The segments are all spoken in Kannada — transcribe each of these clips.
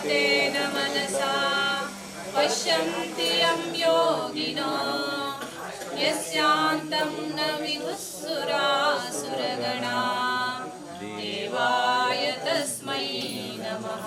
तेन मनसा पश्यन्ति यं योगिनो यस्यान्तं न विदुःसुरासुरगणा देवाय तस्मै नमः।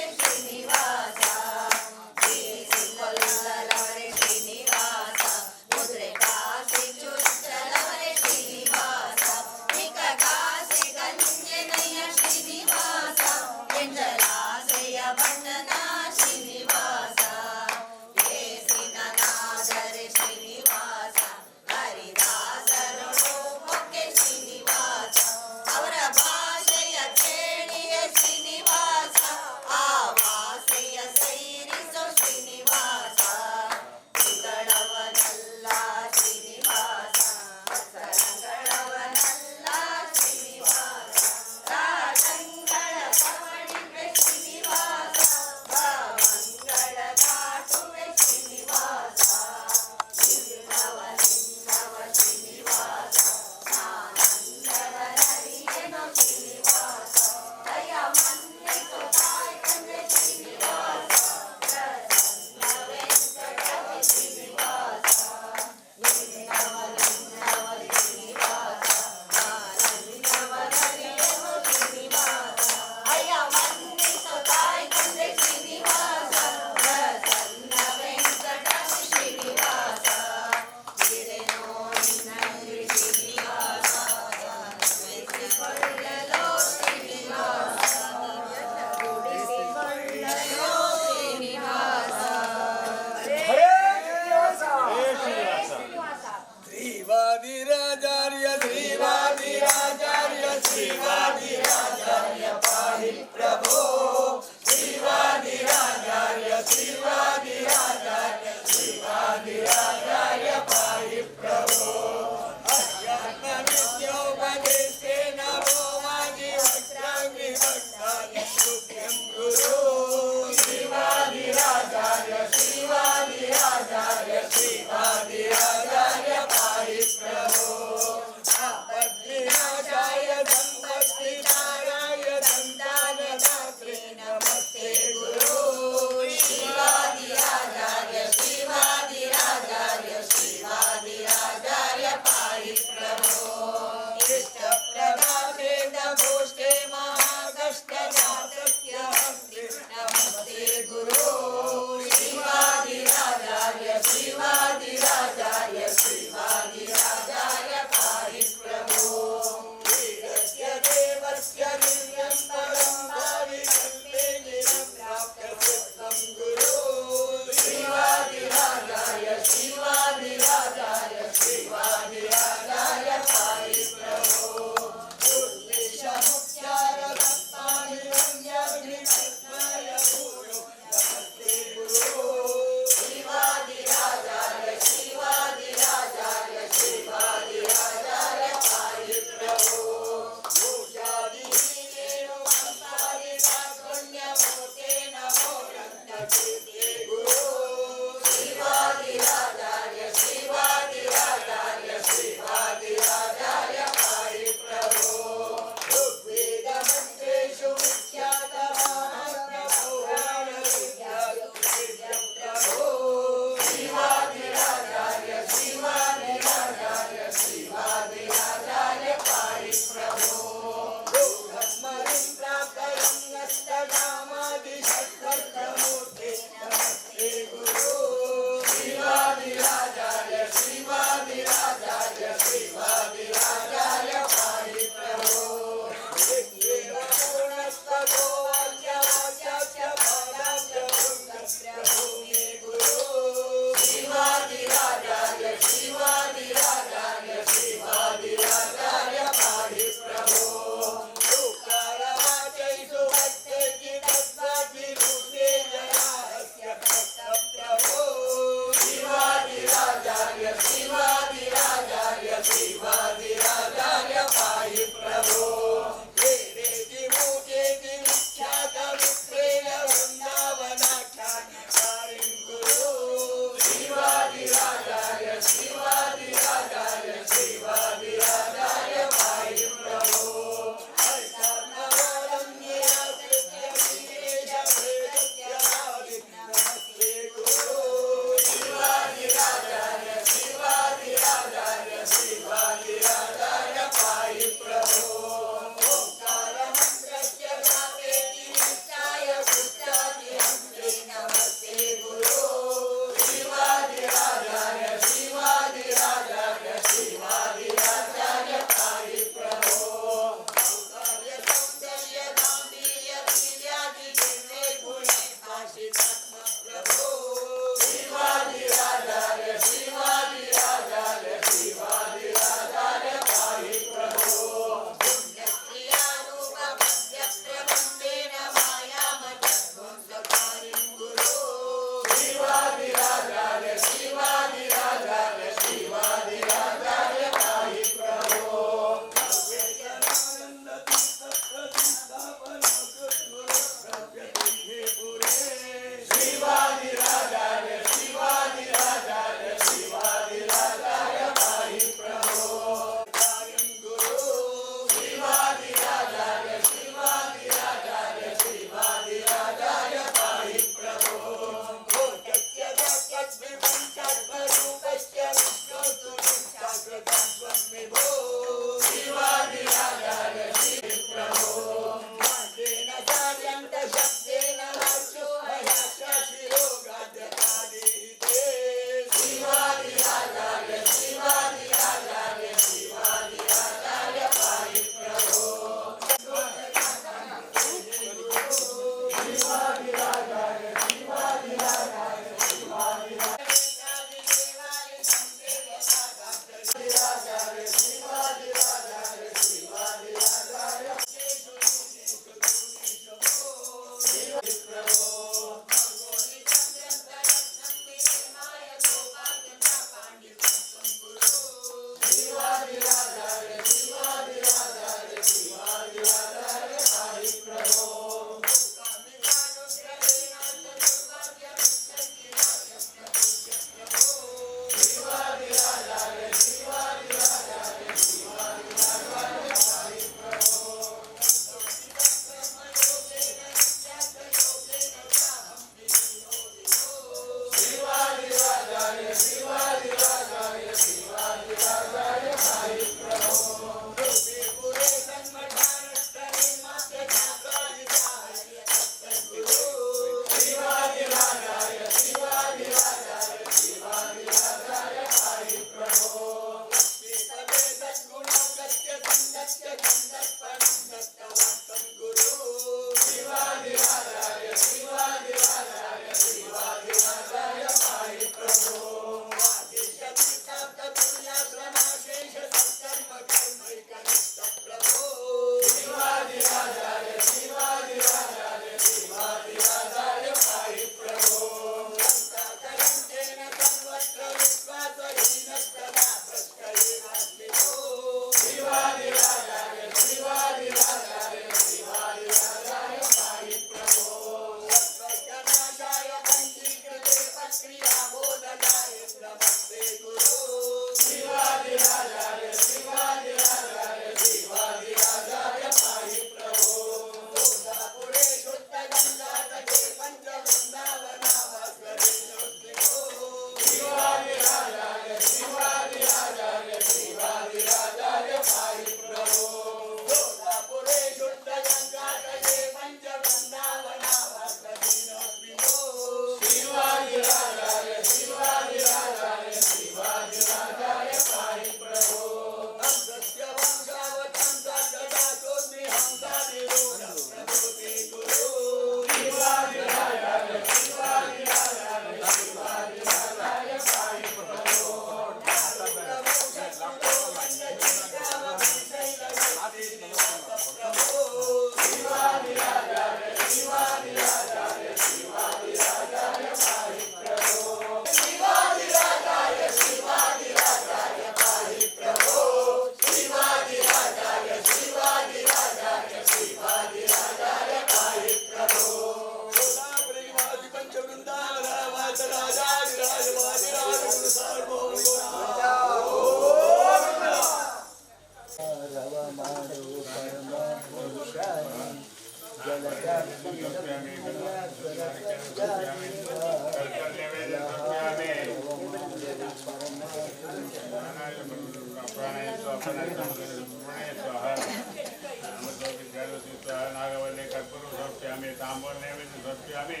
नागवल्ले कर्पूर समर्पयामि तांबूल नैवेद्यं समर्पयामि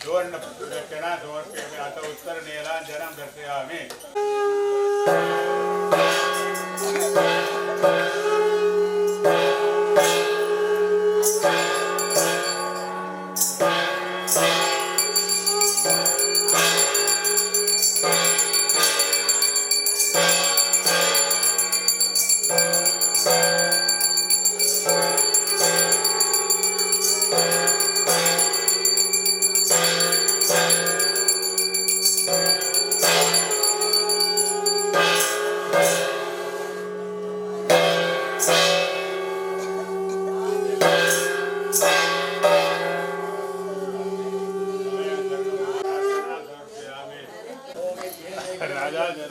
सुवर्ण दक्षिणा समर्पयामि अथ उत्तर नीलाञ्जनं दर्शयामि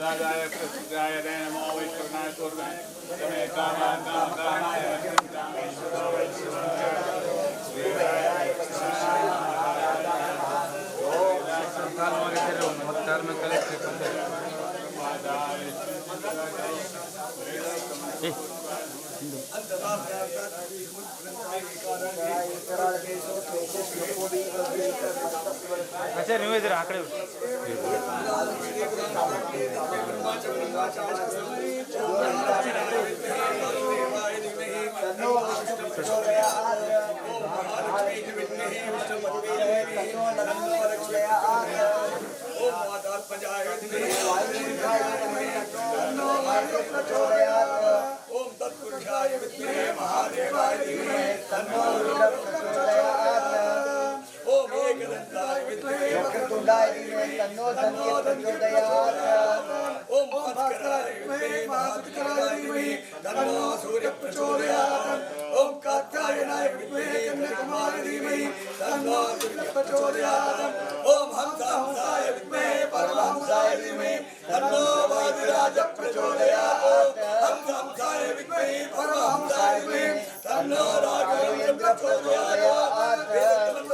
राजाय प्रसिद्धाय नमो वैष्णवाय पूर्वाय तमे कामाय अच्छा ನೀವು ಇದ್ದೀರಾ ಆ ಕಡೆ ओम तत्पुरुषाय विद्महे महादेवाय धीमहि तन्नो रुद्रः प्रचोदयात् ओम एकदन्ताय विद्महे वक्रतुण्डाय धीमहि तन्नो धन्वन्तरिः प्रचोदयात् ओम भास्कराय विद्महे महाविद्याय धीमहि तन्नो सूर्यः प्रचोदयात् ओम कात्यायनाय विद्महे कन्याकुमारी धीमहि तन्नो सूर्यः प्रचोदयात् ओम हंसाय विद्महे परमहंसाय धीमहि तन्नो वादिराजः प्रचोदयात् हंसाय विद्महे परमहंसाय धीमहि तन्नो राघवेन्द्रः प्रचोदयात्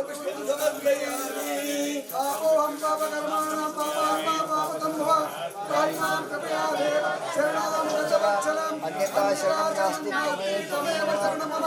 विष्णुं समर्पयामि आपो हंसावकर्माणां पापात्मा पापतम्भः कृपया देव शरणां वचनम् अन्यथा शरणं नास्ति तमेव शरणं मम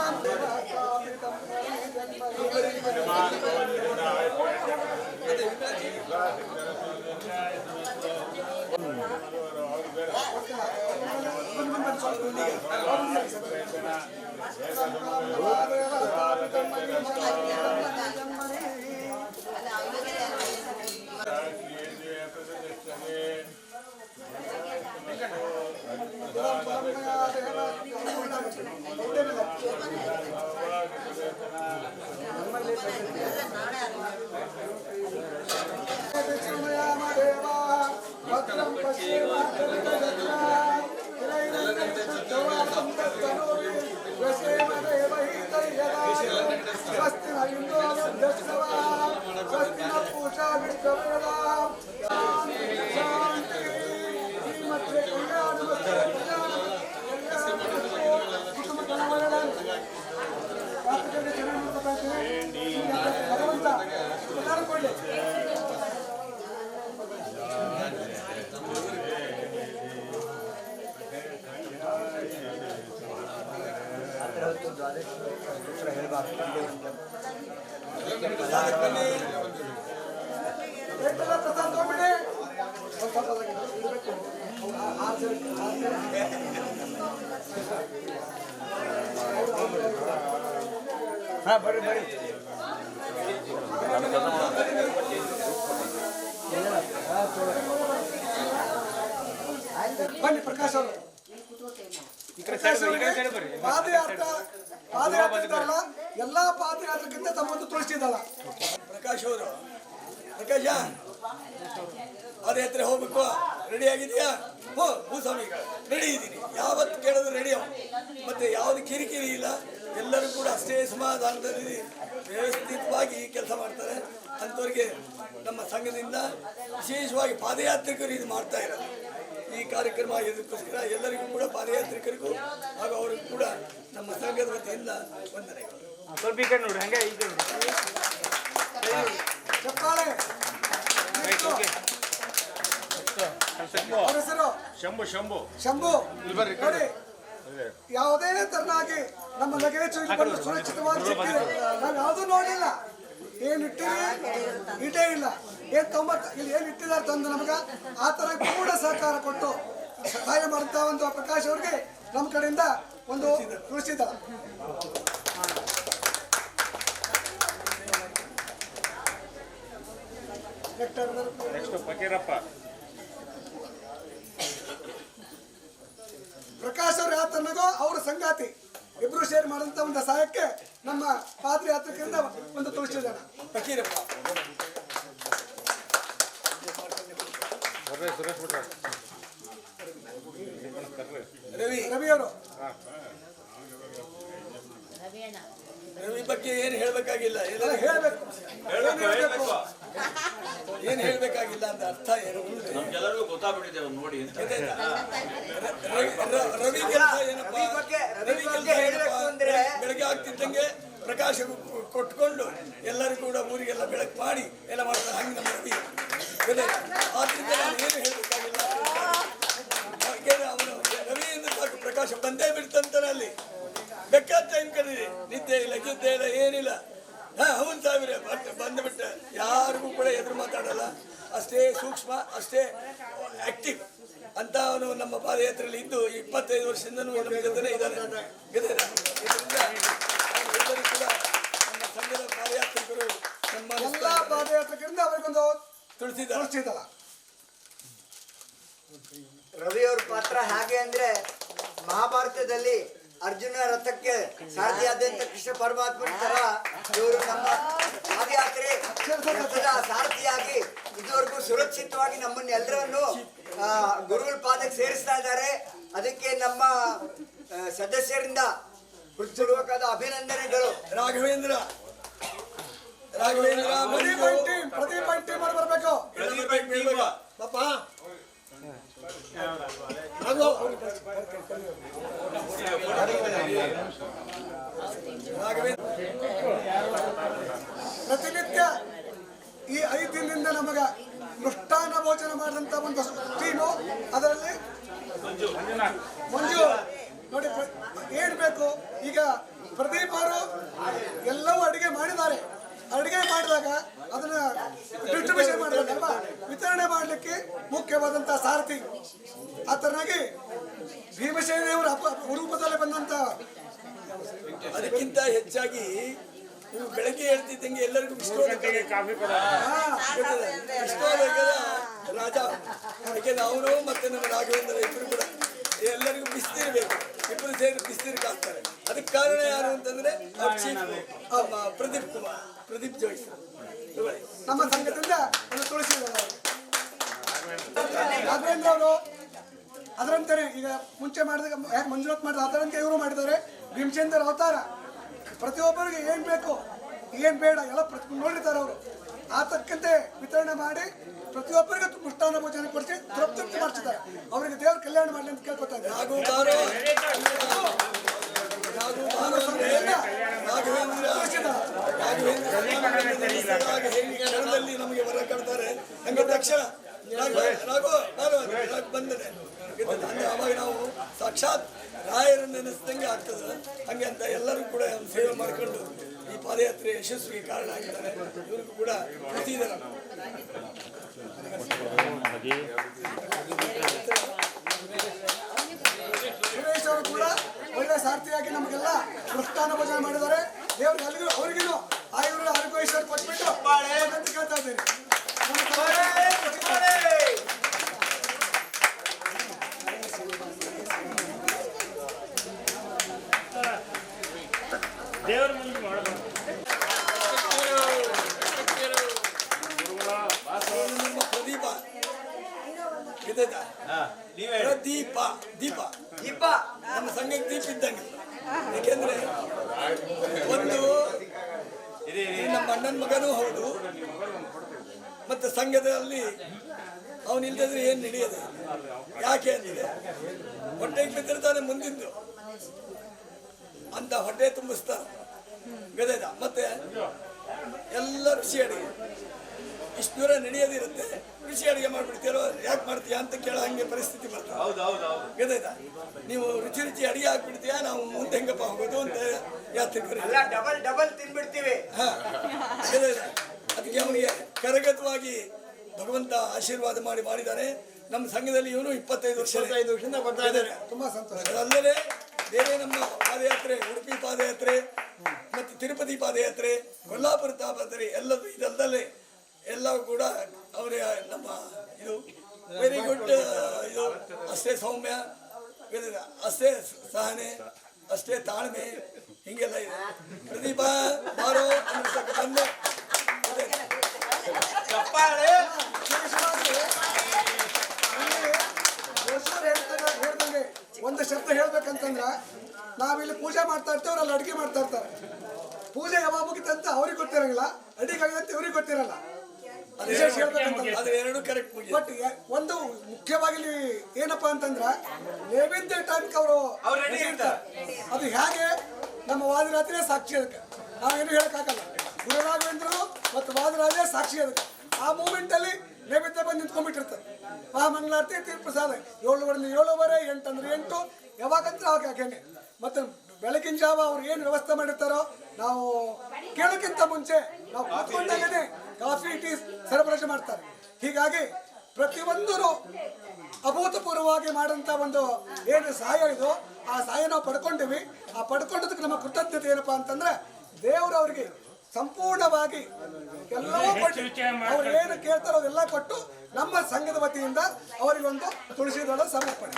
हाँ बड़ी बड़ी बन्नी प्रकाश ಅವರು ಪಾದಯಾತ್ರಿಕರಲ್ಲ ಎಲ್ಲಾ ಪಾದಯಾತ್ರಿಕರಿಂದ ತಮ್ಮನ್ನು ತೋರಿಸಿದಲ್ಲ ಪ್ರಕಾಶ್ ಅವರು ಪ್ರಕಾಶ ಪಾದಯಾತ್ರೆ ಹೋಗ್ಬೇಕು ರೆಡಿ ಆಗಿದೆಯಾ ಹೋ ಭೂಸ್ವಾಮಿ ರೆಡಿ ಇದ್ದೀನಿ ಯಾವತ್ತು ಕೇಳಿದ್ರು ರೆಡಿ ಮತ್ತೆ ಯಾವ್ದು ಕಿರಿಕಿರಿ ಇಲ್ಲ ಎಲ್ಲರೂ ಕೂಡ ಅಷ್ಟೇ ಸಮಾಧಾನದಲ್ಲಿ ವ್ಯವಸ್ಥಿತವಾಗಿ ಕೆಲಸ ಮಾಡ್ತಾರೆ ಅಂಥವ್ರಿಗೆ ನಮ್ಮ ಸಂಘದಿಂದ ವಿಶೇಷವಾಗಿ ಪಾದಯಾತ್ರಿಕರು ಇದು ಮಾಡ್ತಾ ಇರೋದು ಈ ಕಾರ್ಯಕ್ರಮ ಇದಕ್ಕೋಸ್ಕರ ಎಲ್ಲರಿಗೂ ಕೂಡ ಪಾದಯಾತ್ರಿಕರಿಗೂ ಹಾಗೂ ಅವರಿಗೂ ಕೂಡ ನಮ್ಮ ಸಂಘದ ವತಿಯಿಂದ ವಂದನೆಗಳು ಸ್ವಲ್ಪ ಈ ಕಡೆ ನೋಡಿ, ಹಂಗೆ ಈ ಕಡೆ ನೋಡಿ. ಚಪ್ಪಾಳೆ. ಅವ್ರ ಹೆಸರು ಶಂಭು ಶಂಭು ಶಂಭು. ನೋಡಿ, ಯಾವುದೇ ತರನಾಗಿ ನಮ್ಮ ಲಗೇಜ್ ಬಂದು ಸುರಕ್ಷಿತವಾಗಿ ಸಿಕ್ಕಿದೆ. ನಾವು ಯಾವುದೂ ನೋಡಿಲ್ಲ. ಏನ್ ಇಟ್ಟಿರಿ ಇಟೇ ಇಲ್ಲ. ಏನ್ ಇಲ್ಲಿ ಏನ್ ಇಟ್ಟಿದ್ದಾರೆ ತಂದು ನಮಗ ಆ ತರ ಕೂಡ ಸಹಕಾರ ಕೊಟ್ಟು ಸಹಾಯ ಮಾಡುತ್ತಾ ಒಂದು ಪ್ರಕಾಶ್ ಅವ್ರಿಗೆ ನಮ್ಮ ಕಡೆಯಿಂದ ಒಂದು ತುಳಸಿ ದಳ. ನೆಕ್ಸ್ಟ್ ಫಕೀರಪ್ಪ. ಪ್ರಕಾಶ್ ಅವ್ರು ಯಾವ ತನಗೋ ಅವ್ರ ಸಂಗಾತಿ ಇಬ್ರು ಶೇರ್ ಮಾಡುವಂತ ಒಂದು ಸಹಾಯಕ್ಕೆ ನಮ್ಮ ಪಾದಯಾತ್ರಿಕರಿಂದ ಒಂದು ತುಳಸಿ ದಳ. ಫಕೀರಪ್ಪ. ರವಿ ಅವರು. ರವಿ ಬಗ್ಗೆ ಏನು ಹೇಳ್ಬೇಕಾಗಿಲ್ಲ. ಹೇಳ್ಬೇಕು ಏನ್ ಹೇಳ್ಬೇಕಾಗಿಲ್ಲ ಅಂತ ಅರ್ಥ ಏನು ಗೊತ್ತಾಗ್ಬಿಟ್ಟಿದೆ ನೋಡಿ. ರವಿ ಕೆಲಸ ಏನಪ್ಪ? ಬೆಳಗ್ಗೆ ಆಗ್ತಿದ್ದಂಗೆ ಪ್ರಕಾಶ ಕೊಟ್ಕೊಂಡು ಎಲ್ಲರೂ ಕೂಡ ಊರಿಗೆಲ್ಲ ಬೆಳಕು ಮಾಡಿ ಎಲ್ಲ ಮಾಡ್ತಾರೆ. ಹಂಗೆ ನಮ್ಮ ರವಿ ಆದ್ರಿಂದ ನಾನು ಏನು ಹೇಳ್ಬೇಕಾಗಿಲ್ಲ. ಅವನು ರವಿಯಿಂದ ಸಾಕು ಪ್ರಕಾಶ ಬಂದೇ ಬಿಡ್ತಂತಾನೆ. ಅಲ್ಲಿ ಬೇಕಾದ ಟೈಮ್ ಕರೀರಿ, ನಿದ್ದೆ ಇಲ್ಲ ಗಿದ್ದೆ ಇಲ್ಲ ಏನಿಲ್ಲ. ಅವನ್ ಸಾವಿರ ಬಂದ್ಬಿಟ್ಟ ಯಾರಿಗೂ ಕೂಡ ಎದುರು ಮಾತಾಡಲ್ಲ. ಅಷ್ಟೇ ಸೂಕ್ಷ್ಮ, ಅಷ್ಟೇ ಆಕ್ಟಿವ್ ಅಂತ ಅವನು ನಮ್ಮ ಪಾದಯಾತ್ರೆಯಲ್ಲಿ ಇದ್ದು 25 ವರ್ಷದಿಂದ ನಮ್ಮ ಜೊತೆನೇ ಇದ್ದಾನೆ. ಎಲ್ಲರೂ ಕೂಡ ನಮ್ಮ ಸಂಘದ ಪಾದಯಾತ್ರಿಕರು ನಮ್ಮ ಎಲ್ಲ ಪಾದಯಾತ್ರಿಕರಿಂದ ಅವರಿಗೊಂದು ತುಳಸಿದಲ್ಲ. ರವಿ ಅವ್ರ ಪಾತ್ರ ಹೇಗೆ ಅಂದ್ರೆ, ಮಹಾಭಾರತದಲ್ಲಿ ಅರ್ಜುನ ರಥಕ್ಕೆ ಸಾರಥಿಯಾದ್ಯಂತ ಕೃಷ್ಣ ಪರಮಾತ್ಮನ ತರ ಇವರು ನಮ್ಮ ಪಾದಯಾತ್ರೆ ರಥದ ಸಾರಥಿಯಾಗಿ ಇದುವರೆಗೂ ಸುರಕ್ಷಿತವಾಗಿ ನಮ್ಮನ್ನೆಲ್ಲರನ್ನು ಗುರುಗಳ ಪಾದಕ್ಕೆ ಸೇರಿಸ್ತಾ ಇದ್ದಾರೆ. ಅದಕ್ಕೆ ನಮ್ಮ ಸದಸ್ಯರಿಂದ ಹೃತ್ಪೂರ್ವಕವಾದ ಅಭಿನಂದನೆಗಳು. ರಾಘವೇಂದ್ರ ಪ್ರದೀಪ್ ಟೀಮ್ ಬರಬೇಕು. ಪಾಪ ಪ್ರತಿನಿತ್ಯ ಈ 5 ದಿನದಿಂದ ನಮಗ ಮೃಷ್ಟಾನ್ನ ಭೋಜನ ಮಾಡಿದಂತ ಒಂದು ಟೀಮು. ಅದರಲ್ಲಿ ಮಂಜು ನೋಡಿ ಏನ್ ಬೇಕು. ಈಗ ಪ್ರದೀಪ್ ಅವರು ಎಲ್ಲವೂ ಅಡಿಗೆ ಮಾಡಿದ್ದಾರೆ. ಅಡಿಗೆ ಮಾಡಿದಾಗ ಅದನ್ನ ಡಿಸ್ಟ್ರಿಬ್ಯೂಷನ್ ಮಾಡಬೇಕಲ್ವಾ, ವಿತರಣೆ ಮಾಡಲಿಕ್ಕೆ ಮುಖ್ಯವಾದಂತಹ ಸಾರಥಿ. ಆ ತರನಾಗಿ ಭೀಮಸೇನೆಯವರ ರೂಪದಲ್ಲಿ ಬಂದಂತ. ಅದಕ್ಕಿಂತ ಹೆಚ್ಚಾಗಿ ನೀವು ಬೆಳಗ್ಗೆ ಹೇಳ್ತಿದ್ದಂಗೆ ಎಲ್ಲರಿಗೂ ಇಷ್ಟ ರಾಜ. ಯಾಕೆಂದ್ರೆ ಅವನು ಮತ್ತೆ ನಮ್ಮ ರಾಘವೇಂದ್ರ ಇಬ್ಬರು ಕೂಡ ಎಲ್ಲರಿಗೂ ಬಿಸ್ತಿರ್ಬೇಕು. ಇಬ್ಬರು ಸೇರಿ ಬಿಸ್ತಿರ್ಗೆ ಹಾಕ್ತಾರೆ. ಅದಕ್ಕೆ ಕಾರಣ ಯಾರು ಅಂತಂದ್ರೆ ಪ್ರದೀಪ್ ಜೋಯಿಸ್ ನಮ್ಮ ಸಂಘದಿಂದ ತುಳಸಿ ರಾಘವೇಂದ್ರ ಅವರು. ಅದರಂತೆ ಈಗ ಮುಂಚೆ ಮಾಡಿದಾಗ ಯಾಕೆ ಮಂಜುನಾಥ್ ಮಾಡಿದ ಅದರಂತೆ ಇವರು ಮಾಡಿದ್ದಾರೆ. ಭೀಮಚಂದ್ರ ಅವತಾರ ಪ್ರತಿಯೊಬ್ಬರಿಗೆ ಏನ್ ಬೇಕು ಏನ್ ಬೇಡ ಎಲ್ಲ ನೋಡಿರ್ತಾರೆ ಅವರು. ಆ ತಕ್ಕಂತೆ ವಿತರಣೆ ಮಾಡಿ ಪ್ರತಿಯೊಬ್ಬರಿಗೆ ಮೃಷ್ಟಾನ್ನ ಭೋಜನ ಕೊಡಿಸಿ ತೃಪ್ತಿ ಮಾಡಿಸಿದ್ದಾರೆ. ಅವರಿಗೆ ದೇವ್ರ ಕಲ್ಯಾಣ ಮಾಡಲಿ ಅಂತ ಕೇಳ್ಕೊತಾ ಇದ್ದಾರೆ. ಕ್ಷಣದಲ್ಲಿ ನಮಗೆ ವರ ಕಟ್ತಾರೆ. ಹಂಗೆ ತಕ್ಷಣ ಬಂದನೆ ಅವಾಗ ನಾವು ಸಾಕ್ಷಾತ್ ರಾಯರನ್ನು ನೆನೆಸಿದಂಗೆ ಆಗ್ತದೆ. ಹಂಗೆ ಅಂತ ಎಲ್ಲರೂ ಕೂಡ ಸೇವೆ ಮಾಡಿಕೊಂಡು ಈ ಪಾದಯಾತ್ರೆ ಯಶಸ್ವಿಗೆ ಕಾರಣ ಆಗಿದ್ದಾರೆ. ಇವ್ರಿಗೂ ಕೂಡ ಪ್ರತಿದಿನ ಸುರೇಶ್ ಅವರು ಕೂಡ ಒಳ್ಳೆ ಸಾರಥಿಯಾಗಿ ನಮಗೆಲ್ಲ ಮೃಷ್ಟಾನ್ನ ಭೋಜನ ಮಾಡಿದ್ದಾರೆ. ದೇವ್ರಿಗೆ ಅಲ್ಲಿಗೂ ಅವ್ರಿಗೂ ಆಯುರ್ವೇದ ಆರೋಗ್ಯ ಕೊಟ್ಬಿಟ್ಟು ಅಂತ ಕೇಳ್ತಾ ಇದ್ದೇನೆ. ದೇವರ ಮುಂದೆ ಮಾಡಬೇಕು. ಪ್ರದೀಪ ದೀಪ ದೀಪ ದೀಪ ನಮ್ಮ ಸಂಘಕ್ಕೆ ದೀಪ ಇದ್ದಂಗೆ. ಯಾಕೆಂದ್ರೆ ಒಂದು ನಮ್ಮ ಅಣ್ಣನ ಮಗನೂ ಹೌದು, ಮತ್ತೆ ಸಂಘದಲ್ಲಿ ಅವನಿಲ್ದಿದ್ರೆ ಏನು ನಡೆಯೋದು. ಯಾಕೆ ಅಂದ್ರೆ ಹೊಟ್ಟೆಗೆ ಬಿದ್ದಿರ್ತಾನೆ ಮುಂದಿಂದು ಅಂತ ಹೊಟ್ಟೆ ತುಂಬಿಸ್ತಾನೆ. ಗೊತ್ತಾಯ್ತಾ? ಮತ್ತೆ ಎಲ್ಲ ರುಚಿ ಅಡಿಗೆ ಇಷ್ಟು ದೂರ ನಡೆಯೋದಿರುತ್ತೆ, ರುಚಿ ಅಡಿಗೆ ಮಾಡ್ಬಿಡ್ತೀರೋ ಯಾಕೆ ಮಾಡ್ತೀಯಾ ಅಂತ ಕೇಳೋ ಹಂಗೆ ಪರಿಸ್ಥಿತಿ ಬರ್ತದೆ. ಗೊತ್ತಾಯ್ತಾ? ನೀವು ರುಚಿ ರುಚಿ ಅಡಿಗೆ ಹಾಕ್ಬಿಡ್ತೀಯಾ, ನಾವು ಮುಂದೆ ಹೆಂಗಪ್ಪ ಹೋಗೋದು ಅಂತ ಯಾತ್ರಿಕರು. ಎಲ್ಲ ಡಬಲ್ ತಿನ್ಬಿಡ್ತೀವಿ. ಹಾ, ಗೊತ್ತಾಯ್ತಾ? ಅದಕ್ಕೆ ಅವನಿಗೆ ಕರಗತವಾಗಿ ಭಗವಂತ ಆಶೀರ್ವಾದ ಮಾಡಿದ್ದಾನೆ. ನಮ್ಮ ಸಂಘದಲ್ಲಿ ಇವನು 25 ವರ್ಷದಿಂದ ಬರ್ತಾ ಇದ್ದಾರೆ. ತುಂಬಾ ಸಂತೋಷ. ಅದಲ್ಲದೆ ಬೇರೆ ನಮ್ಮ ಪಾದಯಾತ್ರೆ, ಉಡುಪಿ ಪಾದಯಾತ್ರೆ ಮತ್ತು ತಿರುಪತಿ ಪಾದಯಾತ್ರೆ, ಕೊಲ್ಲಾಪುರ ಪಾದಯಾತ್ರೆ ಎಲ್ಲದೂ ಇದಲ್ಲದೆ ಎಲ್ಲವೂ ಕೂಡ ಅವರೇ ನಮ್ಮ ಇದು ವೆರಿ ಗುಡ್. ಇದು ಅಷ್ಟೇ ಸೌಮ್ಯ, ಅಷ್ಟೇ ಸಹನೆ, ಅಷ್ಟೇ ತಾಳ್ಮೆ, ಹಿಂಗೆಲ್ಲ ಇದೆ. ಪ್ರದೀಪ ಬಾರೋ ಬಂದೆ. ಹೇಳ್ದಂಗೆ ಒಂದು ಶಬ್ದ ಹೇಳ್ಬೇಕಂತಂದ್ರ ನಾವಿಲ್ಲಿ ಪೂಜೆ ಮಾಡ್ತಾ ಇರ್ತೇವೆ, ಅವ್ರಲ್ಲಿ ಅಡಿಗೆ ಮಾಡ್ತಾ ಇರ್ತಾರೆ. ಪೂಜೆ ಯಾವಾಗ ಮುಗಿತಂತ ಅವ್ರಿಗೆ ಗೊತ್ತಿರಂಗಿಲ್ಲ, ಅಡಿಗೆ ಆಗಿದಂತ ಇವ್ರಿಗೆ ಗೊತ್ತಿರಲ್ಲ. ವಿಶೇಷ ಹೇಳ್ಬೇಕಂತ ಬಟ್ ಒಂದು ಮುಖ್ಯವಾಗಿ ಏನಪ್ಪಾ ಅಂತಂದ್ರ ನೈವೇದ್ಯ ಟೈಮ್ಗೆ ಅವರು ಅದು ಹೇಗೆ ನಮ್ಮ ವಾದಿರಾತ್ರಿ ಸಾಕ್ಷಿ. ಅದಕ್ಕೆ ನಾವೇನು ಹೇಳಕ್ಕಾಗಲ್ಲ. ಗುರುರಾಘವೇಂದ್ರರು ಮತ್ತು ವಾದಿರಾಜೇ ಸಾಕ್ಷಿ. ಅದಕ್ಕೆ ಆ ಮೂಮೆಂಟ್ ಅಲ್ಲಿ ನೈವೇದ್ಯ ಬಂದು ನಿಂತ್ಕೊಂಡ್ಬಿಟ್ಟಿರ್ತಾರೆ. ಮಹಾಮಂಗಳಾರತಿ ತೀರ್ಪ್ರಸಾದ 7 7:30, 8 ಅಂದ್ರೆ 8, ಯಾವಾಗಂದ್ರೆ ಅವಾಗ ಯಾಕೆನೆ. ಮತ್ತೆ ಬೆಳಗಿನ ಜಾವ ಅವ್ರು ಏನು ವ್ಯವಸ್ಥೆ ಮಾಡಿರ್ತಾರೋ ನಾವು ಕೇಳೋಕ್ಕಿಂತ ಮುಂಚೆ ನಾವು ಕೂತ್ಕೊಂಡಾಗೇನೆ ಕಾಫಿ ಟೀ ಸರಬರಾಜು ಮಾಡ್ತಾರೆ. ಹೀಗಾಗಿ ಪ್ರತಿಯೊಂದು ಅಭೂತಪೂರ್ವವಾಗಿ ಮಾಡಂತ ಒಂದು ಏನು ಸಹಾಯ ಇದು, ಆ ಸಹಾಯ ನಾವು ಪಡ್ಕೊಂಡಿವಿ. ಆ ಪಡ್ಕೊಂಡದಕ್ಕೆ ನಮ್ಮ ಕೃತಜ್ಞತೆ ಏನಪ್ಪಾ ಅಂತಂದ್ರೆ ದೇವರು ಅವರಿಗೆ ಸಂಪೂರ್ಣವಾಗಿ ಎಲ್ಲವೂ ಕೊಟ್ಟು ಅವ್ರು ಏನು ಕೇಳ್ತಾರೋ ಅದೆಲ್ಲ ಕೊಟ್ಟು ನಮ್ಮ ಸಂಘದ ವತಿಯಿಂದ ಅವರಿಗೆ ಒಂದು ತುಳಸಿ ದಳ ಸಮರ್ಪಣೆ.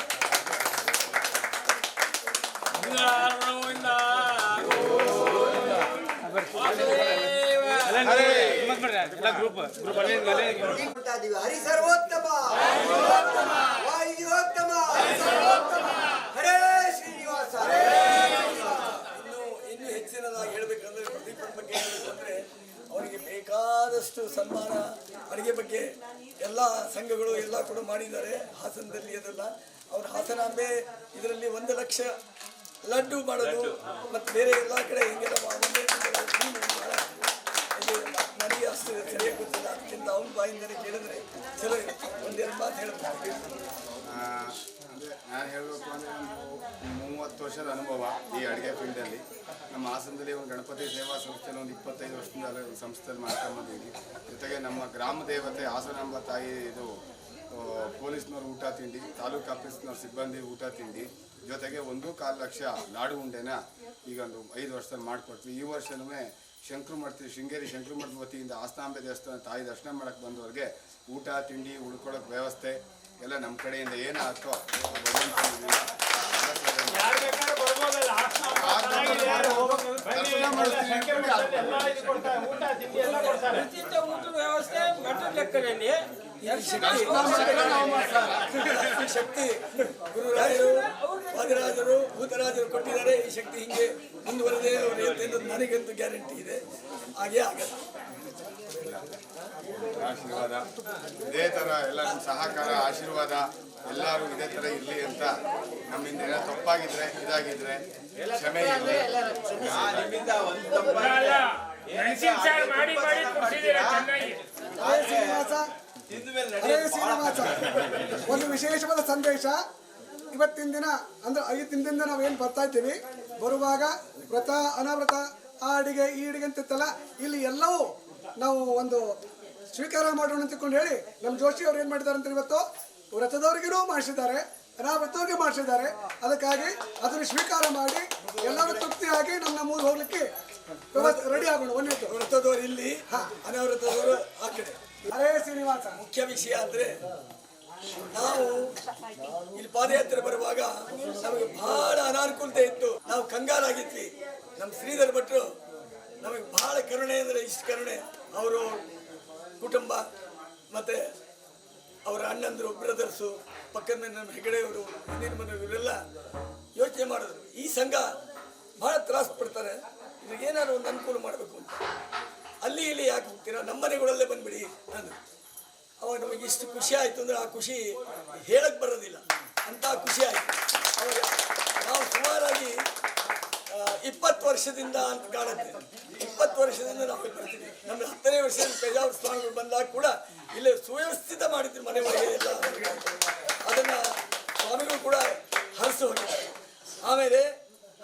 ಹರಿ ಸರ್ವೋತ್ತಮ ವಾಯುಯೋತ್ತಮ ಹರೇ ಶ್ರೀನಿವಾಸ. ಇನ್ನು ಹೆಚ್ಚಿನದಾಗಿ ಹೇಳ್ಬೇಕಂದ್ರೆ ಪ್ರದೀಪನ ಬಗ್ಗೆ ಹೇಳ್ಬೇಕಂದ್ರೆ ಅವರಿಗೆ ಬೇಕಾದಷ್ಟು ಸನ್ಮಾನ ಅಡಿಗೆ ಬಗ್ಗೆ ಎಲ್ಲ ಸಂಘಗಳು ಎಲ್ಲ ಕೂಡ ಮಾಡಿದ್ದಾರೆ ಹಾಸನದಲ್ಲಿ. ಅದೆಲ್ಲ ಅವ್ರ ಹಾಸನಾಂಬೆ ಇದರಲ್ಲಿ 1 ಲಕ್ಷ ಲಡ್ಡು ಮಾಡೋದು ಮತ್ತು ಬೇರೆ ಎಲ್ಲ ಕಡೆ ಹಿಂಗೆಲ್ಲ ನನಗೆ ಅಷ್ಟು ಸರಿಯಾಗಿ ಗೊತ್ತಿಲ್ಲ. ಅದಕ್ಕಿಂತ ಅವ್ನ ಬಾಯಿಂದಲೇ ಕೇಳಿದ್ರೆ ಚಲೋ ಒಂದೆರಡು ಮಾತು ಹೇಳ್ತಾರೆ. ನಾನು ಹೇಳಬೇಕು ಅಂದರೆ ಒಂದು 30 ವರ್ಷದ ಅನುಭವ ಈ ಅಡುಗೆ ಫೀಲ್ಡಲ್ಲಿ. ನಮ್ಮ ಹಾಸನದಲ್ಲಿ ಒಂದು ಗಣಪತಿ ಸೇವಾ ಸಂಸ್ಥೆಯಲ್ಲಿ ಒಂದು 25 ವರ್ಷದಿಂದ ಒಂದು ಸಂಸ್ಥೆಯಲ್ಲಿ ಮಾಡ್ಕೊಂಡ್ಬಂದಿದ್ದೀನಿ. ಜೊತೆಗೆ ನಮ್ಮ ಗ್ರಾಮ ದೇವತೆ ಹಾಸನಾಂಬ ತಾಯಿ ಇದು ಪೊಲೀಸ್ನವ್ರು ಊಟ ತಿಂಡಿ, ತಾಲೂಕು ಆಫೀಸ್ನವ್ರ ಸಿಬ್ಬಂದಿ ಊಟ ತಿಂಡಿ, ಜೊತೆಗೆ 1.25 ಲಕ್ಷ ಲಾಡು ಉಂಡೆನ ಈಗ ಒಂದು 5 ವರ್ಷದಲ್ಲಿ ಮಾಡಿಕೊಡ್ತೀವಿ. ಈ ವರ್ಷನೂ ಶೃಂಗೇರಿ ಶಂಕರಮಠದ ವತಿಯಿಂದ ಹಾಸನಾಂಬೆ ದೇವಸ್ಥಾನ ತಾಯಿ ದರ್ಶನ ಮಾಡೋಕ್ಕೆ ಬಂದವ್ರಿಗೆ ಊಟ ತಿಂಡಿ ಉಳ್ಕೊಳ್ಳೋಕೆ ವ್ಯವಸ್ಥೆ ಎಲ್ಲ ನಮ್ಮ ಕಡೆಯಿಂದ ಏನಾಗ್ತೋ ಶಕ್ತಿ ಗುರುರಾಜರು ವಾದಿರಾಜರು ಭೂತರಾಜರು ಕೊಟ್ಟಿದ್ದಾರೆ. ಈ ಶಕ್ತಿ ಹಿಂಗೆ ಮುಂದುವರೆದೇ ಅವರಿಗೆ ನನಗಂತೂ ಗ್ಯಾರಂಟಿ ಇದೆ, ಹಾಗೆ ಆಗಲ್ಲ. ಆಶೀರ್ವಾದ ಇದೇ ಥರ ಎಲ್ಲ ನಮ್ಮ ಸಹಕಾರ ಆಶೀರ್ವಾದ ಎಲ್ಲರೂ ಇದೇ ಥರ ಇರಲಿ ಅಂತ ನಮ್ಮಿಂದ ಏನೋ ತಪ್ಪಾಗಿದ್ರೆ ಇದಾಗಿದ್ರೆ ಕ್ಷಮೆ ಇರಲಿ. ಒಂದು ವಿಶೇಷವಾದ ಸಂದೇಶ ಇವತ್ತಿನ ದಿನ ಅಂದ್ರೆ 5 ದಿನದಿಂದ ನಾವೇನು ಬರ್ತಾ ಇದ್ದೀವಿ. ಬರುವಾಗ ವ್ರತ ಅನಾವ್ರತ ಆ ಅಡಿಗೆ ಈ ಅಡಿಗೆ ಅಂತಿತ್ತಲ್ಲ, ಇಲ್ಲಿ ಎಲ್ಲವೂ ನಾವು ಒಂದು ಸ್ವೀಕಾರ ಮಾಡೋಣ ಅಂತಕೊಂಡು ಹೇಳಿ ನಮ್ಮ ಜೋಶಿ ಅವ್ರು ಏನು ಮಾಡಿದ್ದಾರೆ ಅಂತ ಇವತ್ತು ವ್ರತದವ್ರಿಗೂ ಮಾಡಿಸಿದ್ದಾರೆ, ಅನಾವ್ರತವ್ರಿಗೆ ಮಾಡಿಸಿದ್ದಾರೆ. ಅದಕ್ಕಾಗಿ ಅದನ್ನು ಸ್ವೀಕಾರ ಮಾಡಿ ಎಲ್ಲರೂ ತೃಪ್ತಿಯಾಗಿ ನಮ್ಮ ನಮ್ಮೂರು ಹೋಗ್ಲಿಕ್ಕೆ ರೆಡಿ ಆಗೋಣ. ಒಂದೇತು ವ್ರತದವರು ಇಲ್ಲಿ, ಅನಾವೃತದವರು ಆ ಕಡೆ. ಹರೇ ಶ್ರೀನಿವಾಸ. ಮುಖ್ಯ ವಿಷಯ ಅಂದ್ರೆ ನಾವು ಇಲ್ಲಿ ಪಾದಯಾತ್ರೆ ಬರುವಾಗ ನಮಗೆ ಬಹಳ ಅನಾನುಕೂಲತೆ ಇತ್ತು. ನಾವು ಕಂಗಾಲಾಗಿದ್ವಿ. ನಮ್ಮ ಶ್ರೀಧರ್ ಭಟ್ರು ನಮಗೆ ಬಹಳ ಕರುಣೆ ಅಂದರೆ ಇಷ್ಟು ಕರುಣೆ. ಅವರು ಕುಟುಂಬ ಮತ್ತು ಅವರ ಅಣ್ಣಂದರು, ಬ್ರದರ್ಸು, ಪಕ್ಕದ ಮನೆ ನಮ್ಮ ಹೆಗಡೆಯವರು, ಹಿಂದಿನ ಮನೆಯವರೆಲ್ಲ ಯೋಚನೆ ಮಾಡಿದ್ರು ಈ ಸಂಘ ಭಾಳ ತ್ರಾಸ ಪಡ್ತಾರೆ, ಇವಾಗೇನಾದ್ರು ಒಂದು ಅನುಕೂಲ ಮಾಡಬೇಕು ಅಂತ. ಅಲ್ಲಿ ಇಲ್ಲಿ ಯಾಕೆ ಹೋಗ್ತೀರಾ, ನಮ್ಮ ಮನೆಗಳಲ್ಲೇ ಬಂದ್ಬಿಡಿ ಅಂದರು. ಅವಾಗ ನಮಗೆ ಇಷ್ಟು ಖುಷಿ ಆಯಿತು ಅಂದರೆ ಆ ಖುಷಿ ಹೇಳಕ್ಕೆ ಬರೋದಿಲ್ಲ, ಅಂಥ ಖುಷಿ ಆಯಿತು. ಅವಾಗ ನಾವು ಸುಮಾರಾಗಿ 20 ವರ್ಷದಿಂದ ಅಂತ ಕಾಣುತ್ತೆ. 20 ವರ್ಷದಿಂದ ನಾವು ಬರ್ತೀವಿ. ನಮ್ಮ 10ನೇ ವರ್ಷದಲ್ಲಿ ಪೇಜಾವರ ಸ್ವಾಮಿಗಳು ಬಂದಾಗ ಕೂಡ ಇಲ್ಲಿ ಸುವ್ಯವಸ್ಥಿತ ಮಾಡಿದ್ರು ಮನೆ ಒಳಗೆ ಎಲ್ಲ. ಅದನ್ನ ಸ್ವಾಮಿಗಳು ಕೂಡ ಹರಿಸಿ ಹೋಗಿದ್ದಾರೆ. ಆಮೇಲೆ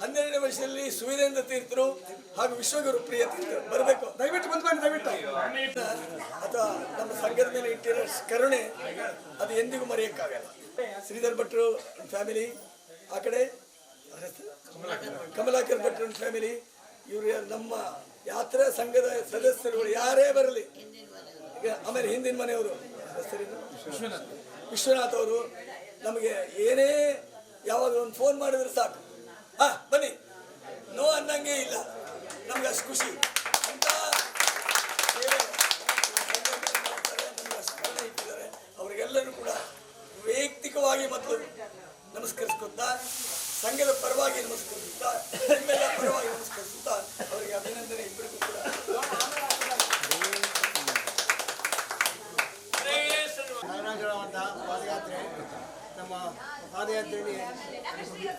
12ನೇ ವರ್ಷದಲ್ಲಿ ಸುವೀರೇಂದ್ರ ತೀರ್ಥರು ಹಾಗೂ ವಿಶ್ವಗುರು ಪ್ರಿಯ ತೀರ್ಥರು ಬರಬೇಕು. ದಯವಿಟ್ಟು ಬಂದು ಬನ್ನಿ, ದಯವಿಟ್ಟು. ಅಥವಾ ನಮ್ಮ ಸಂಘದ ಮೇಲೆ ಇಟ್ಟಿರೋ ಕರುಣೆ ಅದು ಎಂದಿಗೂ ಮರೆಯಕ್ಕಾಗಲ್ಲ. ಶ್ರೀಧರ್ ಭಟ್ರು ಫ್ಯಾಮಿಲಿ, ಆ ಕಡೆ ಕಮಲಾಕರ್ ಭಟ್ರು ಫ್ಯಾಮಿಲಿ, ಇವರು ನಮ್ಮ ಯಾತ್ರಾ ಸಂಘದ ಸದಸ್ಯರುಗಳು ಯಾರೇ ಬರಲಿ. ಈಗ ಆಮೇಲೆ ಹಿಂದಿನ ಮನೆಯವರು ವಿಶ್ವನಾಥ್ ಅವರು ನಮಗೆ ಏನೇ ಯಾವಾಗ ಒಂದು ಫೋನ್ ಮಾಡಿದ್ರೆ ಸಾಕು, ಬನ್ನಿ, ನೋ ಅನ್ನಂಗೆ ಇಲ್ಲ. ನಮ್ಗೆ ಅಷ್ಟು ಖುಷಿ ಅಂತ ಇಟ್ಟಿದ್ದಾರೆ. ಅವರಿಗೆಲ್ಲರೂ ಕೂಡ ವೈಯಕ್ತಿಕವಾಗಿ ಮೊದಲು ನಮಸ್ಕರಿಸ್ಕೊತಾ, ಸಂಘದ ಪರವಾಗಿ ನಮಸ್ಕರಿಸುತ್ತಾ, ನಿಮ್ಮೆಲ್ಲ ಪರವಾಗಿ ನಮಸ್ಕರಿಸುತ್ತಾ ಅವರಿಗೆ ಅಭಿನಂದನೆ ಇಬ್ಬರಿಗೂ ಕೂಡ. ನಾಗರಾಜರಾವಂತ ಪಾದಯಾತ್ರೆ, ನಮ್ಮ ಪಾದಯಾತ್ರೆಯಲ್ಲಿ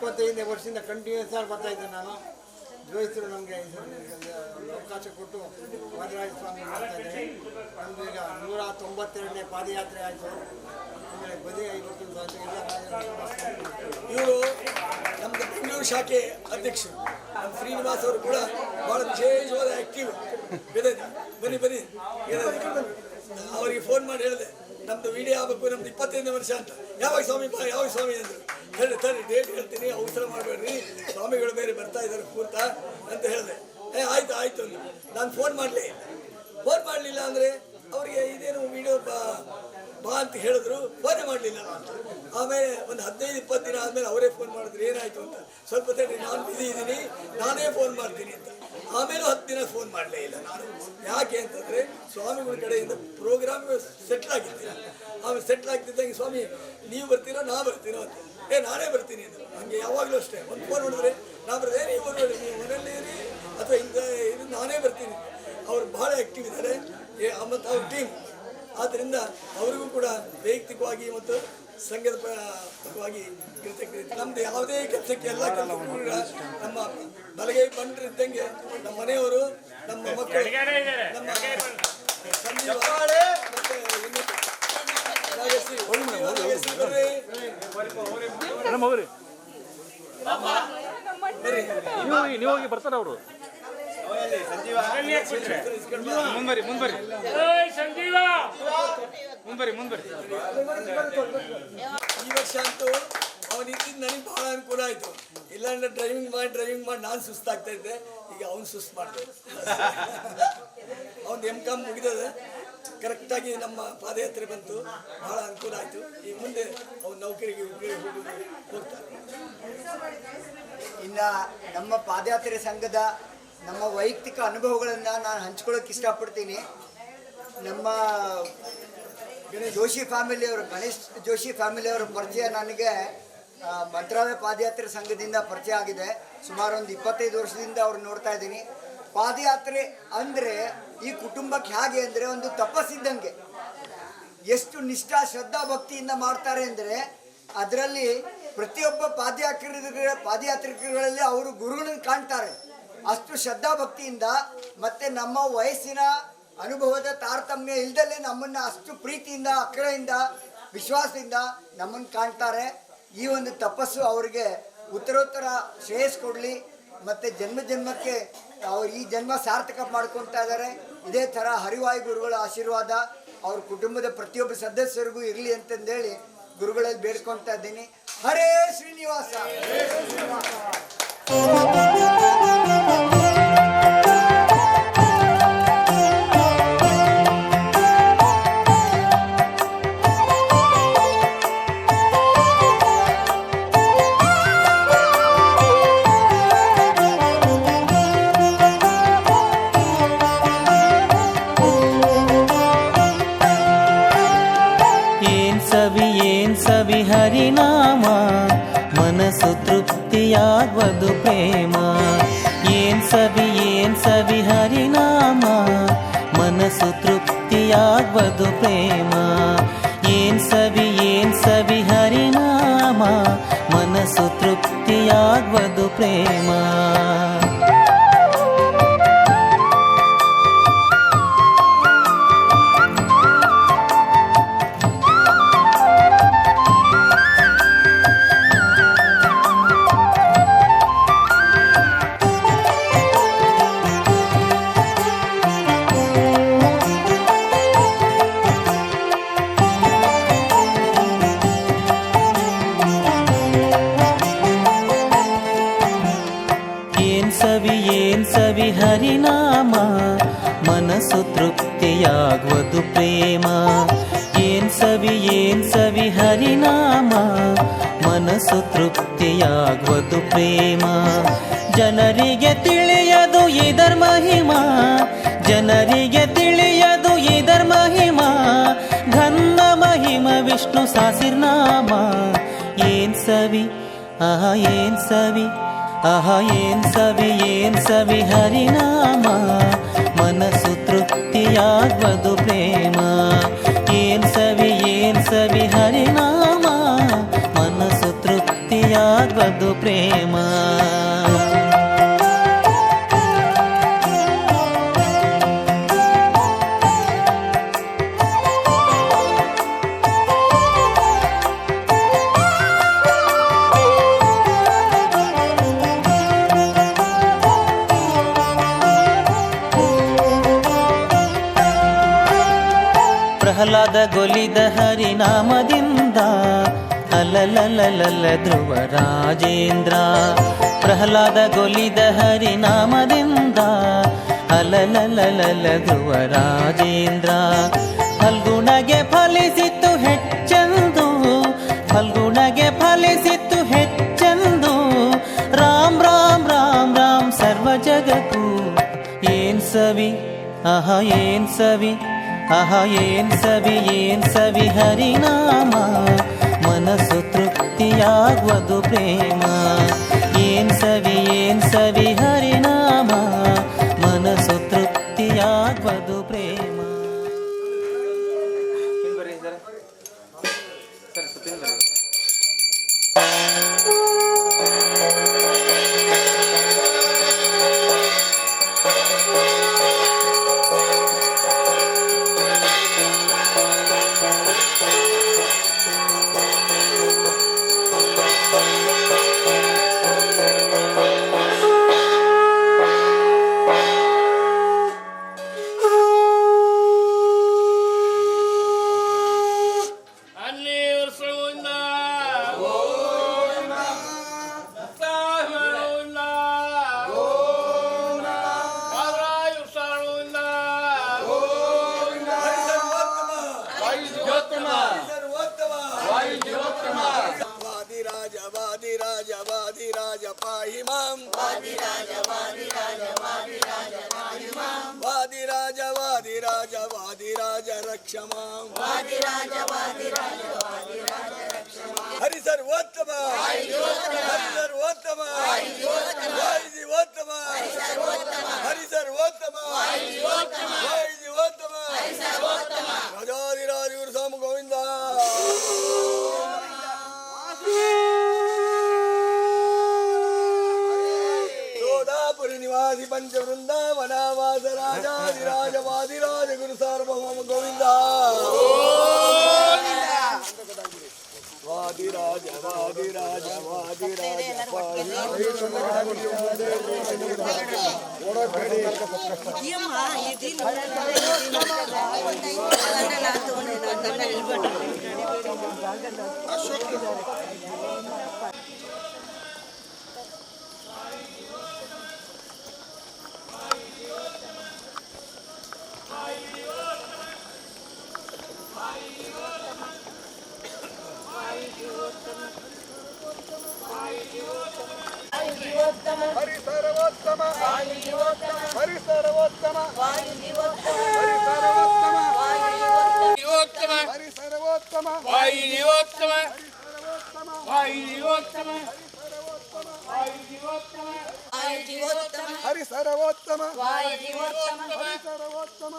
25 ವರ್ಷದಿಂದ ಕಂಟಿನ್ಯೂಸ್ ಆಗಿ ಬರ್ತಾ ಇದ್ದೆ ನಾನು. ಜೋಯಿಸರು ನಮಗೆ ಒಂದು ಅವಕಾಶ ಕೊಟ್ಟು ವಾದಿರಾಜ ಸ್ವಾಮಿ ಮಾಡ್ತಾ ಇದ್ದಾರೆ. ನಮ್ಮದು ಈಗ 192ನೇ ಪಾದಯಾತ್ರೆ ಆಯಿತು. ಆಮೇಲೆ ಬದಿ 50 ಆಯಿತು. ಎಲ್ಲ ಇವರು ನಮ್ಮದು ಬೆಂಗಳೂರು ಶಾಖೆ ಅಧ್ಯಕ್ಷರು ನಮ್ಮ ಶ್ರೀನಿವಾಸ್ ಅವರು ಕೂಡ ಬಹಳ ವಿಶೇಷವಾದ ಆಕ್ಟಿವ್. ಬನ್ನಿ ಬನ್ನಿ, ಅವರಿಗೆ ಫೋನ್ ಮಾಡಿ ಹೇಳಿದೆ ನಮ್ದು ವಿಡಿಯೋ ಆಗಬೇಕು, ನಮ್ದು 25ನೇ ವರ್ಷ ಅಂತ. ಯಾವಾಗ ಸ್ವಾಮಿ ಯಾವಾಗ ಸ್ವಾಮಿ ಅಂದರು. ತರ್ರಿ ಡೇಟ್ ಹೇಳ್ತೀನಿ, ಅವಸರ ಮಾಡಬೇಡ್ರಿ, ಸ್ವಾಮಿಗಳು ಬೇರೆ ಬರ್ತಾ ಇದ್ದಾರೆ ಕೂರ್ತ ಅಂತ ಹೇಳಿದೆ. ಆಯ್ತು ಆಯ್ತು ಅಂದರು. ನಾನು ಫೋನ್ ಮಾಡಲಿಲ್ಲ ಅಂದರೆ ಅವರಿಗೆ ಇದೇನು ವಿಡಿಯೋ ಬಾ ಅಂತ ಹೇಳಿದ್ರು, ಫೋನೇ ಮಾಡಲಿಲ್ಲ ಅಂತ. ಆಮೇಲೆ ಒಂದು 15-20 ದಿನ ಆದಮೇಲೆ ಅವರೇ ಫೋನ್ ಮಾಡಿದ್ರು, ಏನಾಯಿತು ಅಂತ. ಸ್ವಲ್ಪ ತಡಿ, ನಾನು ಬಿಸಿ ಇದ್ದೀನಿ, ನಾನೇ ಫೋನ್ ಮಾಡ್ತೀನಿ ಅಂತ. ಆಮೇಲೂ 10 ದಿನ ಫೋನ್ ಮಾಡಲೇ ಇಲ್ಲ ನಾನು. ಯಾಕೆ ಅಂತಂದರೆ ಸ್ವಾಮಿಗಳ ಕಡೆಯಿಂದ ಪ್ರೋಗ್ರಾಮ್ ಸೆಟ್ಲ್ ಆಗಿರ್ತೀನಿ. ಆಮೇಲೆ ಸೆಟ್ಲ್ ಆಗ್ತಿದ್ದಂಗೆ ಸ್ವಾಮಿ ನೀವು ಬರ್ತೀರೋ ನಾ ಬರ್ತೀನೋ ಅಂತ. ನಾನೇ ಬರ್ತೀನಿ ಅಂತ. ಹಂಗೆ ಯಾವಾಗಲೂ ಅಷ್ಟೇ, ಒಂದು ಫೋನ್ ಹೊಡೆದ್ರೆ ನಾ ಬರ್ತೀನಿ, ನೀವು ಬರ್ಬೇಡಿ, ನೀವು ಮನೆಯಲ್ಲೇ ಇರಿ ಅಥವಾ ಇದು ನಾನೇ ಬರ್ತೀನಿ. ಅವ್ರು ಭಾಳ ಆ್ಯಕ್ಟಿವ್ ಇದ್ದಾರೆ ಮತ್ತು ಅವ್ರ ಟೀಮ್. ಆದ್ದರಿಂದ ಅವರಿಗೂ ಕೂಡ ವೈಯಕ್ತಿಕವಾಗಿ ಮತ್ತು ಸಂಘದ ಪರವಾಗಿ ಕೃತಜ್ಞತೆ. ನಮ್ದು ಯಾವುದೇ ಕೆಲಸಕ್ಕೆ ಎಲ್ಲ ಕೆಲಸಕ್ಕೂ ಕೂಡ ನಮ್ಮ ಬಲಗೈ ಬಂಡ್ರು ಇದ್ದಂಗೆ ನಮ್ಮ ಮನೆಯವರು, ನಮ್ಮ ಮಕ್ಕಳು, ನಮ್ಮ ಸಂಜೀವ ಮತ್ತೆ ನೀವು ಹೋಗಿ ಬರ್ತಾರ ಅವರು. ಮುಂಬರಿ ಈ ವರ್ಷ ಅಂತೂ ಅವನಿದ್ದಿದ್ದು ನನಗೆ ಬಹಳ ಅನುಕೂಲ ಆಯಿತು. ಇಲ್ಲಾಂದ್ರೆ ಡ್ರೈವಿಂಗ್ ಮಾಡಿ ನಾನು ಸುಸ್ತಾಗ್ತಾ ಇದ್ದೆ. ಈಗ ಅವನು ಸುಸ್ತು ಮಾಡಿದೆ. ಅವನು M.Com ಮುಗಿದದ, ಕರೆಕ್ಟಾಗಿ ನಮ್ಮ ಪಾದಯಾತ್ರೆ ಬಂತು, ಬಹಳ ಅನುಕೂಲ ಆಯಿತು. ಈಗ ಮುಂದೆ ಅವ್ನು ನೌಕರಿಗೆ ಹೋಗ್ತಾರೆ. ಇನ್ನು ನಮ್ಮ ಪಾದಯಾತ್ರೆ ಸಂಘದ ನಮ್ಮ ವೈಯಕ್ತಿಕ ಅನುಭವಗಳನ್ನು ನಾನು ಹಂಚ್ಕೊಳ್ಳೋಕೆ ಇಷ್ಟಪಡ್ತೀನಿ. ನಮ್ಮ ಜೋಶಿ ಫ್ಯಾಮಿಲಿಯವರು, ಗಣೇಶ್ ಜೋಶಿ ಫ್ಯಾಮಿಲಿಯವರ ಪರಿಚಯ ನನಗೆ ಮಂತ್ರಾಲಯ ಪಾದಯಾತ್ರೆ ಸಂಘದಿಂದ ಪರಿಚಯ ಆಗಿದೆ. ಸುಮಾರು ಒಂದು 25 ವರ್ಷದಿಂದ ಅವ್ರು ನೋಡ್ತಾ ಇದ್ದೀನಿ. ಪಾದಯಾತ್ರೆ ಅಂದರೆ ಈ ಕುಟುಂಬಕ್ಕೆ ಹೇಗೆ ಅಂದರೆ ಒಂದು ತಪಸ್ಸಿದ್ದಂಗೆ. ಎಷ್ಟು ನಿಷ್ಠಾ ಶ್ರದ್ಧಾ ಭಕ್ತಿಯಿಂದ ಮಾಡ್ತಾರೆ ಅಂದರೆ ಅದರಲ್ಲಿ ಪ್ರತಿಯೊಬ್ಬ ಪಾದಯಾತ್ರಿಕರಲ್ಲಿ ಅವರು ಗುರುಗಳನ್ನು ಕಾಣ್ತಾರೆ. ಅಷ್ಟು ಶ್ರದ್ಧಾ ಭಕ್ತಿಯಿಂದ ಮತ್ತು ನಮ್ಮ ವಯಸ್ಸಿನ ಅನುಭವದ ತಾರತಮ್ಯ ಇಲ್ದಲೇ ನಮ್ಮನ್ನು ಅಷ್ಟು ಪ್ರೀತಿಯಿಂದ, ಅಕ್ಕರೆಯಿಂದ, ವಿಶ್ವಾಸದಿಂದ ನಮ್ಮನ್ನು ಕಾಣ್ತಾರೆ. ಈ ಒಂದು ತಪಸ್ಸು ಅವರಿಗೆ ಉತ್ತರೋತ್ತರ ಶ್ರೇಯಸ್ ಕೊಡಲಿ ಮತ್ತು ಜನ್ಮಕ್ಕೆ ಅವ್ರು ಈ ಜನ್ಮ ಸಾರ್ಥಕ ಮಾಡ್ಕೊತಾ ಇದ್ದಾರೆ. ಇದೇ ಥರ ಹರಿವಾಯು ಗುರುಗಳ ಆಶೀರ್ವಾದ ಅವ್ರ ಕುಟುಂಬದ ಪ್ರತಿಯೊಬ್ಬ ಸದಸ್ಯರಿಗೂ ಇರಲಿ ಅಂತಂದೇಳಿ ಗುರುಗಳಲ್ಲಿ ಬೇಡ್ಕೊತಾ ಇದ್ದೀನಿ. ಹರೇ ಶ್ರೀನಿವಾಸ. ಸವಿ ಹರಿನಾಮ ಮನಸ್ಸು ತೃಪ್ತಿಯಾಗುವುದು ಪ್ರೇಮ. ಏನ್ ಸವಿ ಹರಿನಾಮ ಮನಸ್ಸು ತೃಪ್ತಿಯಾಗುವುದು ಪ್ರೇಮ. ಏನ್ ಸವಿ ಹರಿನಾಮ ಮನಸ್ಸು ತೃಪ್ತಿಯಾಗುವುದು ಪ್ರೇಮ. ಹರಿನಾಮ ಮನಸ್ಸು ತೃಪ್ತಿಯಾಗುವುದು ಪ್ರೇಮ. ಏನ್ ಸವಿ ಹರಿನಾಮ ಮನಸ್ಸು ತೃಪ್ತಿಯಾಗುವುದು ಪ್ರೇಮ. ಜನರಿಗೆ ತಿಳಿಯದು ಇದರ ಮಹಿಮಾ, ಜನರಿಗೆ ತಿಳಿಯದು ಇದರ ಮಹಿಮಾ. ಘನ್ನ ಮಹಿಮ ವಿಷ್ಣು ಸಾಸಿರ್ನಾಮ. ಏನ್ ಸವಿ ಏನ್ ಸವಿ ಏನ್ ಸವಿ ಹರಿನಾಮ ಮನಸ್ಸು ತೃಪ್ತಿಯಾಗುವುದು ಪ್ರೇಮ. ಏನ್ ಸವಿ ಹರಿನಾಮ ಮನಸ್ಸು ತೃಪ್ತಿಯಾಗುವುದು ಪ್ರೇಮ. ಪ್ರಹ್ಲಾದ ಗೊಲಿದ ಹರಿನಾಮದಿಂದ ಅಲಲಲಲ ಧ್ರುವ ರಾಜೇಂದ್ರ. ಪ್ರಹ್ಲಾದ ಗೊಲಿದ ಹರಿನಾಮದಿಂದ ಅಲಲಲಲ ಧ್ರುವ ರಾಜೇಂದ್ರ. ಫಲ್ಗುಣಗೆ ಫಲಿಸಿತು ಹೆಚ್ಚೆಂದು, ಫಲ್ಗುಣಗೆ ಫಲಿಸಿತು ಹೆಚ್ಚೆಂದು. ರಾಮ್ ರಾಮ್ ರಾಮ್ ರಾಮ್ ಸರ್ವ ಜಗತ್ತು. ಏನ್ ಸವಿ ಏನ್ ಸವಿ ಏನ್ ಸವಿ ಹರಿನಾಮ ಮನಸ್ಸು ತೃಪ್ತಿಯಾಗುವುದು ಪ್ರೇಮ. ಏನ್ ಸವಿ ಹರಿನಾಮ ಮನಸ್ಸು ತೃಪ್ತಿಯಾಗುವುದು ಪ್ರೇಮ. वादिराज पाहि मां वादिराज रक्ष मां वादिराज हरि सर्वोत्तम हरि सर्वोत्तम वायु जीवोत्तम हरि सर्वोत्तम वायु जीवोत्तम राजाधिराज गुरु स्वामी गोविंद निवासी पंच वृंदावनावास राजाधिराज वादिराज गुरु सार्वभौम गोविंद वादिराज वादिराज हरि सर्वोत्तम हरि सर्वोत्तम हरि सर्वोत्तम हरि सर्वोत्तम हरि सर्वोत्तम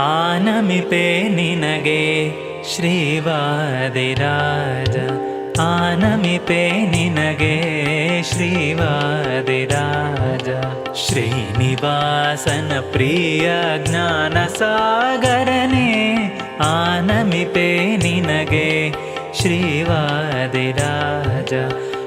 ಆನಮಿಪೆ ನಿನಗೆ ಶ್ರೀವಾದಿರಾಜ ಆನಮಿಪೆ ನಿನಗೆ ಶ್ರೀವಾದಿರಾಜ ಶ್ರೀನಿವಾಸನ ಪ್ರಿಯ ಜ್ಞಾನ ಸಾಗರನೆ ಆನಮಿಪೆ ನಿನಗೆ ಶ್ರೀವಾದಿರಾಜ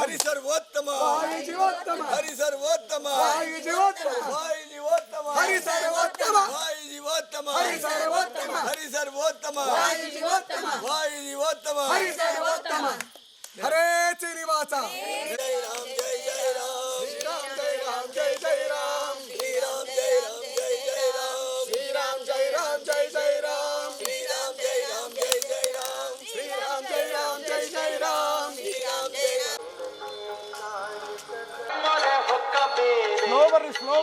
ಹರಿ ಸರ್ವೋತ್ತಮ ಹರಿ ಸರ್ವೋತ್ತಮ ಹರಿ ಸರ್ವೋತ್ತಮ ಹರಿ ಸರ್ವೋತ್ತಮ ಹರಿ ಸರ್ವೋತ್ತಮ ಹರಿ ಸರ್ವೋತ್ತಮ ಹರಿ ಸರ್ವೋತ್ತಮ ಹರಿ ಸರ್ವೋತ್ತಮ ಹರಿ ಸರ್ವೋತ್ತಮ ಹರೇ ಶ್ರೀನಿವಾಸ ಜೈ ರಾಮ್ ಜೈ ಜೈ ರಾಮ್ ಜೈ ರಾಮ್ ಜೈ ಜೈ ರಾಮ್ ಶ್ರೀರಾಮ್ ಜೈ ರಾಮ್ ಜೈ ಜೈ ರಾಮ್ ಶ್ರೀರಾಮ್ ಜೈ ರಾಮ್ ಜೈ ಜೈ ರಾಮ್ ಶ್ರೀರಾಮ್ ಜೈ ರಾಮ್ ಜೈ ಜೈ ರಾಮ್ ಶ್ರೀರಾಮ್ ಜೈ ರಾಮ್ ಜೈ ಜೈ ರಾಮ್ ಶ್ರೀರಾಮ್ ಜೈ ರಾಮ್ ಸ್ಲೋ ಬರ್ರಿ ಸ್ಲೋ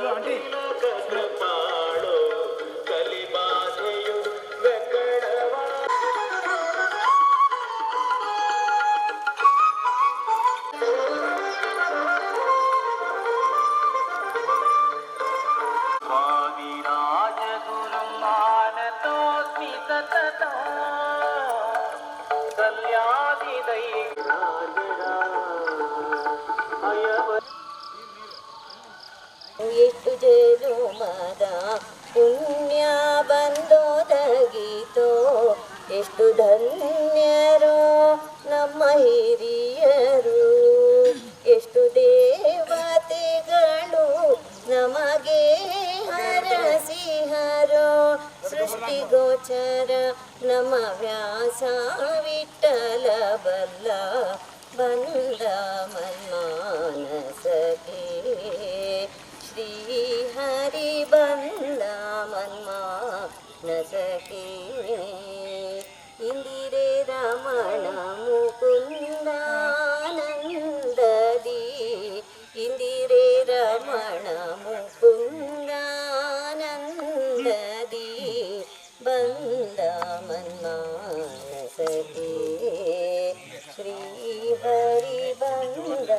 ಆಂಟಿ ಎಷ್ಟು ಜನುಮದ ಪುಣ್ಯ ಬಂದೊದಗಿತೋ ಎಷ್ಟು ಧನ್ಯರೋ ನಮ್ಮ ಹಿರಿಯರು ಎಷ್ಟು ದೇವತೆಗಳು ನಮಗೆ ಹರಸಿಹರೋ ಸೃಷ್ಟಿಗೋಚರ ನಮ್ಮ ವ್ಯಾಸ ವಿಠಲ ಬಲ್ಲ ಬಂದ ಮನ್ಮಾನಸಗೆ ಶ್ರೀ ಹರಿ ಬಂದ ಮನ್ಮಾನಸಗೆ ಇಂದಿರೆ ರಮಣ ಮುಕುಂದಾನಂದದಿ ಇಂದಿರೆ ರಮಣ ಮುಕುಂದಾನಂದದಿ ಬಂದ ಮನ್ಮಾನಸಗೆ ಶ್ರೀ ಹರಿ ಬಂದ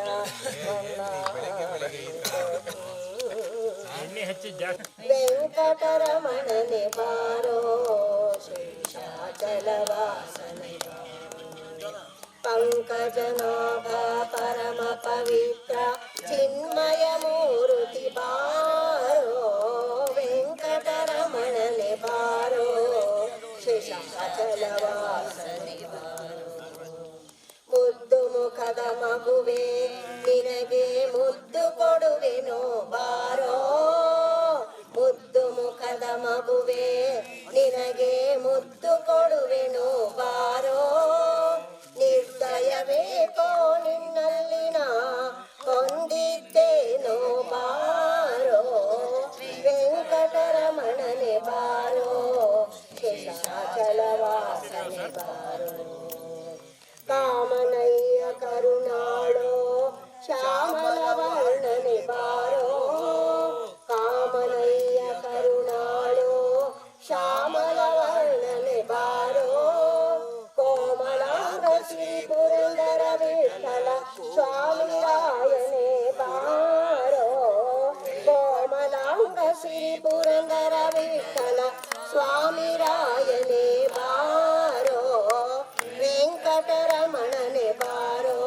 ವೆಂಕಟರಮಣನೆ ಬಾರೋ ಶೇಷಾಚಲವಾಸನೆ ಪಂಕಜನಾಭ ಪರಮ ಪವಿತ್ರ ಚಿನ್ಮಯ ಮೂರುತಿ ಬಾರೋ ವೆಂಕಟರಮಣನೆ ಬಾರೋ ಶೇಷಾಚಲವಾಸನೆ ಮುದ್ದು ಮುಖದ ಮಗುವೆ ನಿನಗೆ ಮುದ್ದು ಕೊಡುವೆನೋ ಬಾರೋ ಮುದ್ದು ಮುಖದ ಮಗುವೆ ನಿನಗೆ ಮುದ್ದು ಕೊಡುವೆನೋ ಬಾರೋ ನಿರ್ದಯವೇಕೋ ನಿನ್ನಲ್ಲಿನ ಕೊಂದಿದ್ದೇನೋ ಬಾರೋ ವೆಂಕಟರಮಣನೆ ಬಾರೋ ಶೇಷಾಚಲವಾಸನೆ ಬಾರೋ ಕಾಮನಯ್ಯ ಕರುಣಾಳೋ ಶ್ಯಾಮಲ ವರ್ಣನೆ ಬಾರೋ ಕಾಮನಯ್ಯ ಕರುಣಾಳೋ ಶ್ಯಾಮಲ ವರ್ಣನೆ ಬಾರೋ ಕೋಮಲಾಂಗ ಶ್ರೀ ಪುರಂದರ ವಿಠಲ ಸ್ವಾಮಿ ರಾಯನೇ ಬಾರೋ ಕೋಮಲಾಂಗ ಶ್ರೀ ಪುರಂದರ ವಿಠಲ ಸ್ವಾಮಿ ರಾಯನೇ ಬಾರೋ ವೆಂಕಟರಮಣನೆ ಬಾರೋ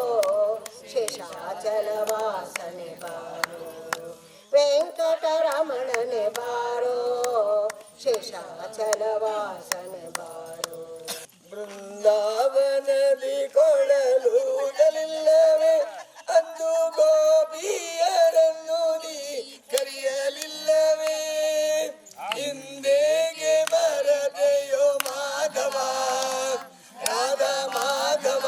ಶೇಷಾಚಲವಾಸನೆ ಬಾರೋ ವೆಂಕಟರಮಣನೆ ಬಾರೋ ಶೇಷಾಚಲವಾಸನೆ ಬಾರೋ ಬೃಂದಾವನದಿ ಕೊಳಲೂದಲಿಲ್ಲವೇ ಅಂದು ಗೋಪಿಯರನ್ನು ನೀ ಕರೆಯಲಿಲ್ಲವೇ ಹಿಂದೆಗೆ ಬರದೆಯೋ ಮಾಧವ ರಾಧ ಮಾಧವ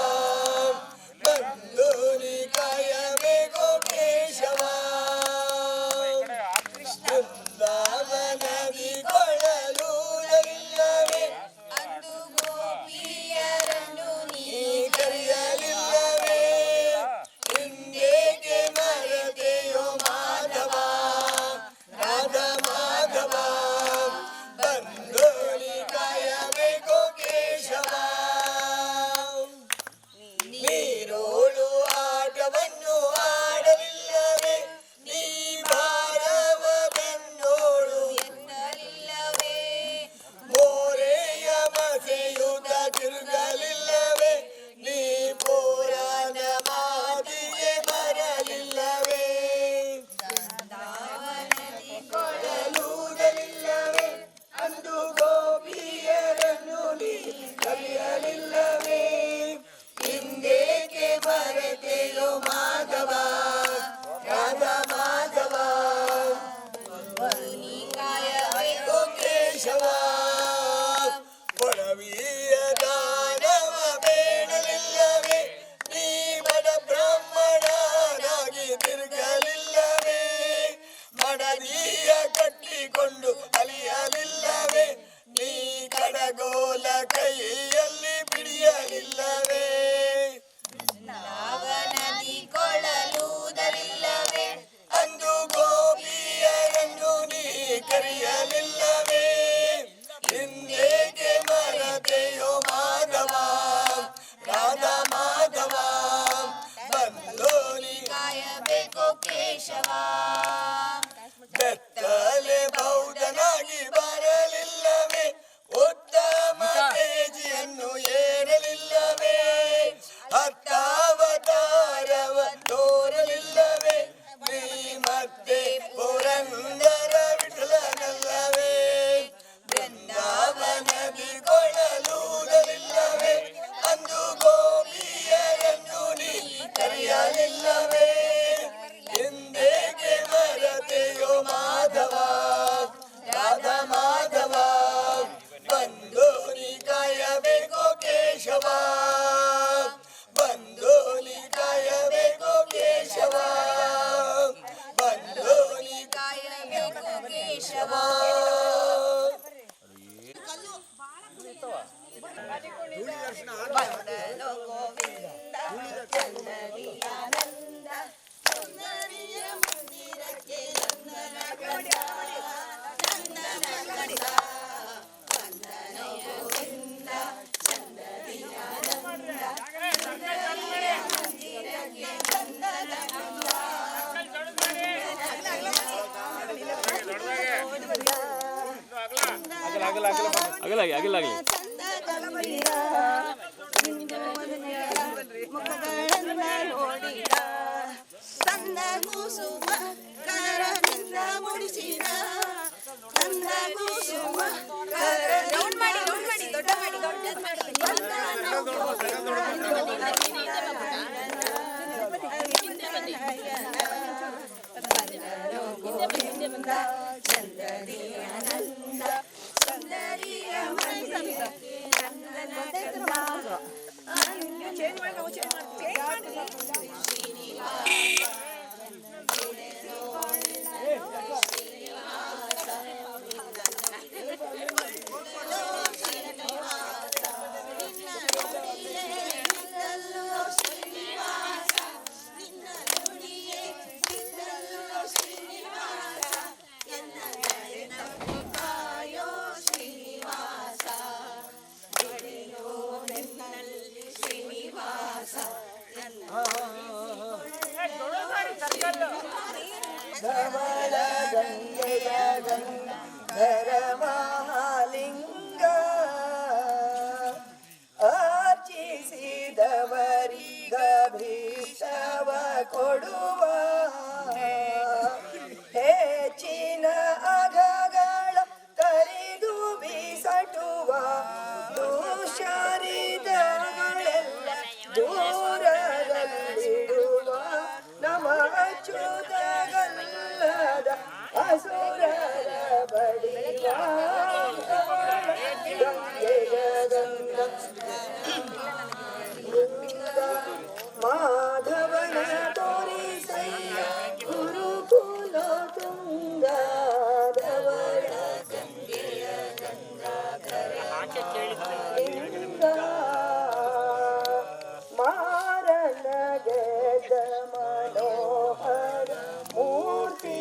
ಬಂದು ನೀ ಕಾಯಬೇಕು ಕೇಶವ ಮಡದಿಯ ಕಟ್ಟಿಕೊಂಡು ಅಲಿಯಲಿಲ್ಲವೇ ನೀ ಕಡಗೋಲ ಕೈಯಲ್ಲಿ ಬಿಡಿಯಲಿಲ್ಲವೇ ನದಿ ಕೊಳಲುವುದರಿಲ್ಲವೇ ಅಂದು ಗೋಪಿಯರನ್ನು ನೀ ಕರೆಯಲಿಲ್ಲವೇ ಹಿಂದೇಕೆ ಮರತೆಯೋ ಮಾಧವ ರಾಧಾ ಮಾಧವ ಬಂದೋನಿ ಕಾಯಬೇಕು ಕೇಶವ ಬೆತ್ತಲೆ ಬೌದ್ಧನಾಗಿ ಬರಲಿಲ್ಲವೇ ಉತ್ತಮ ತೇಜಿಯನ್ನು ಏರಲಿಲ್ಲವೇ ಹತ್ತಾವತಾರವ ತೋರಲಿಲ್ಲವೇ ನೀ ಮತ್ತೆ ಪುರಂದರ ವಿಠಲನಲ್ಲವೇ ಬೃಂದಾವನದಿ ಕೊಳಲುವುದರಿಲ್ಲವೇ ಅಂದು ಗೋಪಿಯರನ್ನು ನೀ ಕರೆಯಲಿಲ್ಲವೇ ಹಿಂದೇಕೆ ಮರತೆಯೋ ಮಾಧವ ರಾಧಾ ಮಾಧವ ಬಂದು ನೀ ಕಾಯಬೇಕು ಕೇಶವ ಬಂದು ನೀ ಕಾಯಬೇಕು ಕೇಶವ ಬಂದು ನೀ ಕಾಯಬೇಕು ಕೇಶವ ಬಂದನು ಗೋವಿಂದ ಚಂದದಿ ಆನಂದ ಸುಂದರಿಯ ಮಂದಿರಕ್ಕೆ ನಂದನ ಕಂದ ನಂದನ ಕಂದ ಬಂದನು ಗೋವಿಂದ ಚಂದದಿ ಆನಂದ ಸುಂದರಿಯ ಮಂದಿರಕ್ಕೆ ನಂದನ ಕಂದ ಮುಖಗಳನ್ನ ನೋಡಿದ ಸಂದ ಕುಸುಮ ಕರನಿಂದ ಮುಡಿಸಿದ ಸಂದ ಕುಸುಮ ರೌಂಡ್ ಮಾಡಿ ದೊಡ್ಡ ಮಾಡಿ ಗೋವಿಂದ ಚಂದದಿ ಆನಂದ ಸುಂದರಿಯ ಮಂದಿರಕ್ಕೆ ನಂದನ ಧವಳ ಗಂಗೆಯ ಗಂಧರ ಮಹಾಲಿಂಗ ಅರ್ಚಿಸಿದವರಿಗ ಭೀಷವ ಕೊಡುವ ಹೆಚ್ಚಿನ ಅಗಗಳ ಕರಿದು ಬೀಸಟುವ ದುಶ್ಚರಿತಗಳೆಲ್ಲ ದೂರದಲ್ಲಿಡುವ ನಮ ಅಚ್ಯುತಗಲ್ಲದ ಅಸುರರ ಬಡಿವ ಗಂಗೆಯ ಮಾಧವನ ತೋರಿಸಯ್ಯ ಗುರುಕುಲ ತುಂಗ ಧವಳ ಗಂಗೆಯ ಗಂಗಾಧರ ಮಾರನ ಗೆದ್ದ ಮನೋಹರ ಮೂರ್ತಿ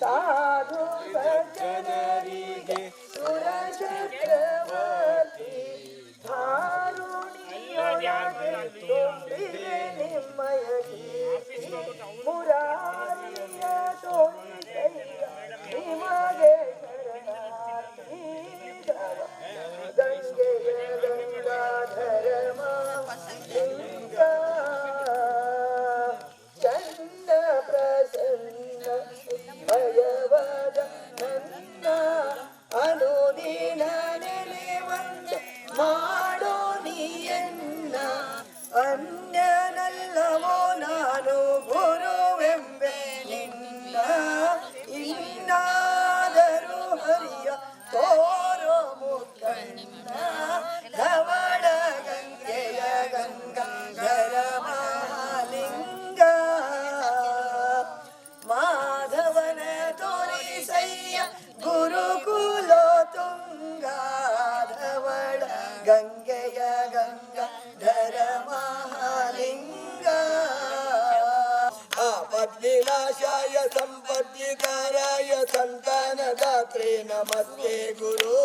ಸಾಧು ಸಜ್ಜನರಿಗೆ ಸುರ ಚಕ್ರವರ್ತಿ ಧಾರುಣಿಯೊಳಗೆ ತುಂಬಿದೆ ನಿಮ್ಮಯ ಕೀರ್ತಿ ಮುರಾರಿಯ ತೋರಿಸಯ್ಯ ನಿಮಗೆ ಶರಣಾರ್ಥಿ ಗಂಗೆಯ ಗಂಗಾಧರ ಚನ್ನ ಪ್ರಸನ್ನ ಭಯವದ ನನ್ನ ಗುರುಕುಲೋ ತುಂಗಾಧವಳ ಗಂಗೆಯ ಗಂಗಾಧರ ಮಹಾಲಿಂಗ ಆಪದ್ವಿನಾಶಾಯ ಸಂಪದ್ವಿಕಾರಾಯ ಸಂತಾನದಾತ್ರೆ ನಮಸ್ತೆ ಗುರು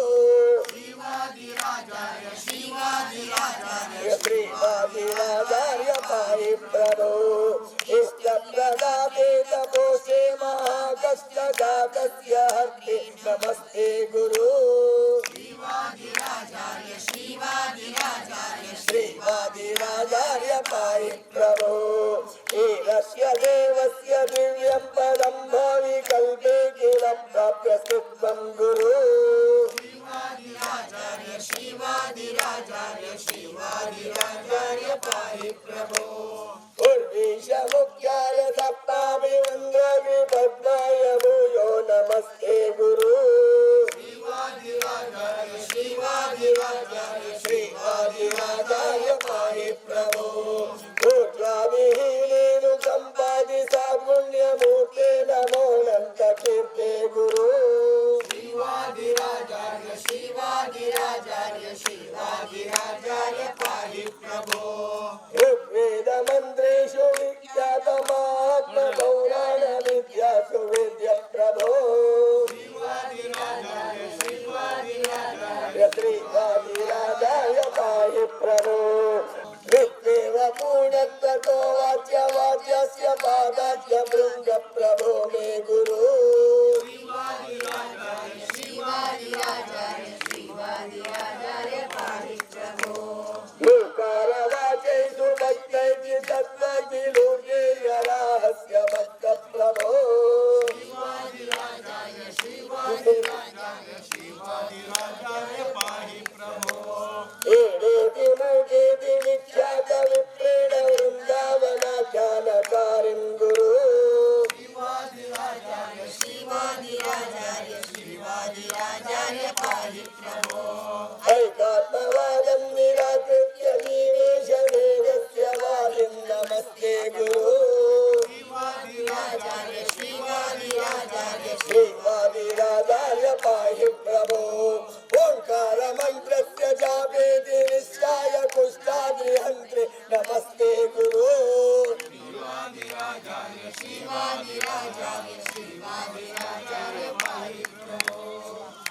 ಶ್ರೀವಾದಿರಾಜಾರ್ಯ ಪಾಹಿ ಪ್ರಭೋ ಇಷ್ಟಪ್ರದಾತೆ ತಪೋಸೆ ಮಹಾಕಷ್ಟಘಾತಸ್ಯ ಹರ್ತೆ ನಮಸ್ತೆ ಗುರು ಶ್ರೀವಾದಿರಾಜಾರ್ಯ ಪಾಹಿ ಪ್ರಭೋ ಈರಸ್ಯ ದೇವಸ್ಯ ದಿವ್ಯಂ ಪದಂ ಭವಿ ಕಲ್ಪೆ ಕಿಲ ಪ್ರಾಪ್ಯ ಸ್ಥಿತ್ವಂ ಗುರು शिवादिराचार्य पाहि प्रभो उर्वीश मुख्याय सप्ताभिवन्द्रवि पद्माय भूयो नमस्ते गुरु शिवादिराचार्य पाहि प्रभो ऊर्ध्वादिहीनेनु सम्पादि सापुण्यमूर्ते नमो नन्त कीर्ते गुरु शिवादिराचार्य पाहि प्रभो ऋग्वेद मन्त्रेषु विख्यातमात्म पौराण विद्यासु वेद्य प्रभो श्रीवादिराजाय पाहि प्रभो ऋग्वेद पूर्णत्वतो वाच्यस्य पादाच्य भृङ्ग प्रभो मे गुरु लोकारवाचैषु भक्तैः तत्त्वविलोकेयराहस्य भक्त प्रभो एडेति मूकेति विख्यात विप्रेण वृन्दावनाख्यानकारिं गुरु ऐकात्मवादं निराकृत्य निवेशवेदस्य वालिं नमस्ते गुरु श्रीवादिराचार्य पाहि प्रभो ओंकारमन्त्रस्य जापेति निश्चाय कुष्ठाद्रिहन्त्रे नमस्ते गुरु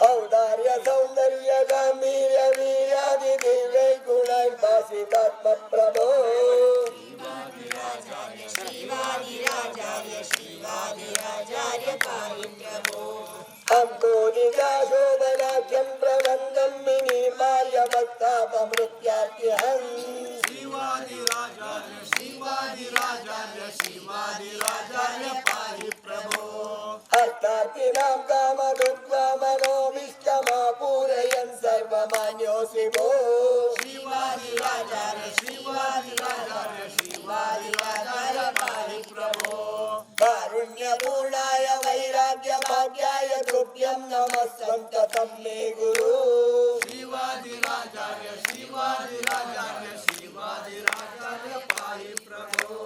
औदार्य सौंदर्य गांभीर्य वीर्यादि दिव्य गुणै भासितात्म प्रभो अम्बोनिजाशोभनाख्यं प्रबन्धं मिनिमार्य भक्तापमृत्यार्त्यहम् शिवादिराचार्य पाहि प्रभो अर्थार्थिनां कामदुर्गामनोमिष्टमा पूरयन् सर्वमान्यो शिवो शिवादिराचार्य पाहि प्रभो कारुण्यपूर्णाय वैराग्य भाग्याय तुभ्यं नमः सन्ततं मे गुरु शिवादिराचार्य पाहि प्रभो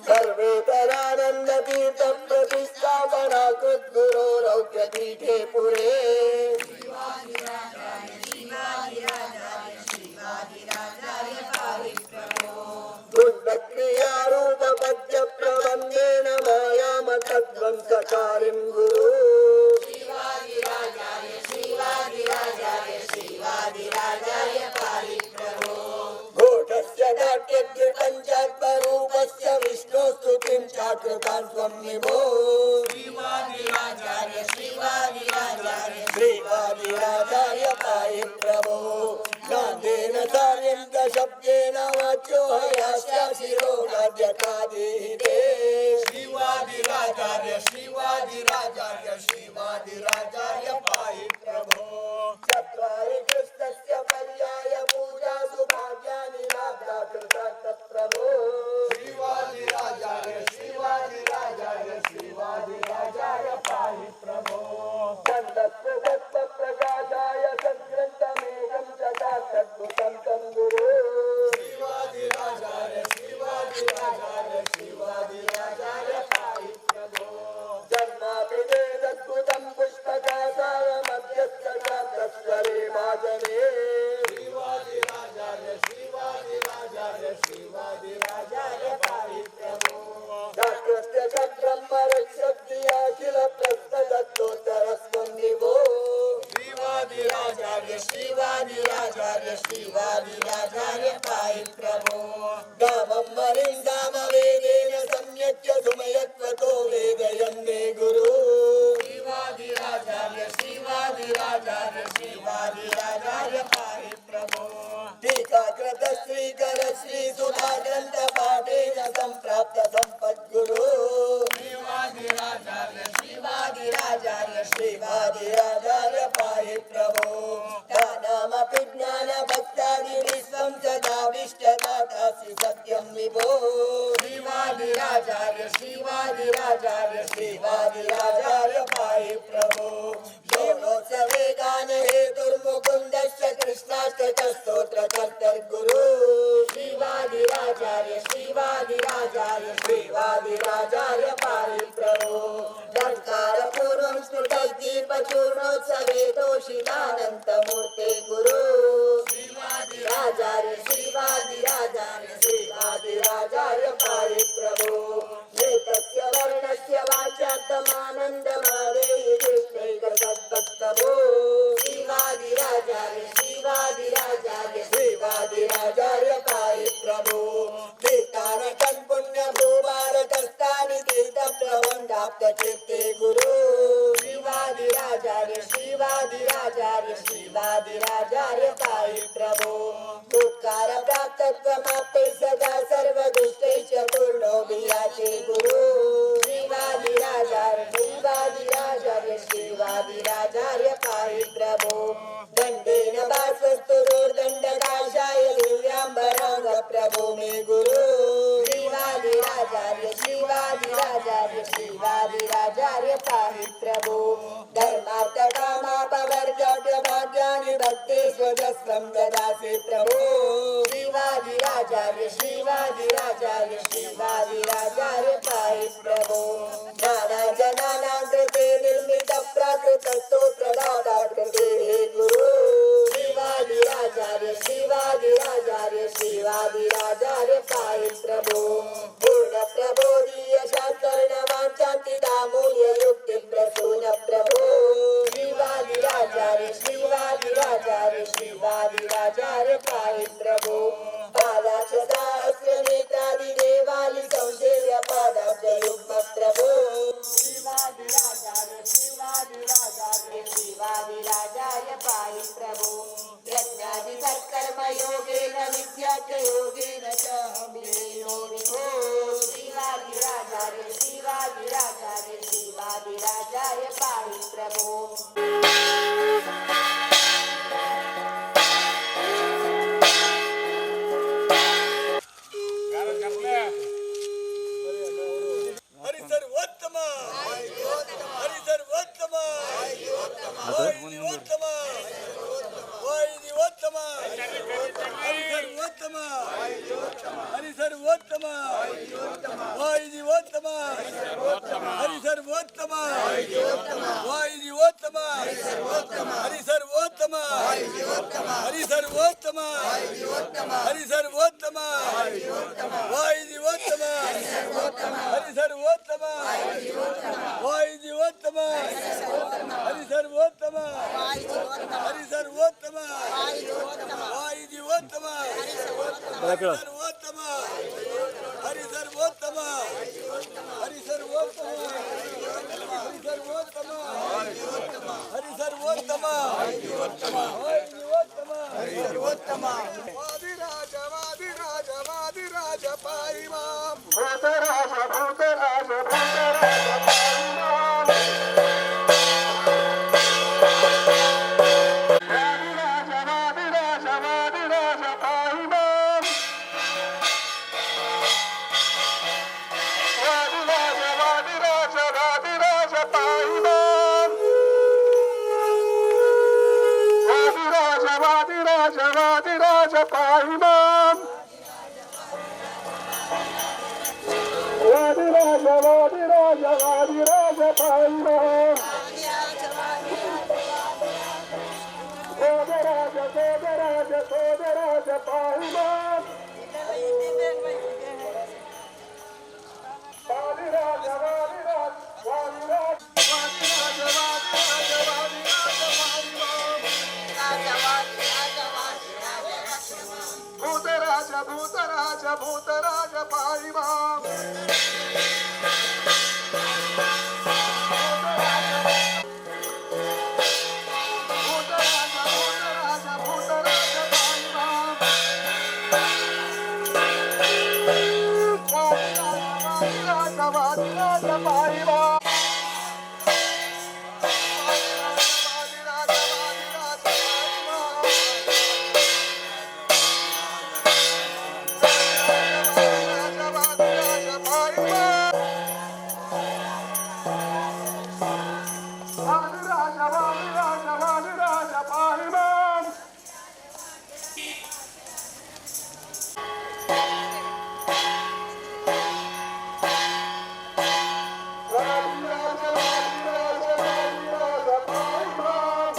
सर्वेतरानन्द तीर्थ प्रतिष्ठापना कृद्गुरोरौक्यपीठे पुरे गुणक्रियारूप पद्य प्रबन्धेन मायामतध्वंसकारिं गुरु शिवादिराचार्य पाहि प्रभो घोटस्य नाट्यस्य पञ्चात्मरूपस्य विष्णुस्तुतिं चाकृतां त्वं विभो श्रीवादिराचार्य पाहि प्रभो नादेन कार्यं शब्देन वाच्यो हयास्य शिरो राज्यकादिते शिवादिराचार्य पाहि प्रभो चत्वारि कृष्णस्य पर्याय पूजा सुभाग्यानि लाभा कृता तत्प्रभो शिवादिराचार्य पाहि प्रभो तत्त्व प्रकाशाय सद्ग्रन्थमेकं तथा तद्भुतं तं गुरु शिवादिराचार्य पाहि प्रभो जन्माभिवेदद्भुतं पुष्पकानि स्वीकर श्री सुधा ग्रंथ पाठेन संप्राप्त संपद्गुरु श्रीवादिराचार्य पाहि प्रभो दानमपि ज्ञान भक्तादि विश्वं सदाविष्टदातासि सत्यं विभो श्रीवादिराचार्य पाहि प्रभो षोडशोत्सवे गान हेतुर्मुकुन्दस्य कृष्णाष्टकस्तोत्र कर्तर्गुरु श्रीवादिराचार्य पाहि प्रभो दत्कारपूर्वं स्फुटद्दीपचूर्णोत्सवे तोषितानन्तमूर्ते गुरु श्रीवादिराचार्य पाहि प्रभो नेतस्य वर्णस्य वाच्यार्थमानन्दमादेहि कृष्णैकसद्भक्तभो श्रीवादिराचार्य पाहि प्रभो तीर्थानकं पुण्यभूभारतस्थानि तीर्थप्रबन्धाप्तचित्ते गुरु श्रीवादिराचार्य पाहि प्रभो दुःखार प्राप्तत्वमाप्ते सदा सर्वदुष्टैश्च पूर्णो विराजे गुरु श्रीवादिराचार्य पाहि प्रभो दण्डेन बाष्पस्तुरोर्दण्डकाशाय दिव्याम्बराङ्ग प्रभो मे गुरु श्रीवादिराचार्य पाहि प्रभो धर्मार्थकामापवर्गाढ्यभाग्यानि भक्तेष्वजस्वं ददासि प्रभो श्रीवादिराचार्य पाहि प्रभो नानाजनानां कृते निर्मितप्राकृतस्तोत्रदाता कृते हे गुरु श्रीवादिराचार्य पाहि प्रभो पूर्णप्रबोधीय शास्त्रणवाञ्छन्ति दामूल्ययुक्तिप्रसून प्रभो श्रीवादिराचार्य पाहि प्रभो पादाक्षसहस्रनेत्रादिदेवालि सौंदर्य पादाब्जयुग्म प्रभो श्रीवादिराचार्य पाहि प्रभो यज्ञादि सत्कर्मयोगेन विद्यार्थयोगेन च हम्यो विभो श्रीवादिराचार्य पाहि प्रभो भूतराज पाहि मां भूतराज पाहि मां ವಾದಿರಾಜ ವಾದಿರಾಜ ವಾದಿರಾಜ ಪಾಹಿ ಮಾಂ. ವಾದಿರಾಜ ವಾದಿರಾಜ ವಾದಿರಾಜ ಪಾಹಿ ಮಾಂ.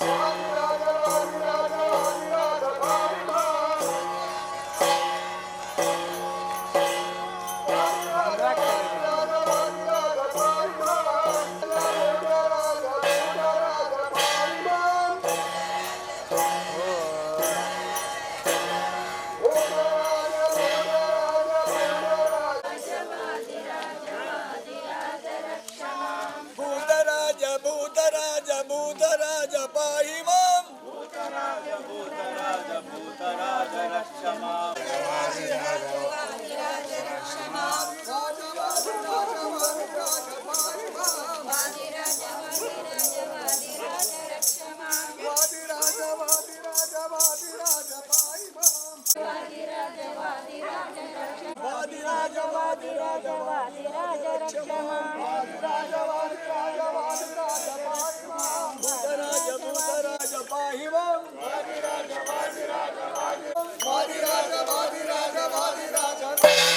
ವಾದಿರಾಜ ವಾದಿರಾಜ ವಾದಿರಾಜ ಪಾಹಿ ಮಾಂ. ಭೂತರಾಜ ಭೂತರಾಜ ಭೂತರಾಜ ಪಾಹಿ ಮಾಂ. ವಾದಿರಾಜ ವಾದಿರಾಜ ವಾದಿರಾಜ ಪಾಹಿ ಮಾಂ. ವಾದಿರಾಜ ವಾದಿರಾಜ ವಾದಿರಾಜ ಭೂತರಾಜ ಭೂತರಾಜ ಪಾಹಿ ಮಾಂ. ವಾದಿರಾಜ ವಾದಿರಾಜ ವಾದಿರಾಜ ವಾದಿರಾಜ ಪಾಹಿ ಮಾಂ. ವಾದಿರಾಜ ವಾದಿರಾಜ ವಾದಿರಾಜ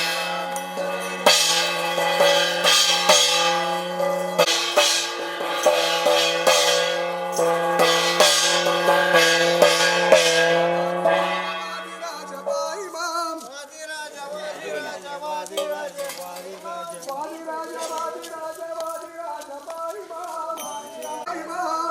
ಪಾಹಿ ಮಾಂ. ಪಾಹಿ ಮಾಂ.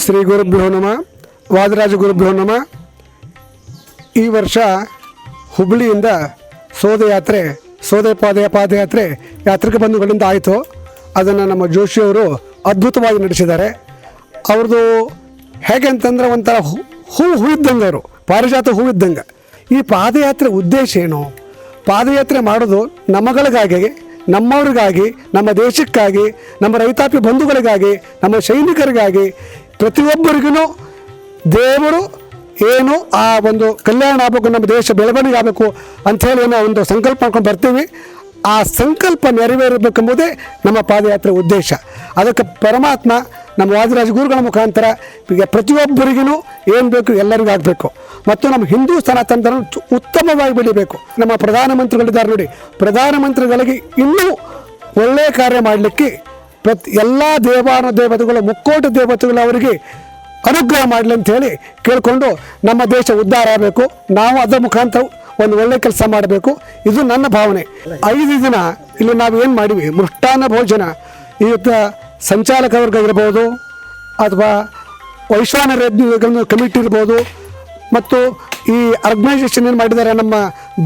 ಶ್ರೀ ಗುರುಭ್ಯೋ ನಮಃ. ವಾದರಾಜ ಗುರುಭ್ಯೋ ನಮಃ. ಈ ವರ್ಷ ಹುಬ್ಬಳ್ಳಿಯಿಂದ ಸೋದೆ ಪಾದಯಾತ್ರೆ ಯಾತ್ರಿಕ ಬಂಧುಗಳಿಂದ ಆಯಿತು. ಅದನ್ನು ನಮ್ಮ ಜೋಶಿಯವರು ಅದ್ಭುತವಾಗಿ ನಡೆಸಿದ್ದಾರೆ. ಅವ್ರದ್ದು ಹೇಗೆ ಅಂತಂದ್ರೆ ಒಂಥರ ಹೂ ಇದ್ದಂಗೆ, ಅವರು ಪಾರಿಜಾತ ಹೂ ಇದ್ದಂಗೆ. ಈ ಪಾದಯಾತ್ರೆ ಉದ್ದೇಶ ಏನು? ಪಾದಯಾತ್ರೆ ಮಾಡೋದು ನಮ್ಮಗಳಿಗಾಗಿ, ನಮ್ಮವ್ರಿಗಾಗಿ, ನಮ್ಮ ದೇಶಕ್ಕಾಗಿ, ನಮ್ಮ ರೈತಾಪಿ ಬಂಧುಗಳಿಗಾಗಿ, ನಮ್ಮ ಸೈನಿಕರಿಗಾಗಿ, ಪ್ರತಿಯೊಬ್ಬರಿಗೂ ದೇವರು ಏನು ಆ ಒಂದು ಕಲ್ಯಾಣ ಆಗಬೇಕು, ನಮ್ಮ ದೇಶ ಬೆಳವಣಿಗೆ ಆಗಬೇಕು ಅಂಥೇಳಿ ಏನೋ ಒಂದು ಸಂಕಲ್ಪ ಮಾಡ್ಕೊಂಡು ಬರ್ತೀವಿ. ಆ ಸಂಕಲ್ಪ ನೆರವೇರಬೇಕೆಂಬುದೇ ನಮ್ಮ ಪಾದಯಾತ್ರೆ ಉದ್ದೇಶ. ಅದಕ್ಕೆ ಪರಮಾತ್ಮ ನಮ್ಮ ವಾದಿರಾಜ ಗುರುಗಳ ಮುಖಾಂತರ ಈಗ ಪ್ರತಿಯೊಬ್ಬರಿಗೂ ಏನು ಬೇಕು ಎಲ್ಲರಿಗೂ ಆಗಬೇಕು. ಮತ್ತು ನಮ್ಮ ಹಿಂದೂ ಸನಾತನ ಧರ್ಮ ಉತ್ತಮವಾಗಿ ಬೆಳಿಬೇಕು. ನಮ್ಮ ಪ್ರಧಾನಮಂತ್ರಿಗಳಿದ್ದಾರೆ ನೋಡಿ, ಪ್ರಧಾನಮಂತ್ರಿಗಳಿಗೆ ಇನ್ನೂ ಒಳ್ಳೆಯ ಕಾರ್ಯ ಮಾಡಲಿಕ್ಕೆ ಎಲ್ಲ ದೇವತೆಗಳು, ಮುಕ್ಕೋಟಿ ದೇವತೆಗಳು ಅವರಿಗೆ ಅನುಗ್ರಹ ಮಾಡಲಿ ಅಂಥೇಳಿ ಕೇಳಿಕೊಂಡು ನಮ್ಮ ದೇಶ ಉದ್ಧಾರ ಆಗಬೇಕು. ನಾವು ಅದರ ಮುಖಾಂತರ ಒಂದು ಒಳ್ಳೆ ಕೆಲಸ ಮಾಡಬೇಕು. ಇದು ನನ್ನ ಭಾವನೆ. 5 ದಿನ ಇಲ್ಲಿ ನಾವು ಏನು ಮಾಡಿವಿ, ಮೃಷ್ಟಾನ್ನ ಭೋಜನ, ಇವತ್ತು ಸಂಚಾಲಕ ವರ್ಗ ಇರ್ಬೋದು ಅಥವಾ ವೈಶ್ವಾನರ ಕಮಿಟಿ ಇರ್ಬೋದು, ಮತ್ತು ಈ ಆರ್ಗನೈಸೇಷನ್ ಏನು ಮಾಡಿದ್ದಾರೆ ನಮ್ಮ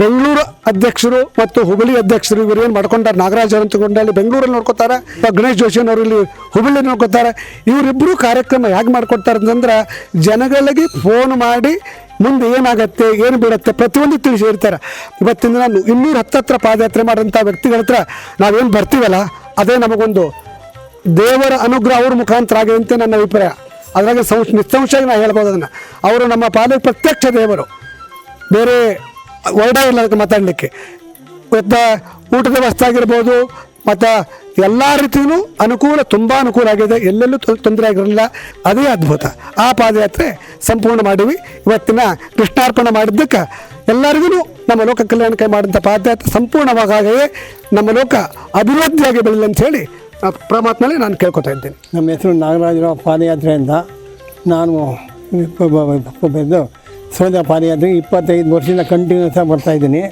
ಬೆಂಗಳೂರು ಅಧ್ಯಕ್ಷರು ಮತ್ತು ಹುಬ್ಬಳ್ಳಿ ಅಧ್ಯಕ್ಷರು, ಇವರು ಏನು ಮಾಡ್ಕೊಂಡಾರೆ, ನಾಗರಾಜ್ ಅವರು ಅಂತಕೊಂಡಲ್ಲಿ ಬೆಂಗಳೂರಲ್ಲಿ ನೋಡ್ಕೋತಾರೆ, ಗಣೇಶ್ ಜೋಶಿಯವರು ಇಲ್ಲಿ ಹುಬ್ಬಳ್ಳಿ ನೋಡ್ಕೋತಾರೆ. ಇವರಿಬ್ಬರು ಕಾರ್ಯಕ್ರಮ ಹೇಗೆ ಮಾಡ್ಕೊಡ್ತಾರೆ ಅಂತಂದ್ರೆ ಜನಗಳಿಗೆ ಫೋನ್ ಮಾಡಿ ಮುಂದೆ ಏನಾಗತ್ತೆ, ಏನು ಬೀಳುತ್ತೆ ಪ್ರತಿಯೊಂದು ತಿಳಿಸಿ ಇರ್ತಾರೆ. ಇವತ್ತಿನ ದಿನ 210 ಪಾದಯಾತ್ರೆ ಮಾಡೋಂಥ ವ್ಯಕ್ತಿಗಳ ಹತ್ರ ನಾವೇನು ಬರ್ತೀವಲ್ಲ, ಅದೇ ನಮಗೊಂದು ದೇವರ ಅನುಗ್ರಹ ಅವ್ರ ಮುಖಾಂತರ ಆಗಿದೆ ಅಂತ ನನ್ನ ಅಭಿಪ್ರಾಯ. ಅದ್ರಾಗ ನಿಸ್ಸಂಶಯವಾಗಿ ನಾನು ಹೇಳ್ಬೋದು ಅದನ್ನು. ಅವರು ನಮ್ಮ ಪಾಲಿಗೆ ಪ್ರತ್ಯಕ್ಷ ದೇವರು, ಬೇರೆ ವರ್ಡ ಇಲ್ಲ ಅದಕ್ಕೆ ಮಾತಾಡಲಿಕ್ಕೆ. ಮತ್ತು ಊಟದ ವ್ಯವಸ್ಥೆ ಆಗಿರ್ಬೋದು, ಮತ್ತು ಎಲ್ಲ ರೀತಿಯೂ ಅನುಕೂಲ, ತುಂಬ ಅನುಕೂಲ ಆಗಿದೆ, ಎಲ್ಲೆಲ್ಲೂ ತೊಂದರೆ ಆಗಿರಲಿಲ್ಲ. ಅದೇ ಅದ್ಭುತ. ಆ ಪಾದಯಾತ್ರೆ ಸಂಪೂರ್ಣ ಮಾಡೀವಿ. ಇವತ್ತಿನ ಕೃಷ್ಣಾರ್ಪಣೆ ಮಾಡಿದ್ದಕ್ಕೆ ಎಲ್ಲರಿಗೂ ನಮ್ಮ ಲೋಕ ಕಲ್ಯಾಣಕ್ಕೆ ಮಾಡಿದಂಥ ಪಾದಯಾತ್ರೆ ಸಂಪೂರ್ಣವಾಗೇ ನಮ್ಮ ಲೋಕ ಅಭಿವೃದ್ಧಿಯಾಗಿ ಬೆಳೀಲಿ ಅಂಥೇಳಿ ಪರಮಾತ್ಮನಲ್ಲಿ ನಾನು ಕೇಳ್ಕೊತಾ ಇದ್ದೇನೆ. ನಮ್ಮ ಹೆಸರು ನಾಗರಾಜರಾವ್ ಪಾದಯಾತ್ರೆ ಅಂತ. ನಾನು ಇದು ಸೋದೆ ಪಾದಯಾತ್ರೆ 25 ವರ್ಷದಿಂದ ಕಂಟಿನ್ಯೂಸ್ ಆಗಿ ಬರ್ತಾಯಿದ್ದೀನಿ.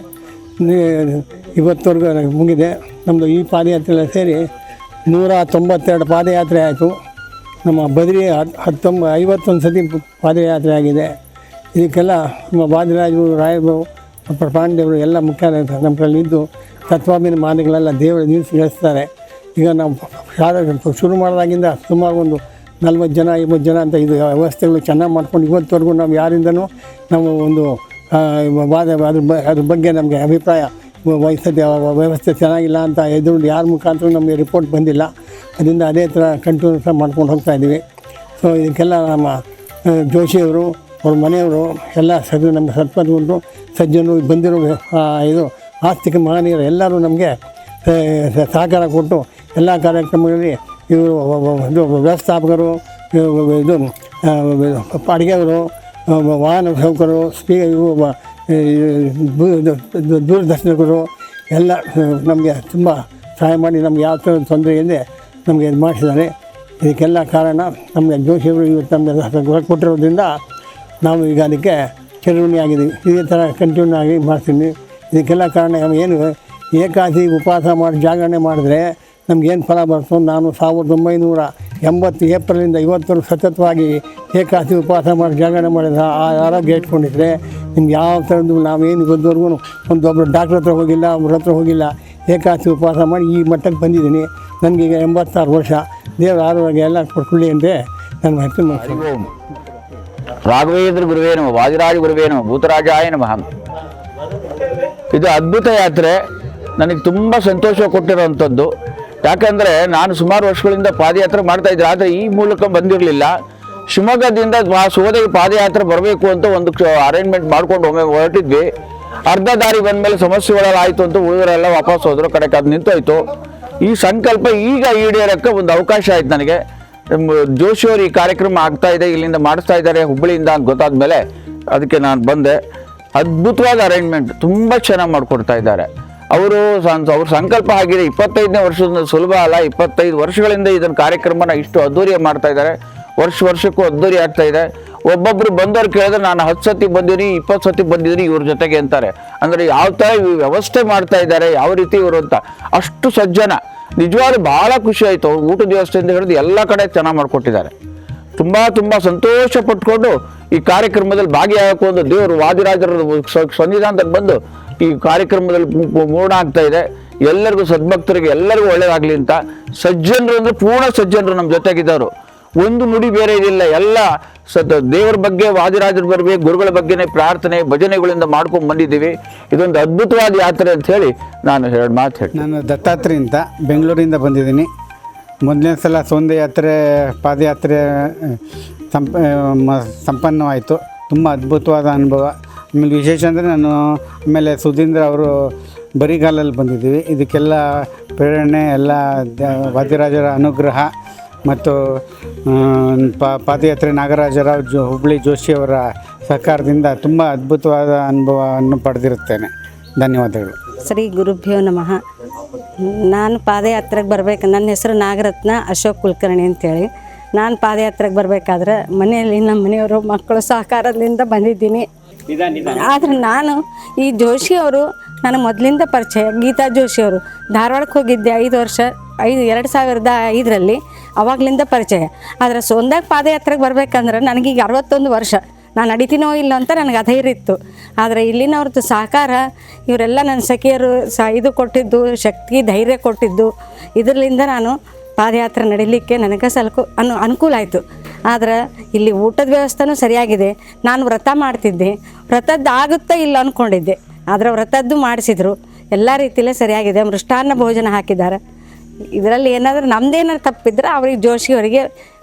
ಇವತ್ತವರೆಗೂ ಮುಗಿದೆ ನಮ್ಮದು. ಈ ಪಾದಯಾತ್ರೆ ಸೇರಿ 192 ಪಾದಯಾತ್ರೆ ಆಯಿತು. ನಮ್ಮ ಬದ್ರಿ 51 ಸತಿ ಪಾದಯಾತ್ರೆ ಆಗಿದೆ. ಇದಕ್ಕೆಲ್ಲ ನಮ್ಮ ವಾದಿರಾಜರು, ರಾಯರು, ಪಾಂಡೆಯವರು ಎಲ್ಲ ಮುಖ್ಯ ನಮ್ಮ ಕೈಲಿ ಇದ್ದು ತತ್ವಾಭಿನ ಮಾನಗಳೆಲ್ಲ ದೇವರು ನಿಲ್ಲಿಸ್ತಾರೆ. ಈಗ ನಾವು ಶುರು ಮಾಡಿದಾಗಿಂದ ಸುಮಾರು ಒಂದು 40 ಜನ 50 ಜನ ಅಂತ ಇದು ವ್ಯವಸ್ಥೆಗಳು ಚೆನ್ನಾಗಿ ಮಾಡ್ಕೊಂಡು ಇವತ್ತವರೆಗೂ ನಾವು ಯಾರಿಂದನೂ ನಾವು ಒಂದು ಅದ್ರ ಬಗ್ಗೆ ನಮಗೆ ಅಭಿಪ್ರಾಯ ವ್ಯವಸ್ಥೆ ಚೆನ್ನಾಗಿಲ್ಲ ಅಂತ ಎದುರು ಯಾರ ಮುಖಾಂತರ ನಮಗೆ ರಿಪೋರ್ಟ್ ಬಂದಿಲ್ಲ. ಅದರಿಂದ ಅದೇ ಥರ ಕಂಟಿನ್ಯೂಸ್ ಮಾಡ್ಕೊಂಡು ಹೋಗ್ತಾಯಿದ್ದೀವಿ. ಸೊ ಇದಕ್ಕೆಲ್ಲ ನಮ್ಮ ಜೋಶಿಯವರು, ಅವ್ರ ಮನೆಯವರು ಎಲ್ಲ ನಮ್ಮ ಸತ್ಪಥಗೊಂಡು ಸಜ್ಜನರು ಬಂದಿರೋ ಇದು ಆಸ್ತಿಕ ಮಹನೀಯರು ಎಲ್ಲರೂ ನಮಗೆ ಸಹಕಾರ ಕೊಟ್ಟು ಎಲ್ಲ ಕಾರ್ಯಕ್ರಮಗಳಲ್ಲಿ ಇವರು ಇದು ವ್ಯವಸ್ಥಾಪಕರು, ಇದು ಅಡುಗೆಯವರು, ವಾಹನ ಸೌಕರು, ದೂರದರ್ಶಕರು ಎಲ್ಲ ನಮಗೆ ತುಂಬ ಸಹಾಯ ಮಾಡಿ ನಮ್ಗೆ ಯಾವ ಥರ ತೊಂದರೆ ಇದೆ ನಮಗೆ ಇದು ಮಾಡಿಸಿದ್ದಾರೆ. ಇದಕ್ಕೆಲ್ಲ ಕಾರಣ ನಮಗೆ ಜೋಶಿಯವರು ಇವತ್ತು ನಮಗೆ ಕೊಟ್ಟಿರೋದ್ರಿಂದ ನಾವು ಈಗ ಅದಕ್ಕೆ ಚಿರಋಣಿ ಆಗಿದ್ದೀವಿ. ಇದೇ ಥರ ಕಂಟಿನ್ಯೂ ಆಗಿ ಮಾಡ್ತೀನಿ. ಇದಕ್ಕೆಲ್ಲ ಕಾರಣ ಏನು ಏಕಾದಶಿ ಉಪವಾಸ ಮಾಡಿ ಜಾಗರಣೆ ಮಾಡಿದ್ರೆ ನಮಗೇನು ಫಲ ಬರ್ತೋ. ನಾನು 1980 ಏಪ್ರಿಲಿಂದ ಇವತ್ತವರೆಗೂ ಸತತವಾಗಿ ಏಕಾದಶಿ ಉಪವಾಸ ಮಾಡಿ ಜಾಗರಣೆ ಮಾಡಿದ್ರೆ ಆ ಆರೋಗ್ಯ ಇಟ್ಕೊಂಡಿದ್ರೆ ನಿಮ್ಗೆ ಯಾವ ಥರದ್ದು ನಾವೇನು ಇವತ್ತವರೆಗೂ ಒಬ್ಬರು ಡಾಕ್ಟ್ರ್ ಹತ್ರ ಹೋಗಿಲ್ಲ, ಅವ್ರ ಹತ್ರ ಹೋಗಿಲ್ಲ. ಏಕಾದಶಿ ಉಪವಾಸ ಮಾಡಿ ಈ ಮಟ್ಟಕ್ಕೆ ಬಂದಿದ್ದೀನಿ. ನನಗೀಗ 86 ವರ್ಷ. ದೇವರ ಆರೋಗ್ಯ ಎಲ್ಲ ಕೊಡ್ಕೊಳ್ಳಿ ಅಂದರೆ ನನ್ನ ಹೆಸರು ಮಾಡ್ತೀನಿ. ರಾಘವೇಂದ್ರ ಗುರುವೇ ನಮಃ, ವಾದಿರಾಜ ಗುರುವೇ ನಮಃ, ಭೂತರಾಜಾಯ ನಮಃ. ಇದು ಅದ್ಭುತ ಯಾತ್ರೆ. ನನಗೆ ತುಂಬ ಸಂತೋಷ ಕೊಟ್ಟಿರೋವಂಥದ್ದು. ಯಾಕಂದರೆ ನಾನು ಸುಮಾರು ವರ್ಷಗಳಿಂದ ಪಾದಯಾತ್ರೆ ಮಾಡ್ತಾಯಿದ್ದೆ, ಆದರೆ ಈ ಮೂಲಕ ಬಂದಿರಲಿಲ್ಲ. ಶಿವಮೊಗ್ಗದಿಂದ ಸೋದೆಗೆ ಪಾದಯಾತ್ರೆ ಬರಬೇಕು ಅಂತ ಒಂದು ಅರೇಂಜ್ಮೆಂಟ್ ಮಾಡ್ಕೊಂಡು ಒಮ್ಮೆ ಹೊರಟಿದ್ವಿ. ಅರ್ಧ ದಾರಿ ಬಂದಮೇಲೆ ಸಮಸ್ಯೆಗಳೆಲ್ಲ ಆಯಿತು ಅಂತ ಉಳಿದರೆಲ್ಲ ವಾಪಸ್ ಹೋದರು. ಕಡೆಗೆ ಅದು ನಿಂತೋಯ್ತು. ಈ ಸಂಕಲ್ಪ ಈಗ ಈಡೇರಕ್ಕೆ ಒಂದು ಅವಕಾಶ ಆಯ್ತು ನನಗೆ. ಜೋಶಿಯವರು ಈ ಕಾರ್ಯಕ್ರಮ ಆಗ್ತಾ ಇದೆ, ಇಲ್ಲಿಂದ ಮಾಡಿಸ್ತಾ ಇದ್ದಾರೆ ಹುಬ್ಬಳ್ಳಿಯಿಂದ ಅಂತ ಗೊತ್ತಾದ ಮೇಲೆ ಅದಕ್ಕೆ ನಾನು ಬಂದೆ. ಅದ್ಭುತವಾದ ಅರೇಂಜ್ಮೆಂಟ್, ತುಂಬ ಚೆನ್ನಾಗಿ ಮಾಡಿಕೊಡ್ತಾ ಇದ್ದಾರೆ. ಅವ್ರ ಸಂಕಲ್ಪ ಆಗಿದೆ. 25ನೇ ವರ್ಷದಿಂದ ಸುಲಭ ಅಲ್ಲ. 25 ವರ್ಷಗಳಿಂದ ಇದನ್ನು ಕಾರ್ಯಕ್ರಮನ ಇಷ್ಟು ಅದ್ದೂರಿಯಾಗಿ ಮಾಡ್ತಾ ಇದ್ದಾರೆ. ವರ್ಷಕ್ಕೂ ಅದ್ದೂರಿ ಆಗ್ತಾ ಇದೆ. ಒಬ್ಬೊಬ್ರು ಬಂದವ್ರು ಕೇಳಿದ್ರೆ ನಾನು 10 ಸತಿ ಬಂದಿರಿ, 20 ಸತಿ ಬಂದಿದ್ರಿ ಇವ್ರ ಜೊತೆಗೆ ಅಂತಾರೆ. ಅಂದರೆ ಯಾವ ಥರ ವ್ಯವಸ್ಥೆ ಮಾಡ್ತಾ ಇದ್ದಾರೆ, ಯಾವ ರೀತಿ ಇವರು ಅಂತ. ಅಷ್ಟು ಸಜ್ಜನ ನಿಜವಾಗ್ಲೂ ಭಾಳ ಖುಷಿ ಆಯಿತು. ಊಟದ ವ್ಯವಸ್ಥೆಯಿಂದ ಹಿಡಿದು ಎಲ್ಲ ಕಡೆ ಚೆನ್ನಾಗಿ ಮಾಡಿಕೊಟ್ಟಿದ್ದಾರೆ. ತುಂಬ ಸಂತೋಷ ಪಟ್ಕೊಂಡು ಈ ಕಾರ್ಯಕ್ರಮದಲ್ಲಿ ಭಾಗಿಯಾಗಕ್ಕೆ ಒಂದು ದೇವರು ವಾದಿರಾಜರ ಸನ್ನಿಧಾನದಲ್ಲಿ ಬಂದು ಈ ಕಾರ್ಯಕ್ರಮದಲ್ಲಿ ಪೂರ್ಣ ಆಗ್ತಾ ಇದೆ. ಎಲ್ಲರಿಗೂ ಸದ್ಭಕ್ತರಿಗೆ ಎಲ್ಲರಿಗೂ ಒಳ್ಳೇದಾಗಲಿ ಅಂತ. ಸಜ್ಜನರು ಅಂದರೆ ಪೂರ್ಣ ಸಜ್ಜನರು ನಮ್ಮ ಜೊತೆಗಿದ್ದವರು, ಒಂದು ನುಡಿ ಬೇರೆ ಇದಿಲ್ಲ. ಎಲ್ಲ ದೇವರ ಬಗ್ಗೆ, ವಾದಿರಾಜರ ಬಗ್ಗೆ, ಗುರುಗಳ ಬಗ್ಗೆನೇ ಪ್ರಾರ್ಥನೆ ಭಜನೆಗಳಿಂದ ಮಾಡ್ಕೊಂಡು ಬಂದಿದ್ದೀವಿ. ಇದೊಂದು ಅದ್ಭುತವಾದ ಯಾತ್ರೆ ಅಂತ ಹೇಳಿ ನಾನು 2 ಮಾತು ಹೇಳಿ. ನಾನು ದತ್ತಾತ್ರಿ ಅಂತ ಬೆಂಗಳೂರಿಂದ ಬಂದಿದ್ದೀನಿ. ಮೊದಲನೇ ಸಲ ಸೋಂದೆ ಯಾತ್ರೆ ಪಾದಯಾತ್ರೆ ಸಂಪನ್ನವಾಯಿತು. ತುಂಬ ಅದ್ಭುತವಾದ ಅನುಭವ. ಆಮೇಲೆ ವಿಶೇಷ ಅಂದರೆ ನಾನು ಆಮೇಲೆ ಸುಧೀಂದ್ರ ಅವರು ಬರಿಗಾಲಲ್ಲಿ ಬಂದಿದ್ದೀವಿ. ಇದಕ್ಕೆಲ್ಲ ಪ್ರೇರಣೆ ಎಲ್ಲ ವಾದಿರಾಜರ ಅನುಗ್ರಹ ಮತ್ತು ಪಾದಯಾತ್ರೆ ನಾಗರಾಜರಾವ್ ಹುಬ್ಬಳ್ಳಿ ಜೋಶಿಯವರ ಸಹಕಾರದಿಂದ ತುಂಬ ಅದ್ಭುತವಾದ ಅನುಭವವನ್ನು ಪಡೆದಿರುತ್ತೇನೆ. ಧನ್ಯವಾದಗಳು. ಶ್ರೀ ಗುರುಭ್ಯೋ ನಮಃ. ನಾನು ಪಾದಯಾತ್ರೆಗೆ ಬರ್ಬೇಕು. ನನ್ನ ಹೆಸರು ನಾಗರತ್ನ ಅಶೋಕ್ ಕುಲಕರ್ಣಿ ಅಂತೇಳಿ. ನಾನು ಪಾದಯಾತ್ರೆಗೆ ಬರಬೇಕಾದ್ರೆ ಮನೆಯಲ್ಲಿ ನಮ್ಮ ಮನೆಯವರು ಮಕ್ಕಳು ಸಹಕಾರದಿಂದ ಬಂದಿದ್ದೀನಿ. ಆದರೆ ನಾನು ಈ ಜೋಶಿಯವರು ನನಗೆ ಮೊದಲಿಂದ ಪರಿಚಯ. ಗೀತಾ ಜೋಶಿಯವರು ಧಾರವಾಡಕ್ಕೆ ಹೋಗಿದ್ದೆ 2005ರಲ್ಲಿ, ಅವಾಗಲಿಂದ ಪರಿಚಯ. ಆದರೆ ಸೋಂದಾಗ ಪಾದಯಾತ್ರೆಗೆ ಬರ್ಬೇಕಂದ್ರೆ ನನಗೀಗ 61 ವರ್ಷ. ನಾನು ನಡಿತೀನೋ ಇಲ್ಲ ಅಂತ ನನಗೆ ಅಧೈರ್ಯ ಇತ್ತು. ಆದರೆ ಇಲ್ಲಿನವ್ರದ್ದು ಸಹಕಾರ, ಇವರೆಲ್ಲ ನನ್ನ ಸಖಿಯರು ಇದು ಕೊಟ್ಟಿದ್ದು, ಶಕ್ತಿ ಧೈರ್ಯ ಕೊಟ್ಟಿದ್ದು, ಇದರಿಂದ ನಾನು ಪಾದಯಾತ್ರೆ ನಡೀಲಿಕ್ಕೆ ನನಗೆ ಸ್ವಲ್ಪ ಅನುಕೂಲ ಆಯಿತು. ಆದರೆ ಇಲ್ಲಿ ಊಟದ ವ್ಯವಸ್ಥೆನೂ ಸರಿಯಾಗಿದೆ. ನಾನು ವ್ರತ ಮಾಡ್ತಿದ್ದೆ, ವ್ರತದ್ದು ಆಗುತ್ತಾ ಇಲ್ಲ ಅಂದ್ಕೊಂಡಿದ್ದೆ. ಆದರೆ ವ್ರತದ್ದು ಮಾಡಿಸಿದ್ರು. ಎಲ್ಲ ರೀತಿಯಲ್ಲೇ ಸರಿಯಾಗಿದೆ. ಮೃಷ್ಟಾನ್ನ ಭೋಜನ ಹಾಕಿದ್ದಾರೆ. ಇದರಲ್ಲಿ ಏನಾದರೂ ನಮ್ಮದೇನಾದ್ರು ತಪ್ಪಿದ್ರೆ ಅವ್ರಿಗೆ ಜೋಶಿಯವರಿಗೆ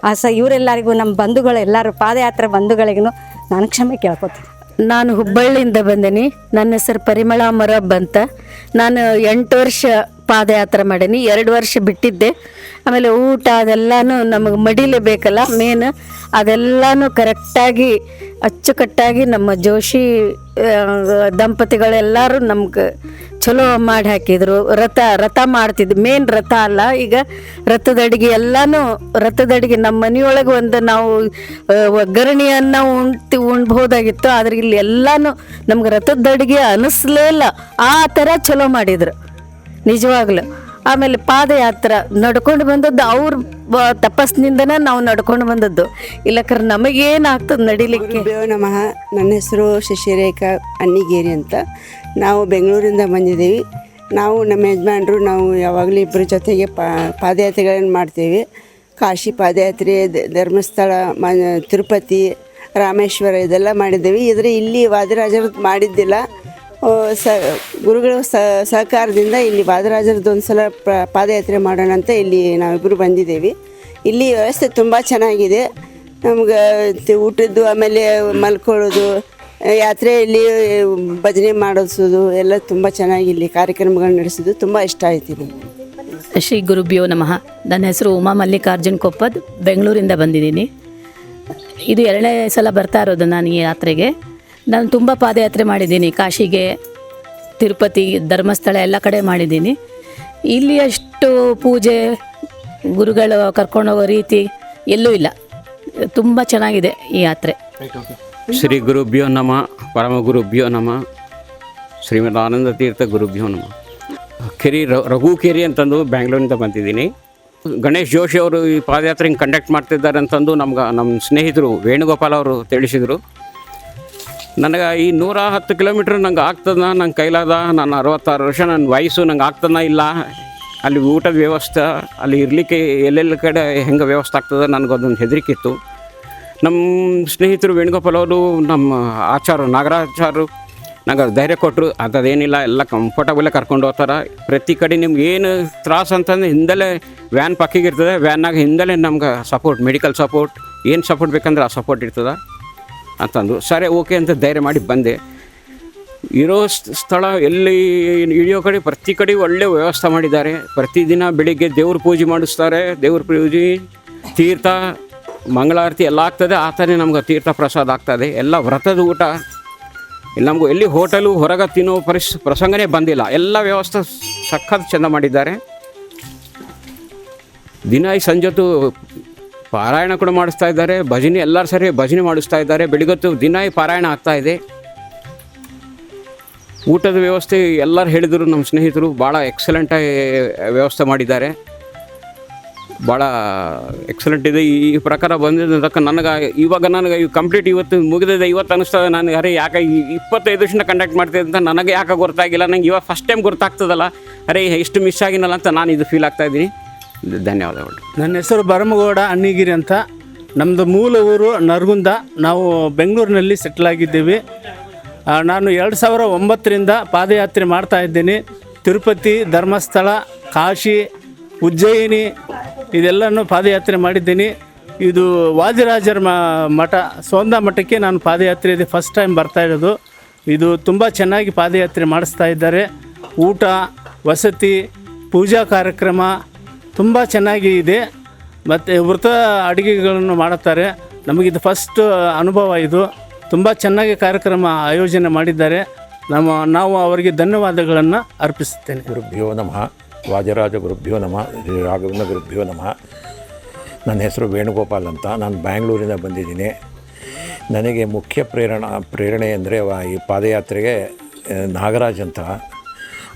ಇವರೆಲ್ಲರಿಗೂ, ನಮ್ಮ ಬಂಧುಗಳು ಎಲ್ಲರೂ ಪಾದಯಾತ್ರೆ ಬಂಧುಗಳಿಗೂ ನಾನು ಕ್ಷಮೆ ಕೇಳ್ಕೊತೀನಿ. ನಾನು ಹುಬ್ಬಳ್ಳಿಯಿಂದ ಬಂದೀನಿ. ನನ್ನ ಹೆಸರು ಪರಿಮಳ ಮೊರಬ್ ಅಂತ. ನಾನು 8 ವರ್ಷ ಪಾದಯಾತ್ರೆ ಮಾಡೀನಿ. 2 ವರ್ಷ ಬಿಟ್ಟಿದ್ದೆ. ಆಮೇಲೆ ಊಟ ಅದೆಲ್ಲನೂ ನಮಗೆ ಮಡಿಲೇಬೇಕಲ್ಲ ಮೇನ್, ಅದೆಲ್ಲನೂ ಕರೆಕ್ಟಾಗಿ ಅಚ್ಚುಕಟ್ಟಾಗಿ ನಮ್ಮ ಜೋಶಿ ದಂಪತಿಗಳೆಲ್ಲರೂ ನಮ್ಗೆ ಚಲೋ ಮಾಡಿ ಹಾಕಿದರು. ರಥ ಮಾಡ್ತಿದ್ವಿ. ಮೇನ್ ರಥ ಅಲ್ಲ, ಈಗ ರಥದ ಅಡುಗೆ ಎಲ್ಲನೂ ರಥದ ಅಡುಗೆ ನಮ್ಮ ಮನೆಯೊಳಗೆ ಒಂದು ನಾವು ಒಗ್ಗರಣೆಯನ್ನು ಉಣ್ಬೋದಾಗಿತ್ತು. ಆದರೆ ಇಲ್ಲಿ ಎಲ್ಲನೂ ನಮ್ಗೆ ರಥದ ಅಡುಗೆ ಅನ್ನಿಸ್ಲೇ ಇಲ್ಲ. ಆ ಥರ ಚಲೋ ಮಾಡಿದರು ನಿಜವಾಗ್ಲೂ. ಆಮೇಲೆ ಪಾದಯಾತ್ರೆ ನಡ್ಕೊಂಡು ಬಂದದ್ದು ಅವ್ರ ತಪಸ್ಸಿನಿಂದನೇ ನಾವು ನಡ್ಕೊಂಡು ಬಂದದ್ದು. ಇಲ್ಲಕ್ರೆ ನಮಗೇನಾಗ್ತದೆ ನಡಿಲಿಕ್ಕೆ. ನಮಃ. ನನ್ನ ಹೆಸರು ಶಶಿರೇಖಾ ಅನ್ನಿಗೇರಿ ಅಂತ. ನಾವು ಬೆಂಗಳೂರಿಂದ ಬಂದಿದ್ದೀವಿ. ನಾವು ನಮ್ಮ ಯಜಮಾನ್ರು ನಾವು ಯಾವಾಗಲೂ ಇಬ್ಬರ ಜೊತೆಗೆ ಪಾದಯಾತ್ರೆಗಳನ್ನು ಮಾಡ್ತೀವಿ. ಕಾಶಿ ಪಾದಯಾತ್ರೆ, ಧರ್ಮಸ್ಥಳ, ತಿರುಪತಿ, ರಾಮೇಶ್ವರ ಇದೆಲ್ಲ ಮಾಡಿದ್ದೀವಿ. ಆದರೆ ಇಲ್ಲಿ ವಾದಿರಾಜರದ್ದು ಮಾಡಿದ್ದಿಲ್ಲ. ಗುರುಗಳ ಸಹಕಾರದಿಂದ ಇಲ್ಲಿ ವಾದಿರಾಜರದ್ದು ಒಂದು ಸಲ ಪಾದಯಾತ್ರೆ ಮಾಡೋಣ ಅಂತ ಇಲ್ಲಿ ನಾವಿಬ್ಬರು ಬಂದಿದ್ದೇವೆ. ಇಲ್ಲಿ ವ್ಯವಸ್ಥೆ ತುಂಬ ಚೆನ್ನಾಗಿದೆ. ನಮ್ಗೆ ಊಟದ್ದು, ಆಮೇಲೆ ಮಲ್ಕೊಳ್ಳೋದು, ಯಾತ್ರೆಯಲ್ಲಿ ಭಜನೆ ಮಾಡಿಸೋದು ಎಲ್ಲ ತುಂಬ ಚೆನ್ನಾಗಿ ಇಲ್ಲಿ ಕಾರ್ಯಕ್ರಮಗಳು ನಡೆಸೋದು ತುಂಬ ಇಷ್ಟ ಆಯ್ತು. ಶ್ರೀ ಗುರುಭ್ಯೋ ನಮಃ. ನನ್ನ ಹೆಸರು ಉಮಾ ಮಲ್ಲಿಕಾರ್ಜುನ್ ಕೊಪ್ಪದ್, ಬೆಂಗಳೂರಿಂದ ಬಂದಿದ್ದೀನಿ. ಇದು 2ನೇ ಸಲ ಬರ್ತಾ ಇರೋದು ನಾನು ಈ ಯಾತ್ರೆಗೆ. ನಾನು ತುಂಬ ಪಾದಯಾತ್ರೆ ಮಾಡಿದ್ದೀನಿ. ಕಾಶಿಗೆ, ತಿರುಪತಿ, ಧರ್ಮಸ್ಥಳ ಎಲ್ಲ ಕಡೆ ಮಾಡಿದ್ದೀನಿ. ಇಲ್ಲಿ ಅಷ್ಟು ಪೂಜೆ, ಗುರುಗಳು ಕರ್ಕೊಂಡೋಗೋ ರೀತಿ ಎಲ್ಲೂ ಇಲ್ಲ. ತುಂಬ ಚೆನ್ನಾಗಿದೆ ಈ ಯಾತ್ರೆ. ಶ್ರೀ ಗುರುಭ್ಯೋ ನಮಃ. ಪರಮ ಗುರುಭ್ಯೋ ನಮಃ. ಶ್ರೀಮದ್ ಆನಂದ ತೀರ್ಥ ಗುರುಭ್ಯೋ ನಮಃ. ರಘು ಕೆರಿ ಅಂತಂದು ಬ್ಯಾಂಗ್ಳೂರಿಂದ ಬಂದಿದ್ದೀನಿ. ಗಣೇಶ್ ಜೋಶಿ ಅವರು ಈ ಪಾದಯಾತ್ರೆ ಹಿಂಗೆ ಕಂಡಕ್ಟ್ ಮಾಡ್ತಿದ್ದಾರೆ ಅಂತಂದು ನಮ್ಮ ಸ್ನೇಹಿತರು ವೇಣುಗೋಪಾಲ್ ಅವರು ತಿಳಿಸಿದರು. ನನಗೆ ಈ 110 ಕಿಲೋಮೀಟ್ರ್ ನಂಗೆ ಆಗ್ತದ, ನಂಗೆ ಕೈಲಾದ, ನಾನು 66 ವರ್ಷ, ನನ್ನ ವಯಸ್ಸು ನಂಗೆ ಆಗ್ತದ ಇಲ್ಲ. ಅಲ್ಲಿ ಊಟದ ವ್ಯವಸ್ಥೆ, ಅಲ್ಲಿ ಇರಲಿಕ್ಕೆ ಎಲ್ಲೆಲ್ಲ ಕಡೆ ಹೆಂಗೆ ವ್ಯವಸ್ಥೆ ಆಗ್ತದೆ ನನಗೊಂದೊಂದು ಹೆದರಿಕೆ ಇತ್ತು. ನಮ್ಮ ಸ್ನೇಹಿತರು ವೇಣುಗೋಪಾಲ್ ಅವರು, ನಮ್ಮ ನಾಗರಾಚಾರ್ಯರು ನಂಗೆ ಧೈರ್ಯ ಕೊಟ್ಟರು. ಅಂಥದ್ದೇನಿಲ್ಲ, ಎಲ್ಲ ಕಂಫರ್ಟಬಲ್ಲೇ ಕರ್ಕೊಂಡು ಹೋಗ್ತಾರೆ. ಪ್ರತಿ ಕಡೆ ನಿಮ್ಗೆ ಏನು ತ್ರಾಸು ಅಂತಂದ್ರೆ ಹಿಂದಲೇ ವ್ಯಾನ್ ಪಕ್ಕಿಗೆ ಇರ್ತದೆ. ವ್ಯಾನ್ನಾಗ ಹಿಂದಲೇ ನಮ್ಗೆ ಸಪೋರ್ಟ್, ಮೆಡಿಕಲ್ ಸಪೋರ್ಟ್, ಏನು ಸಪೋರ್ಟ್ ಬೇಕಂದ್ರೆ ಆ ಸಪೋರ್ಟ್ ಇರ್ತದೆ ಅಂತಂದು. ಸರಿ ಓಕೆ ಅಂತ ಧೈರ್ಯ ಮಾಡಿ ಬಂದೆ. ಇರೋ ಸ್ಥಳ ಎಲ್ಲಿ ಇಳಿಯೋ ಕಡೆ ಪ್ರತಿ ಕಡೆ ಒಳ್ಳೆ ವ್ಯವಸ್ಥೆ ಮಾಡಿದ್ದಾರೆ. ಪ್ರತಿದಿನ ಬೆಳಿಗ್ಗೆ ದೇವ್ರ ಪೂಜೆ ಮಾಡಿಸ್ತಾರೆ. ದೇವ್ರ ಪೂಜೆ, ತೀರ್ಥ, ಮಂಗಳಾರತಿ ಎಲ್ಲ ಆಗ್ತದೆ. ಆ ಥರ ನಮ್ಗೆ ತೀರ್ಥ ಪ್ರಸಾದ ಆಗ್ತದೆ. ಎಲ್ಲ ವ್ರತದ ಊಟ. ಇಲ್ಲಿ ನಮಗೂ ಎಲ್ಲಿ ಹೋಟೆಲು ಹೊರಗೆ ತಿನ್ನೋ ಪ್ರಸಂಗನೇ ಬಂದಿಲ್ಲ. ಎಲ್ಲ ವ್ಯವಸ್ಥೆ ಸಖತ್ ಚೆಂದ ಮಾಡಿದ್ದಾರೆ. ದಿನ ಈ ಸಂಜೆತ್ತು ಪಾರಾಯಣ ಕೂಡ ಮಾಡಿಸ್ತಾ ಇದ್ದಾರೆ. ಭಜನೆ ಎಲ್ಲರೂ ಸರಿ ಭಜನೆ ಮಾಡಿಸ್ತಾ ಇದ್ದಾರೆ. ಬೆಳಿಗೊತ್ತು ದಿನ ಈ ಪಾರಾಯಣ ಆಗ್ತಾಯಿದೆ. ಊಟದ ವ್ಯವಸ್ಥೆ ಎಲ್ಲರೂ ಹೇಳಿದರು, ನಮ್ಮ ಸ್ನೇಹಿತರು ಭಾಳ ಎಕ್ಸಲೆಂಟಾಗಿ ವ್ಯವಸ್ಥೆ ಮಾಡಿದ್ದಾರೆ. ಭಾಳ ಎಕ್ಸಲೆಂಟ್ ಇದೆ. ಈ ಪ್ರಕಾರ ಬಂದಿದ್ದಕ್ಕೆ ನನಗೆ ಕಂಪ್ಲೀಟ್ ಇವತ್ತು ಮುಗಿದಿದೆ. ಇವತ್ತು ಅನ್ನಿಸ್ತದೆ ನನಗೆ, ಅರೆ ಯಾಕೆ 25 ವರ್ಷದಿಂದ ಕಂಡಕ್ಟ್ ಮಾಡ್ತಿದ್ದೆ ಅಂತ ನನಗೆ ಯಾಕೆ ಗೊತ್ತಾಗಿಲ್ಲ. ನಂಗೆ ಇವಾಗ ಫಸ್ಟ್ ಟೈಮ್ ಗೊತ್ತಾಗ್ತದಲ್ಲ, ಅರೆ ಎಷ್ಟು ಮಿಸ್ ಆಗಿನಲ್ಲ ಅಂತ ನಾನು ಇದು ಫೀಲ್ ಆಗ್ತಾಯಿದ್ದೀನಿ. ಧನ್ಯವಾದಗಳು. ನನ್ನ ಹೆಸರು ಭರಮಗೌಡ ಅಣ್ಣಿಗಿರಿ ಅಂತ. ನಮ್ಮದು ಮೂಲ ಊರು ನರಗುಂದ. ನಾವು ಬೆಂಗಳೂರಿನಲ್ಲಿ ಸೆಟ್ಲ್ ಆಗಿದ್ದೀವಿ. ನಾನು 2009ರಿಂದ ಪಾದಯಾತ್ರೆ ಮಾಡ್ತಾಯಿದ್ದೀನಿ. ತಿರುಪತಿ, ಧರ್ಮಸ್ಥಳ, ಕಾಶಿ, ಉಜ್ಜಯಿನಿ ಇದೆಲ್ಲನೂ ಪಾದಯಾತ್ರೆ ಮಾಡಿದ್ದೀನಿ. ಇದು ವಾದಿರಾಜರ ಮಠ, ಸೋಂದಾ ಮಠಕ್ಕೆ ನಾನು ಪಾದಯಾತ್ರೆ ಇದೆ ಫಸ್ಟ್ ಟೈಮ್ ಬರ್ತಾಯಿರೋದು. ಇದು ತುಂಬ ಚೆನ್ನಾಗಿ ಪಾದಯಾತ್ರೆ ಮಾಡಿಸ್ತಾ ಇದ್ದಾರೆ. ಊಟ, ವಸತಿ, ಪೂಜಾ ಕಾರ್ಯಕ್ರಮ ತುಂಬ ಚೆನ್ನಾಗಿ ಇದೆ. ಮತ್ತು ವೃತ ಅಡುಗೆಗಳನ್ನು ಮಾಡುತ್ತಾರೆ. ನಮಗಿದು ಫಸ್ಟ್ ಅನುಭವ. ಇದು ತುಂಬ ಚೆನ್ನಾಗಿ ಕಾರ್ಯಕ್ರಮ ಆಯೋಜನೆ ಮಾಡಿದ್ದಾರೆ. ನಾವು ಅವರಿಗೆ ಧನ್ಯವಾದಗಳನ್ನು ಅರ್ಪಿಸುತ್ತೇನೆ. ಗುರುಭ್ಯೋ ನಮಃ. ವಾದಿರಾಜ ಗುರುಭ್ಯೋ ನಮಃ. ಶ್ರೀ ರಾಘವೇಂದ್ರ ಗುರುಭ್ಯೋ ನಮಃ. ನನ್ನ ಹೆಸರು ವೇಣುಗೋಪಾಲ್ ಅಂತ. ನಾನು ಬ್ಯಾಂಗ್ಳೂರಿಂದ ಬಂದಿದ್ದೀನಿ. ನನಗೆ ಮುಖ್ಯ ಪ್ರೇರಣೆ ಅಂದರೆ ಈ ಪಾದಯಾತ್ರೆಗೆ ನಾಗರಾಜ್ ಅಂತ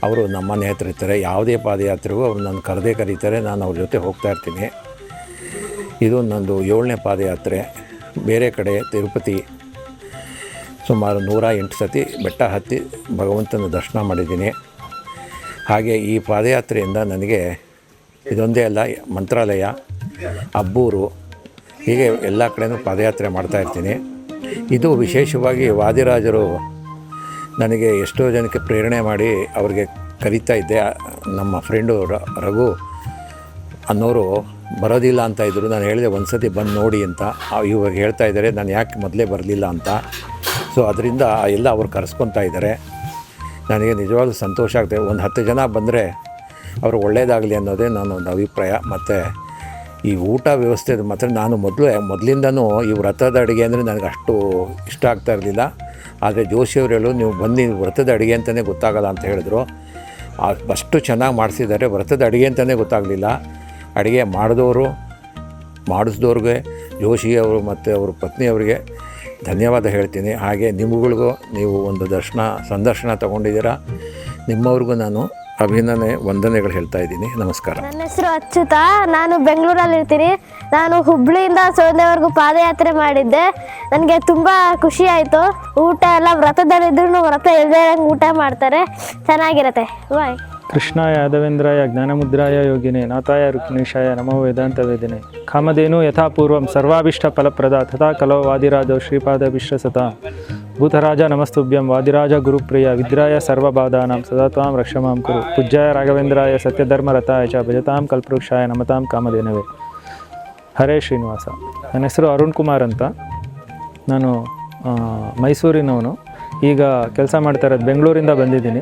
ಅವರು ನಮ್ಮನೆ ಹತ್ರ ಇರ್ತಾರೆ. ಯಾವುದೇ ಪಾದಯಾತ್ರೆಗೂ ಅವ್ರು ನನ್ನ ಕರೀತಾರೆ. ನಾನು ಅವ್ರ ಜೊತೆ ಹೋಗ್ತಾಯಿರ್ತೀನಿ. ಇದು ನಂದು 7ನೇ ಪಾದಯಾತ್ರೆ. ಬೇರೆ ಕಡೆ ತಿರುಪತಿ ಸುಮಾರು 108 ಸತಿ ಬೆಟ್ಟ ಹತ್ತಿ ಭಗವಂತನ ದರ್ಶನ ಮಾಡಿದ್ದೀನಿ. ಹಾಗೆ ಈ ಪಾದಯಾತ್ರೆಯಿಂದ ನನಗೆ ಇದೊಂದೇ ಅಲ್ಲ, ಮಂತ್ರಾಲಯ, ಅಬ್ಬೂರು, ಹೀಗೆ ಎಲ್ಲ ಕಡೆಯೂ ಪಾದಯಾತ್ರೆ ಮಾಡ್ತಾಯಿರ್ತೀನಿ. ಇದು ವಿಶೇಷವಾಗಿ ವಾದಿರಾಜರು ನನಗೆ ಎಷ್ಟೋ ಜನಕ್ಕೆ ಪ್ರೇರಣೆ ಮಾಡಿ ಅವ್ರಿಗೆ ಕರೀತಾ ಇದ್ದೆ. ನಮ್ಮ ಫ್ರೆಂಡು ರಘು ಅನ್ನೋರು ಬರೋದಿಲ್ಲ ಅಂತ ಇದ್ದರು. ನಾನು ಹೇಳಿದೆ ಒಂದು ಸತಿ ಬಂದು ನೋಡಿ ಅಂತ. ಇವಾಗ ಹೇಳ್ತಾ ಇದ್ದಾರೆ ನಾನು ಯಾಕೆ ಮೊದಲೇ ಬರಲಿಲ್ಲ ಅಂತ. ಸೊ ಅದರಿಂದ ಎಲ್ಲ ಅವ್ರು ಕರೆಸ್ಕೊತಾ ಇದ್ದಾರೆ. ನನಗೆ ನಿಜವಾಗ್ಲೂ ಸಂತೋಷ ಆಗ್ತದೆ. ಒಂದು 10 ಜನ ಬಂದರೆ ಅವರು ಒಳ್ಳೆಯದಾಗಲಿ ಅನ್ನೋದೇ ನನ್ನೊಂದು ಅಭಿಪ್ರಾಯ. ಮತ್ತು ಈ ಊಟ ವ್ಯವಸ್ಥೆ ಮಾತ್ರ ನಾನು ಮೊದಲಿಂದನೂ ಈ ವ್ರತದ ಅಡುಗೆ ಅಂದರೆ ನನಗೆ ಅಷ್ಟು ಇಷ್ಟ ಆಗ್ತಾ ಇರಲಿಲ್ಲ. ಆದರೆ ಜೋಶಿಯವರು ಹೇಳು, ನೀವು ಬಂದು ವ್ರತದ ಅಡುಗೆ ಅಂತಲೇ ಗೊತ್ತಾಗಲ್ಲ ಅಂತ ಹೇಳಿದ್ರು. ಅಷ್ಟು ಚೆನ್ನಾಗಿ ಮಾಡಿಸಿದ್ದಾರೆ. ವ್ರತದ ಅಡುಗೆ ಅಂತಲೇ ಗೊತ್ತಾಗಲಿಲ್ಲ. ಅಡುಗೆ ಮಾಡಿಸಿದವ್ರಿಗೆ ಜೋಶಿಯವರು ಮತ್ತು ಅವ್ರ ಪತ್ನಿಯವರಿಗೆ ಧನ್ಯವಾದ ಹೇಳ್ತೀನಿ. ಹಾಗೆ ನಿಮಗಳಿಗೂ ನೀವು ಒಂದು ಸಂದರ್ಶನ ತೊಗೊಂಡಿದ್ದೀರಾ. ನಿಮ್ಮವ್ರಿಗೂ ನಾನು ವಂದನೆಗಳು ಹೇಳ್ತಾ ಇದ್ದೀನಿ. ನಮಸ್ಕಾರ. ನನ್ನ ಹೆಸರು ಅಚ್ಯುತ. ನಾನು ಬೆಂಗಳೂರಲ್ಲಿ ಇರ್ತೀನಿ. ನಾನು ಹುಬ್ಳಿಯಿಂದ ಸೋಂದೆವರೆಗೂ ಪಾದಯಾತ್ರೆ ಮಾಡಿದ್ದೆ. ನನಗೆ ತುಂಬ ಖುಷಿ ಆಯಿತು. ಊಟ ಎಲ್ಲ ವ್ರತದಲ್ಲಿದ್ರೂ ವ್ರತ ಇಲ್ಲದೆ ಊಟ ಮಾಡ್ತಾರೆ, ಚೆನ್ನಾಗಿರತ್ತೆ. ಬಾಯ್. ಕೃಷ್ಣಾಯ ಯಾದವೇಂದ್ರಾಯ ಜ್ಞಾನಮುದ್ರಾಯ ಯೋಗಿನೇ ನಾಥಾಯ ರುಕ್ಮಿಣೀಶಾಯ ನಮೋ ವೇದಾಂತ ವೇದಿನೇ ಕಾಮಧೇನು ಯಥಾಪೂರ್ವಂ ಸರ್ವಾಭೀಷ್ಟ ಫಲಪ್ರದ ತಥಾ ಕಲೋ ವಾದಿರಾಜ ಶ್ರೀಪಾದಭಿಷ್ಟಸತ ಭೂತರಾಜ ನಮಸ್ತುಭ್ಯಂ ವಾದಿರಾಜ ಗುರುಪ್ರಿಯ ವಿದ್ರಾಯ ಸರ್ವಬಾಧಾನಾಂ ಸದಾ ತ್ವಾಂ ರಕ್ಷಮಾಂ ಕುರು ಪೂಜ್ಯಾಯ ರಾಘವೇಂದ್ರಾಯ ಸತ್ಯಧರ್ಮರತಾಯ ಚ ಭಜತಾಂ ಕಲ್ಪವೃಕ್ಷಾಯ ನಮತಾಂ ಕಾಮಧೇನವೇ. ಹರೇ ಶ್ರೀನಿವಾಸ. ನನ್ನ ಹೆಸರು ಅರುಣ್ ಕುಮಾರ್ ಅಂತ. ನಾನು ಮೈಸೂರಿನವನು. ಈಗ ಕೆಲಸ ಮಾಡ್ತಾ ಇರೋದು ಬೆಂಗಳೂರಿಂದ ಬಂದಿದ್ದೀನಿ.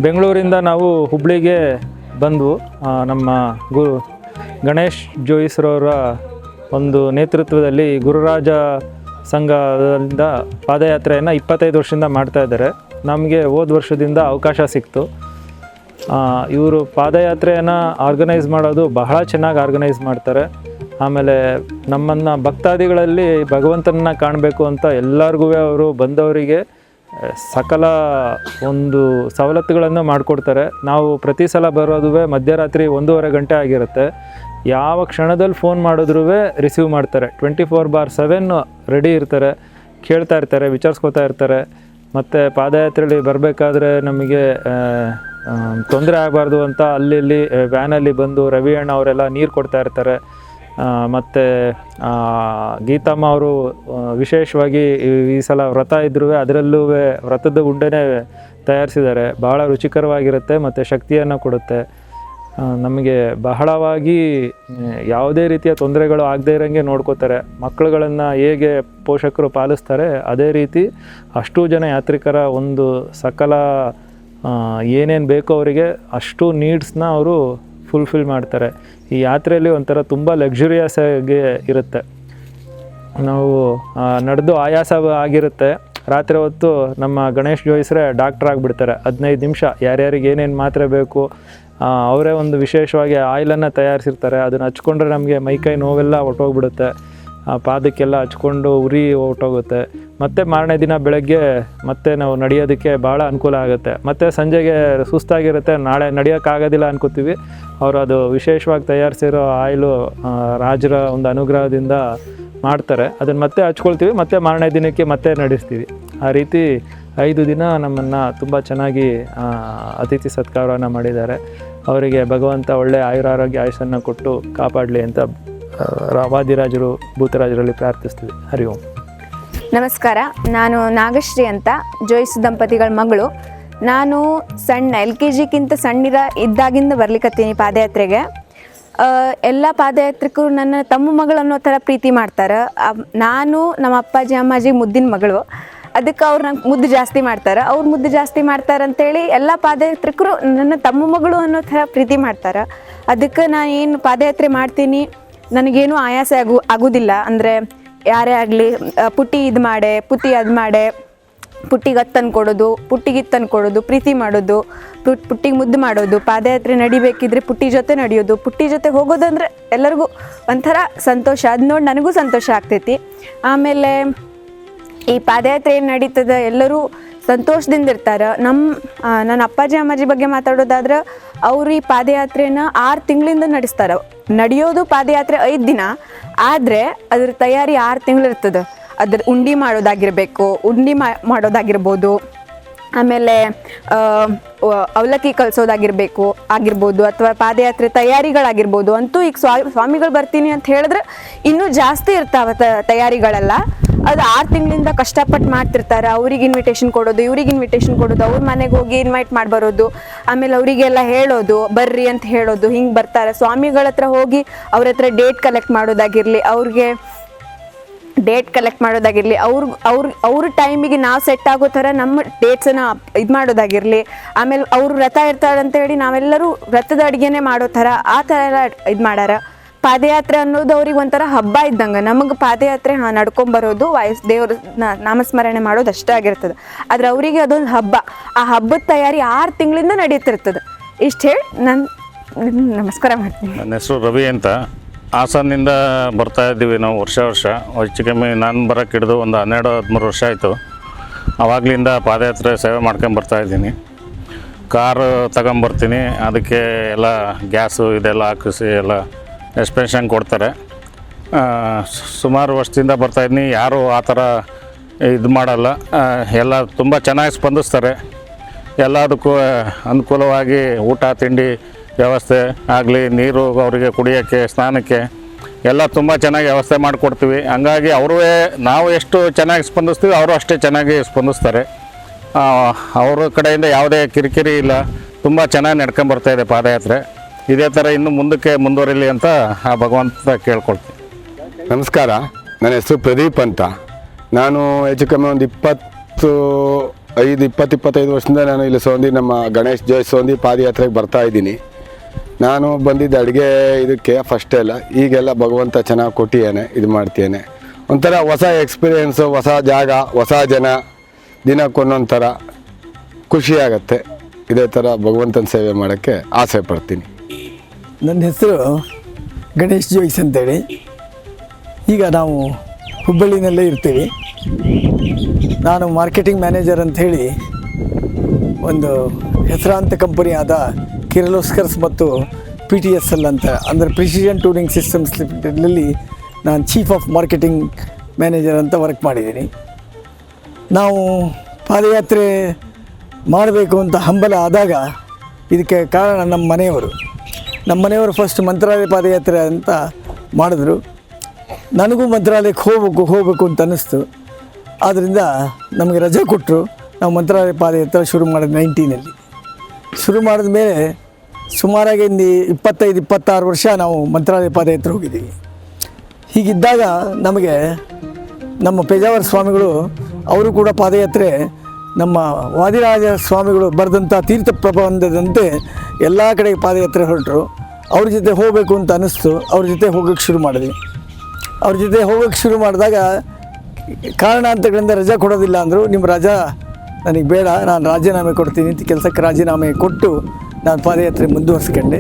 ಬೆಂಗಳೂರಿಂದ ನಾವು ಹುಬ್ಳಿಗೆ ಬಂದು ನಮ್ಮ ಗಣೇಶ್ ಜೋಯಿಸ್ರವರ ಒಂದು ನೇತೃತ್ವದಲ್ಲಿ ಗುರುರಾಜ ಸಂಘದಿಂದ ಪಾದಯಾತ್ರೆಯನ್ನು 25 ವರ್ಷದಿಂದ ಮಾಡ್ತಾಯಿದ್ದಾರೆ. ನಮಗೆ ಹೋದ ವರ್ಷದಿಂದ ಅವಕಾಶ ಸಿಕ್ತು. ಇವರು ಪಾದಯಾತ್ರೆಯನ್ನು ಆರ್ಗನೈಸ್ ಮಾಡೋದು ಬಹಳ ಚೆನ್ನಾಗಿ ಆರ್ಗನೈಸ್ ಮಾಡ್ತಾರೆ. ಆಮೇಲೆ ನಮ್ಮನ್ನು ಭಕ್ತಾದಿಗಳಲ್ಲಿ ಭಗವಂತನನ್ನ ಕಾಣಬೇಕು ಅಂತ ಎಲ್ಲರಿಗೂ ಅವರು ಬಂದವರಿಗೆ ಸಕಲ ಒಂದು ಸವಲತ್ತುಗಳನ್ನು ಮಾಡಿಕೊಡ್ತಾರೆ. ನಾವು ಪ್ರತಿ ಸಲ ಬರೋದು ಮಧ್ಯರಾತ್ರಿ 1:30 ಗಂಟೆ ಆಗಿರುತ್ತೆ. ಯಾವ ಕ್ಷಣದಲ್ಲಿ ಫೋನ್ ಮಾಡಿದ್ರೂ ರಿಸೀವ್ ಮಾಡ್ತಾರೆ. 24/7 ರೆಡಿ ಇರ್ತಾರೆ, ಕೇಳ್ತಾ ಇರ್ತಾರೆ, ವಿಚಾರಿಸ್ಕೋತಾ ಇರ್ತಾರೆ. ಮತ್ತು ಪಾದಯಾತ್ರೆಯಲ್ಲಿ ಬರಬೇಕಾದ್ರೆ ನಮಗೆ ತೊಂದರೆ ಆಗಬಾರ್ದು ಅಂತ ಅಲ್ಲಿ ವ್ಯಾನಲ್ಲಿ ಬಂದು ರವಿ ಅಣ್ಣ ಅವರೆಲ್ಲ ನೀರು ಕೊಡ್ತಾ ಇರ್ತಾರೆ. ಮತ್ತು ಗೀತಮ್ಮ ಅವರು ವಿಶೇಷವಾಗಿ ಈ ಸಲ ವ್ರತ ಇದ್ರೂ ಅದರಲ್ಲೂ ವ್ರತದ ಉಂಡೆನೇ ತಯಾರಿಸಿದ್ದಾರೆ. ಭಾಳ ರುಚಿಕರವಾಗಿರುತ್ತೆ ಮತ್ತು ಶಕ್ತಿಯನ್ನು ಕೊಡುತ್ತೆ. ನಮಗೆ ಬಹಳವಾಗಿ ಯಾವುದೇ ರೀತಿಯ ತೊಂದರೆಗಳು ಆಗದೇ ಇರೋಂಗೆ ನೋಡ್ಕೋತಾರೆ. ಮಕ್ಕಳುಗಳನ್ನು ಹೇಗೆ ಪೋಷಕರು ಪಾಲಿಸ್ತಾರೆ ಅದೇ ರೀತಿ ಅಷ್ಟೂ ಜನ ಯಾತ್ರಿಕರ ಒಂದು ಸಕಲ ಏನೇನು ಬೇಕೋ ಅವರಿಗೆ ಅಷ್ಟು ನೀಡ್ಸ್ನ ಅವರು ಫುಲ್ಫಿಲ್ ಮಾಡ್ತಾರೆ. ಈ ಯಾತ್ರೆಯಲ್ಲಿ ಒಂಥರ ತುಂಬ ಲಕ್ಸುರಿಯಸ್ ಆಗಿ ಇರುತ್ತೆ. ನಾವು ನಡೆದು ಆಯಾಸ ಆಗಿರುತ್ತೆ. ರಾತ್ರಿ ಹೊತ್ತು ನಮ್ಮ ಗಣೇಶ್ ಜೋಯಿಸ್ರೆ ಡಾಕ್ಟ್ರ್ ಆಗಿಬಿಡ್ತಾರೆ. 15 ನಿಮಿಷ ಯಾರ್ಯಾರಿಗೆ ಏನೇನು ಮಾತ್ರೆ ಬೇಕು ಅವರೇ ಒಂದು ವಿಶೇಷವಾಗಿ ಆಯಿಲನ್ನು ತಯಾರಿಸಿರ್ತಾರೆ. ಅದನ್ನು ಹಚ್ಕೊಂಡ್ರೆ ನಮಗೆ ಮೈಕೈ ನೋವೆಲ್ಲ ಹೊಟ್ಟೋಗ್ಬಿಡುತ್ತೆ. ಪಾದಕ್ಕೆಲ್ಲ ಹಚ್ಕೊಂಡು ಉರಿ ಹೊಟ್ಟೋಗುತ್ತೆ. ಮತ್ತೆ ಮಾರನೇ ದಿನ ಬೆಳಗ್ಗೆ ಮತ್ತೆ ನಾವು ನಡೆಯೋದಕ್ಕೆ ಭಾಳ ಅನುಕೂಲ ಆಗುತ್ತೆ. ಮತ್ತು ಸಂಜೆಗೆ ಸುಸ್ತಾಗಿರುತ್ತೆ, ನಾಳೆ ನಡೆಯೋಕ್ಕಾಗೋದಿಲ್ಲ ಅನ್ಕೋತೀವಿ. ಅವರು ಅದು ವಿಶೇಷವಾಗಿ ತಯಾರಿಸಿರೋ ಆಯಿಲು ರಾಜರ ಒಂದು ಅನುಗ್ರಹದಿಂದ ಮಾಡ್ತಾರೆ. ಅದನ್ನು ಮತ್ತೆ ಹಚ್ಕೊಳ್ತೀವಿ, ಮತ್ತೆ ಮಾರನೇ ದಿನಕ್ಕೆ ಮತ್ತೆ ನಡೆಸ್ತೀವಿ. ಆ ರೀತಿ 5 ದಿನ ನಮ್ಮನ್ನು ತುಂಬ ಚೆನ್ನಾಗಿ ಅತಿಥಿ ಸತ್ಕಾರವನ್ನು ಮಾಡಿದ್ದಾರೆ. ಅವರಿಗೆ ಭಗವಂತ ಒಳ್ಳೆ ಆಯುರಾರೋಗ್ಯ ಆಯುಷನ್ನು ಕೊಟ್ಟು ಕಾಪಾಡಲಿ ಅಂತ ವಾದಿರಾಜರು ಭೂತರಾಜರಲ್ಲಿ ಪ್ರಾರ್ಥಿಸ್ತೀವಿ. ಹರಿ ಓಂ. ನಮಸ್ಕಾರ, ನಾನು ನಾಗಶ್ರೀ ಅಂತ, ಜೋಯಿಸ್ ದಂಪತಿಗಳ ಮಗಳು. ನಾನು LKG ಸಣ್ಣಿರ ಇದ್ದಾಗಿಂದ ಬರ್ಲಿಕ್ಕತ್ತೀನಿ ಪಾದಯಾತ್ರೆಗೆ. ಎಲ್ಲ ಪಾದಯಾತ್ರಿಕರು ನನ್ನ ತಮ್ಮ ಮಗಳು ಅನ್ನೋ ಥರ ಪ್ರೀತಿ ಮಾಡ್ತಾರೆ. ನಾನು ನಮ್ಮ ಅಪ್ಪಾಜಿ ಅಮ್ಮಾಜಿ ಮುದ್ದಿನ ಮಗಳು, ಅದಕ್ಕೆ ಅವ್ರು ನಂಗೆ ಮುದ್ದು ಜಾಸ್ತಿ ಮಾಡ್ತಾರೆ. ಅವ್ರು ಮುದ್ದು ಜಾಸ್ತಿ ಮಾಡ್ತಾರೆ ಅಂತೇಳಿ ಎಲ್ಲ ಪಾದಯಾತ್ರಿಕರು ನನ್ನ ತಮ್ಮ ಮಗಳು ಅನ್ನೋ ಥರ ಪ್ರೀತಿ ಮಾಡ್ತಾರೆ. ಅದಕ್ಕೆ ನಾನು ಏನು ಪಾದಯಾತ್ರೆ ಮಾಡ್ತೀನಿ ನನಗೇನು ಆಯಾಸ ಆಗೋದಿಲ್ಲ. ಅಂದರೆ ಯಾರೇ ಆಗಲಿ ಪುಟ್ಟಿ ಇದು ಮಾಡೆ, ಪುಟ್ಟಿ ಅದು ಮಾಡೆ, ಪುಟ್ಟಿಗೆ ಹತ್ತನ್ನು ಕೊಡೋದು, ಪುಟ್ಟಿಗೆ ಇತ್ತನ್ನು ಕೊಡೋದು, ಪ್ರೀತಿ ಮಾಡೋದು, ಪುಟ್ಟಿಗೆ ಮುದ್ದು ಮಾಡೋದು, ಪಾದಯಾತ್ರೆ ನಡಿಬೇಕಿದ್ರೆ ಪುಟ್ಟಿ ಜೊತೆ ನಡೆಯೋದು, ಪುಟ್ಟಿ ಜೊತೆ ಹೋಗೋದಂದ್ರೆ ಎಲ್ಲರಿಗೂ ಒಂಥರ ಸಂತೋಷ. ಅದು ನೋಡಿ ನನಗೂ ಸಂತೋಷ ಆಗ್ತೈತಿ. ಆಮೇಲೆ ಈ ಪಾದಯಾತ್ರೆ ಏನು ನಡೀತದೆ ಎಲ್ಲರೂ ಸಂತೋಷದಿಂದ ಇರ್ತಾರೆ. ನನ್ನ ಅಪ್ಪಾಜಿ ಅಮ್ಮಾಜಿ ಬಗ್ಗೆ ಮಾತಾಡೋದಾದ್ರೆ ಅವರು ಈ ಪಾದಯಾತ್ರೆನ 6 ತಿಂಗಳಿಂದ ನಡೆಸ್ತಾರೆ. ನಡೆಯೋದು ಪಾದಯಾತ್ರೆ 5 ದಿನ, ಆದರೆ ಅದ್ರ ತಯಾರಿ 6 ತಿಂಗಳು ಇರ್ತದೆ. ಅದ್ರ ಉಂಡಿ ಮಾಡೋದಾಗಿರಬೇಕು, ಮಾಡೋದಾಗಿರ್ಬೋದು, ಆಮೇಲೆ ಅವಲಕ್ಕಿ ಆಗಿರ್ಬೋದು, ಅಥವಾ ಪಾದಯಾತ್ರೆ ತಯಾರಿಗಳಾಗಿರ್ಬೋದು. ಅಂತೂ ಈಗ ಸ್ವಾಮಿಗಳು ಬರ್ತೀನಿ ಅಂತ ಹೇಳಿದ್ರೆ ಇನ್ನೂ ಜಾಸ್ತಿ ಇರ್ತಾವೆ ತಯಾರಿಗಳೆಲ್ಲ. ಅದು 6 ತಿಂಗಳಿಂದ ಕಷ್ಟಪಟ್ಟು ಮಾಡ್ತಿರ್ತಾರೆ. ಅವ್ರಿಗೆ ಇನ್ವಿಟೇಷನ್ ಕೊಡೋದು, ಇವ್ರಿಗೆ ಇನ್ವಿಟೇಷನ್ ಕೊಡೋದು, ಅವ್ರ ಮನೆಗೆ ಹೋಗಿ ಇನ್ವೈಟ್ ಮಾಡಿ ಬರೋದು, ಆಮೇಲೆ ಅವರಿಗೆಲ್ಲ ಹೇಳೋದು ಬರ್ರಿ ಅಂತ ಹೇಳೋದು. ಹಿಂಗೆ ಬರ್ತಾರೆ. ಸ್ವಾಮಿಗಳ ಹತ್ರ ಹೋಗಿ ಅವ್ರ ಹತ್ರ ಡೇಟ್ ಕಲೆಕ್ಟ್ ಮಾಡೋದಾಗಿರಲಿ, ಅವ್ರ ಟೈಮಿಗೆ ನಾವು ಸೆಟ್ ಆಗೋ ಥರ ನಮ್ಮ ಡೇಟ್ಸನ್ನು ಇದು ಮಾಡೋದಾಗಿರಲಿ. ಆಮೇಲೆ ಅವರು ವ್ರತ ಇರ್ತಾರೆ ಅಂತೇಳಿ ನಾವೆಲ್ಲರೂ ವ್ರತದ ಅಡುಗೆನೇ ಮಾಡೋ ಥರ ಆ ಥರ ಎಲ್ಲ ಇದು ಮಾಡ್ಯಾರ. ಪಾದಯಾತ್ರೆ ಅನ್ನೋದು ಅವ್ರಿಗೆ ಒಂಥರ ಹಬ್ಬ ಇದ್ದಂಗೆ. ನಮಗೆ ಪಾದಯಾತ್ರೆ ನಡ್ಕೊಂಬರೋದು ದೇವ್ರ ನಾಮಸ್ಮರಣೆ ಮಾಡೋದು ಅಷ್ಟೇ ಆಗಿರ್ತದೆ. ಆದರೆ ಅವರಿಗೆ ಅದೊಂದು ಹಬ್ಬ. ಆ ಹಬ್ಬದ ತಯಾರಿ 6 ತಿಂಗಳಿಂದ ನಡೀತಿರ್ತದೆ. ಇಷ್ಟು ಹೇಳಿ ನಾನು ನಮಸ್ಕಾರ ಮಾಡ್ತೀನಿ. ನನ್ನ ಹೆಸರು ರವಿ ಅಂತ. ಹಾಸನಿಂದ ಬರ್ತಾ ಇದ್ದೀವಿ ನಾವು ವರ್ಷ ಹೆಚ್ಚು ಕಮ್ಮಿ ನಾನು ಬರೋಕ್ಕೆ ಹಿಡಿದು ಒಂದು 12-13 ವರ್ಷ ಆಯಿತು. ಆವಾಗಲಿಂದ ಪಾದಯಾತ್ರೆ ಸೇವೆ ಮಾಡ್ಕೊಂಡು ಬರ್ತಾಯಿದ್ದೀನಿ. ಕಾರು ತಗೊಂಬರ್ತೀನಿ, ಅದಕ್ಕೆ ಎಲ್ಲ ಗ್ಯಾಸು ಇದೆಲ್ಲ ಹಾಕಿಸಿ ಎಲ್ಲ ಎಕ್ಸ್ಪೆನ್ಷನ್ ಕೊಡ್ತಾರೆ. ಸುಮಾರು ವರ್ಷದಿಂದ ಬರ್ತಾಯಿದ್ದೀನಿ. ಯಾರೂ ಆ ಥರ ಇದು ಮಾಡಲ್ಲ, ಎಲ್ಲ ತುಂಬ ಚೆನ್ನಾಗಿ ಸ್ಪಂದಿಸ್ತಾರೆ. ಎಲ್ಲದಕ್ಕೂ ಅನುಕೂಲವಾಗಿ ಊಟ ತಿಂಡಿ ವ್ಯವಸ್ಥೆ ಆಗಲಿ, ನೀರು ಅವರಿಗೆ ಕುಡಿಯೋಕ್ಕೆ, ಸ್ನಾನಕ್ಕೆ ಎಲ್ಲ ತುಂಬ ಚೆನ್ನಾಗಿ ವ್ಯವಸ್ಥೆ ಮಾಡಿಕೊಡ್ತೀವಿ. ಹಂಗಾಗಿ ನಾವು ಎಷ್ಟು ಚೆನ್ನಾಗಿ ಸ್ಪಂದಿಸ್ತೀವಿ ಅವರು ಅಷ್ಟೇ ಚೆನ್ನಾಗಿ ಸ್ಪಂದಿಸ್ತಾರೆ. ಅವ್ರ ಕಡೆಯಿಂದ ಯಾವುದೇ ಕಿರಿಕಿರಿ ಇಲ್ಲ, ತುಂಬ ಚೆನ್ನಾಗಿ ನಡ್ಕೊಂಬರ್ತಾಯಿದೆ ಪಾದಯಾತ್ರೆ. ಇದೇ ಥರ ಇನ್ನು ಮುಂದಕ್ಕೆ ಮುಂದುವರಿಲಿ ಅಂತ ಆ ಭಗವಂತ ಕೇಳ್ಕೊಳ್ತೀನಿ. ನಮಸ್ಕಾರ, ನನ್ನ ಹೆಸರು ಪ್ರದೀಪ್ ಅಂತ. ನಾನು ಹೆಚ್ಚು ಕಮ್ಮಿ ಒಂದು 25 ವರ್ಷದಿಂದ ನಾನು ಇಲ್ಲಿ ನಮ್ಮ ಗಣೇಶ್ ಜೋಯಿಸ್ ಪಾದಯಾತ್ರೆಗೆ ಬರ್ತಾ ಇದ್ದೀನಿ. ನಾನು ಬಂದಿದ್ದ ಅಡುಗೆ ಇದಕ್ಕೆ ಫಸ್ಟ್ ಎಲ್ಲ, ಈಗೆಲ್ಲ ಭಗವಂತ ಚೆನ್ನಾಗಿ ಕೊಟ್ಟಿದ್ದೇನೆ, ಇದು ಮಾಡ್ತೇನೆ. ಒಂಥರ ಹೊಸ ಎಕ್ಸ್ಪೀರಿಯೆನ್ಸು, ಹೊಸ ಜಾಗ, ಹೊಸ ಜನ, ದಿನಕ್ಕೊಂದೊಂದು ಥರ ಖುಷಿಯಾಗತ್ತೆ. ಇದೇ ಥರ ಭಗವಂತನ ಸೇವೆ ಮಾಡೋಕ್ಕೆ ಆಸೆ ಪಡ್ತೀನಿ. ನನ್ನ ಹೆಸರು ಗಣೇಶ್ ಜೋಯಿಸ್ ಅಂತೇಳಿ. ಈಗ ನಾವು ಹುಬ್ಬಳ್ಳಿನಲ್ಲೇ ಇರ್ತೀವಿ. ನಾನು ಮಾರ್ಕೆಟಿಂಗ್ ಮ್ಯಾನೇಜರ್ ಅಂಥೇಳಿ ಒಂದು ಹೆಸರಾಂತ ಕಂಪನಿ ಆದ ಕಿರ್ಲೋಸ್ಕರ್ಸ್ ಮತ್ತು PTSL ಅಂತ, ಅಂದರೆ ಪ್ರಿಸಿಷನ್ ಟೂರಿಂಗ್ ಸಿಸ್ಟಮ್ಸ್ ಲಿಮಿಟೆಡ್ನಲ್ಲಿ ನಾನು ಚೀಫ್ ಆಫ್ ಮಾರ್ಕೆಟಿಂಗ್ ಮ್ಯಾನೇಜರ್ ಅಂತ ವರ್ಕ್ ಮಾಡಿದ್ದೀನಿ. ನಾವು ಪಾದಯಾತ್ರೆ ಮಾಡಬೇಕು ಅಂತ ಹಂಬಲ ಆದಾಗ ಇದಕ್ಕೆ ಕಾರಣ ನಮ್ಮ ಮನೆಯವರು ಫಸ್ಟ್ ಮಂತ್ರಾಲಯ ಪಾದಯಾತ್ರೆ ಅಂತ ಮಾಡಿದ್ರು. ನನಗೂ ಮಂತ್ರಾಲಯಕ್ಕೆ ಹೋಗಬೇಕು ಅಂತ ಅನ್ನಿಸ್ತು. ಆದ್ದರಿಂದ ನಮಗೆ ರಜೆ ಕೊಟ್ಟರು. ನಾವು ಮಂತ್ರಾಲಯ ಪಾದಯಾತ್ರೆ ಶುರು ಮಾಡಿದ 1990 ಶುರು ಮಾಡಿದ ಮೇಲೆ ಸುಮಾರಾಗಿ 25-26 ವರ್ಷ ನಾವು ಮಂತ್ರಾಲಯ ಪಾದಯಾತ್ರೆ ಹೋಗಿದ್ದೀವಿ. ಹೀಗಿದ್ದಾಗ ನಮಗೆ ನಮ್ಮ ಪೇಜಾವರ ಸ್ವಾಮಿಗಳು ಅವರು ಕೂಡ ಪಾದಯಾತ್ರೆ ನಮ್ಮ ವಾದಿರಾಜ ಸ್ವಾಮಿಗಳು ಬರೆದಂಥ ತೀರ್ಥ ಪ್ರಬಂಧದಂತೆ ಎಲ್ಲ ಕಡೆಗೆ ಪಾದಯಾತ್ರೆ ಹೊರಟರು. ಅವ್ರ ಜೊತೆ ಹೋಗಬೇಕು ಅಂತ ಅನ್ನಿಸ್ತು. ಅವ್ರ ಜೊತೆ ಹೋಗೋಕ್ಕೆ ಶುರು ಮಾಡಿದ್ವಿ. ಅವ್ರ ಜೊತೆ ಹೋಗೋಕ್ಕೆ ಶುರು ಮಾಡಿದಾಗ ಕಾರಣಾಂತರಗಳಿಂದ ರಜೆ ಕೊಡೋದಿಲ್ಲ ಅಂದರು. ನಿಮ್ಮ ರಜಾ ನನಗೆ ಬೇಡ, ನಾನು ರಾಜೀನಾಮೆ ಕೊಡ್ತೀನಿ ಅಂತ ಕೆಲಸಕ್ಕೆ ರಾಜೀನಾಮೆ ಕೊಟ್ಟು ನಾನು ಪಾದಯಾತ್ರೆ ಮುಂದುವರಿಸ್ಕೊಂಡೆ.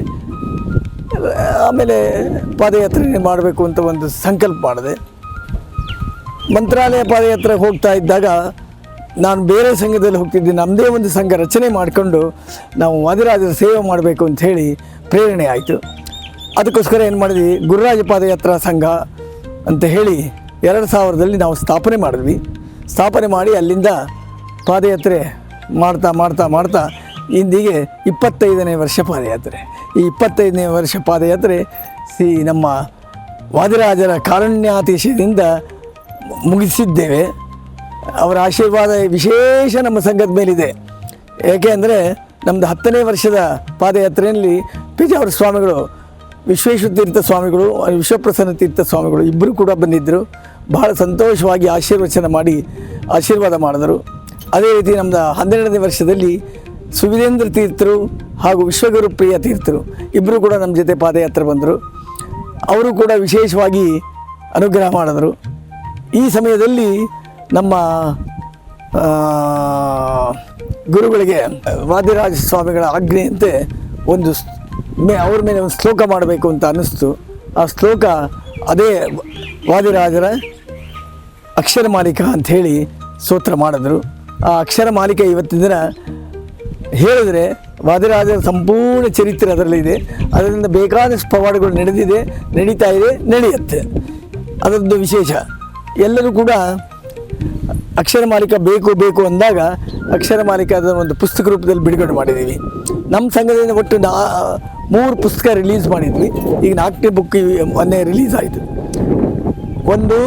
ಆಮೇಲೆ ಪಾದಯಾತ್ರೆ ಮಾಡಬೇಕು ಅಂತ ಒಂದು ಸಂಕಲ್ಪ ಮಾಡಿದೆ. ಮಂತ್ರಾಲಯ ಪಾದಯಾತ್ರೆ ಹೋಗ್ತಾ ಇದ್ದಾಗ ನಾನು ಬೇರೆ ಸಂಘದಲ್ಲಿ ಹೋಗ್ತಿದ್ದೆ. ನಮ್ಮದೇ ಒಂದು ಸಂಘ ರಚನೆ ಮಾಡಿಕೊಂಡು ನಾವು ವಾದಿರಾಜರ ಸೇವೆ ಮಾಡಬೇಕು ಅಂಥೇಳಿ ಪ್ರೇರಣೆ ಆಯಿತು. ಅದಕ್ಕೋಸ್ಕರ ಏನು ಮಾಡಿದ್ವಿ, ಗುರುರಾಜ ಪಾದಯಾತ್ರಾ ಸಂಘ ಅಂತ ಹೇಳಿ 2000ರಲ್ಲಿ ನಾವು ಸ್ಥಾಪನೆ ಮಾಡಿದ್ವಿ. ಸ್ಥಾಪನೆ ಮಾಡಿ ಅಲ್ಲಿಂದ ಪಾದಯಾತ್ರೆ ಮಾಡ್ತಾ ಇಂದಿಗೆ 25ನೇ ವರ್ಷ ಪಾದಯಾತ್ರೆ. ಈ 25ನೇ ವರ್ಷ ಪಾದಯಾತ್ರೆ ನಮ್ಮ ವಾದಿರಾಜರ ಕಾರುಣ್ಯಾತಿಶಯದಿಂದ ಮುಗಿಸಿದ್ದೇವೆ. ಅವರ ಆಶೀರ್ವಾದ ವಿಶೇಷ ನಮ್ಮ ಸಂಘದ ಮೇಲಿದೆ. ಏಕೆ ಅಂದರೆ ನಮ್ಮದು 10ನೇ ವರ್ಷದ ಪಾದಯಾತ್ರೆಯಲ್ಲಿ ಪೇಜಾವರ ಸ್ವಾಮಿಗಳು, ವಿಶ್ವೇಶ್ವರ ತೀರ್ಥ ಸ್ವಾಮಿಗಳು, ವಿಶ್ವಪ್ರಸನ್ನ ತೀರ್ಥ ಸ್ವಾಮಿಗಳು ಇಬ್ಬರು ಕೂಡ ಬಂದಿದ್ದರು. ಬಹಳ ಸಂತೋಷವಾಗಿ ಆಶೀರ್ವಾದ ಮಾಡಿದರು. ಅದೇ ರೀತಿ ನಮ್ಮದು 12ನೇ ವರ್ಷದಲ್ಲಿ ಸುವಿಧೇಂದ್ರ ತೀರ್ಥರು ಹಾಗೂ ವಿಶ್ವಗುರು ಪ್ರಿಯ ತೀರ್ಥರು ಇಬ್ಬರು ಕೂಡ ನಮ್ಮ ಜೊತೆ ಪಾದಯಾತ್ರೆ ಬಂದರು. ಅವರು ಕೂಡ ವಿಶೇಷವಾಗಿ ಅನುಗ್ರಹ ಮಾಡಿದರು. ಈ ಸಮಯದಲ್ಲಿ ನಮ್ಮ ಗುರುಗಳಿಗೆ ವಾದಿರಾಜ ಸ್ವಾಮಿಗಳ ಆಜ್ಞೆಯಂತೆ ಅವ್ರ ಮೇಲೆ ಒಂದು ಶ್ಲೋಕ ಮಾಡಬೇಕು ಅಂತ ಅನ್ನಿಸ್ತು. ಆ ಶ್ಲೋಕ ಅದೇ ವಾದಿರಾಜರ ಅಕ್ಷರ ಮಾಲಿಕ ಅಂಥೇಳಿ ಸ್ತೋತ್ರ ಮಾಡಿದ್ರು. ಆ ಅಕ್ಷರ ಮಾಲಿಕ ಇವತ್ತಿನ ದಿನ ಹೇಳಿದ್ರೆ ವಾದಿರಾಜರ ಸಂಪೂರ್ಣ ಚರಿತ್ರೆ ಅದರಲ್ಲಿದೆ. ಅದರಿಂದ ಬೇಕಾದಷ್ಟು ಪವಾಡಗಳು ನಡೀತಾ ಇದೆ, ನಡೆಯುತ್ತೆ. ಅದರದ್ದು ವಿಶೇಷ. ಎಲ್ಲರೂ ಕೂಡ ಅಕ್ಷರ ಮಾಲಿಕ ಬೇಕು ಅಂದಾಗ ಅಕ್ಷರ ಮಾಲಿಕ ಅದನ್ನು ಒಂದು ಪುಸ್ತಕ ರೂಪದಲ್ಲಿ ಬಿಡುಗಡೆ ಮಾಡಿದ್ದೀವಿ. ನಮ್ಮ ಸಂಘದಿಂದ ಒಟ್ಟು 3 ಪುಸ್ತಕ ರಿಲೀಸ್ ಮಾಡಿದ್ವಿ. ಈಗ 4ನೇ ಬುಕ್ ಮೊನ್ನೆ ರಿಲೀಸ್ ಆಯಿತು. ಒಂದು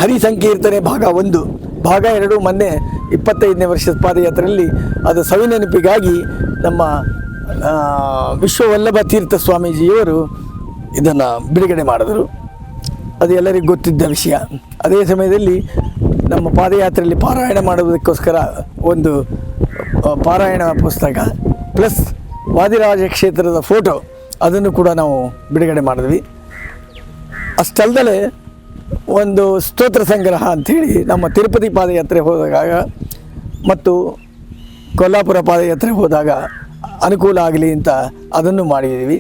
ಹರಿ ಸಂಕೀರ್ತನೆ ಭಾಗ 1, ಭಾಗ 2 ಮೊನ್ನೆ 25ನೇ ವರ್ಷದ ಪಾದಯಾತ್ರೆಯಲ್ಲಿ ಅದು ಸವಿನೆನಪಿಗಾಗಿ ನಮ್ಮ ವಿಶ್ವವಲ್ಲಭ ತೀರ್ಥ ಸ್ವಾಮೀಜಿಯವರು ಇದನ್ನು ಬಿಡುಗಡೆ ಮಾಡಿದರು. ಅದು ಎಲ್ಲರಿಗೂ ಗೊತ್ತಿದ್ದ ವಿಷಯ. ಅದೇ ಸಮಯದಲ್ಲಿ ನಮ್ಮ ಪಾದಯಾತ್ರೆಯಲ್ಲಿ ಪಾರಾಯಣ ಮಾಡುವುದಕ್ಕೋಸ್ಕರ ಒಂದು ಪಾರಾಯಣ ಪುಸ್ತಕ ಪ್ಲಸ್ ವಾದಿರಾಜ ಕ್ಷೇತ್ರದ ಫೋಟೋ ಅದನ್ನು ಕೂಡ ನಾವು ಬಿಡುಗಡೆ ಮಾಡಿದ್ವಿ. ಅಷ್ಟಲ್ಲದೆ ಒಂದು ಸ್ತೋತ್ರ ಸಂಗ್ರಹ ಅಂಥೇಳಿ ನಮ್ಮ ತಿರುಪತಿ ಪಾದಯಾತ್ರೆ ಹೋದಾಗ ಮತ್ತು ಕೊಲ್ಲಾಪುರ ಪಾದಯಾತ್ರೆ ಹೋದಾಗ ಅನುಕೂಲ ಆಗಲಿ ಅಂತ ಅದನ್ನು ಮಾಡಿದ್ದೀವಿ.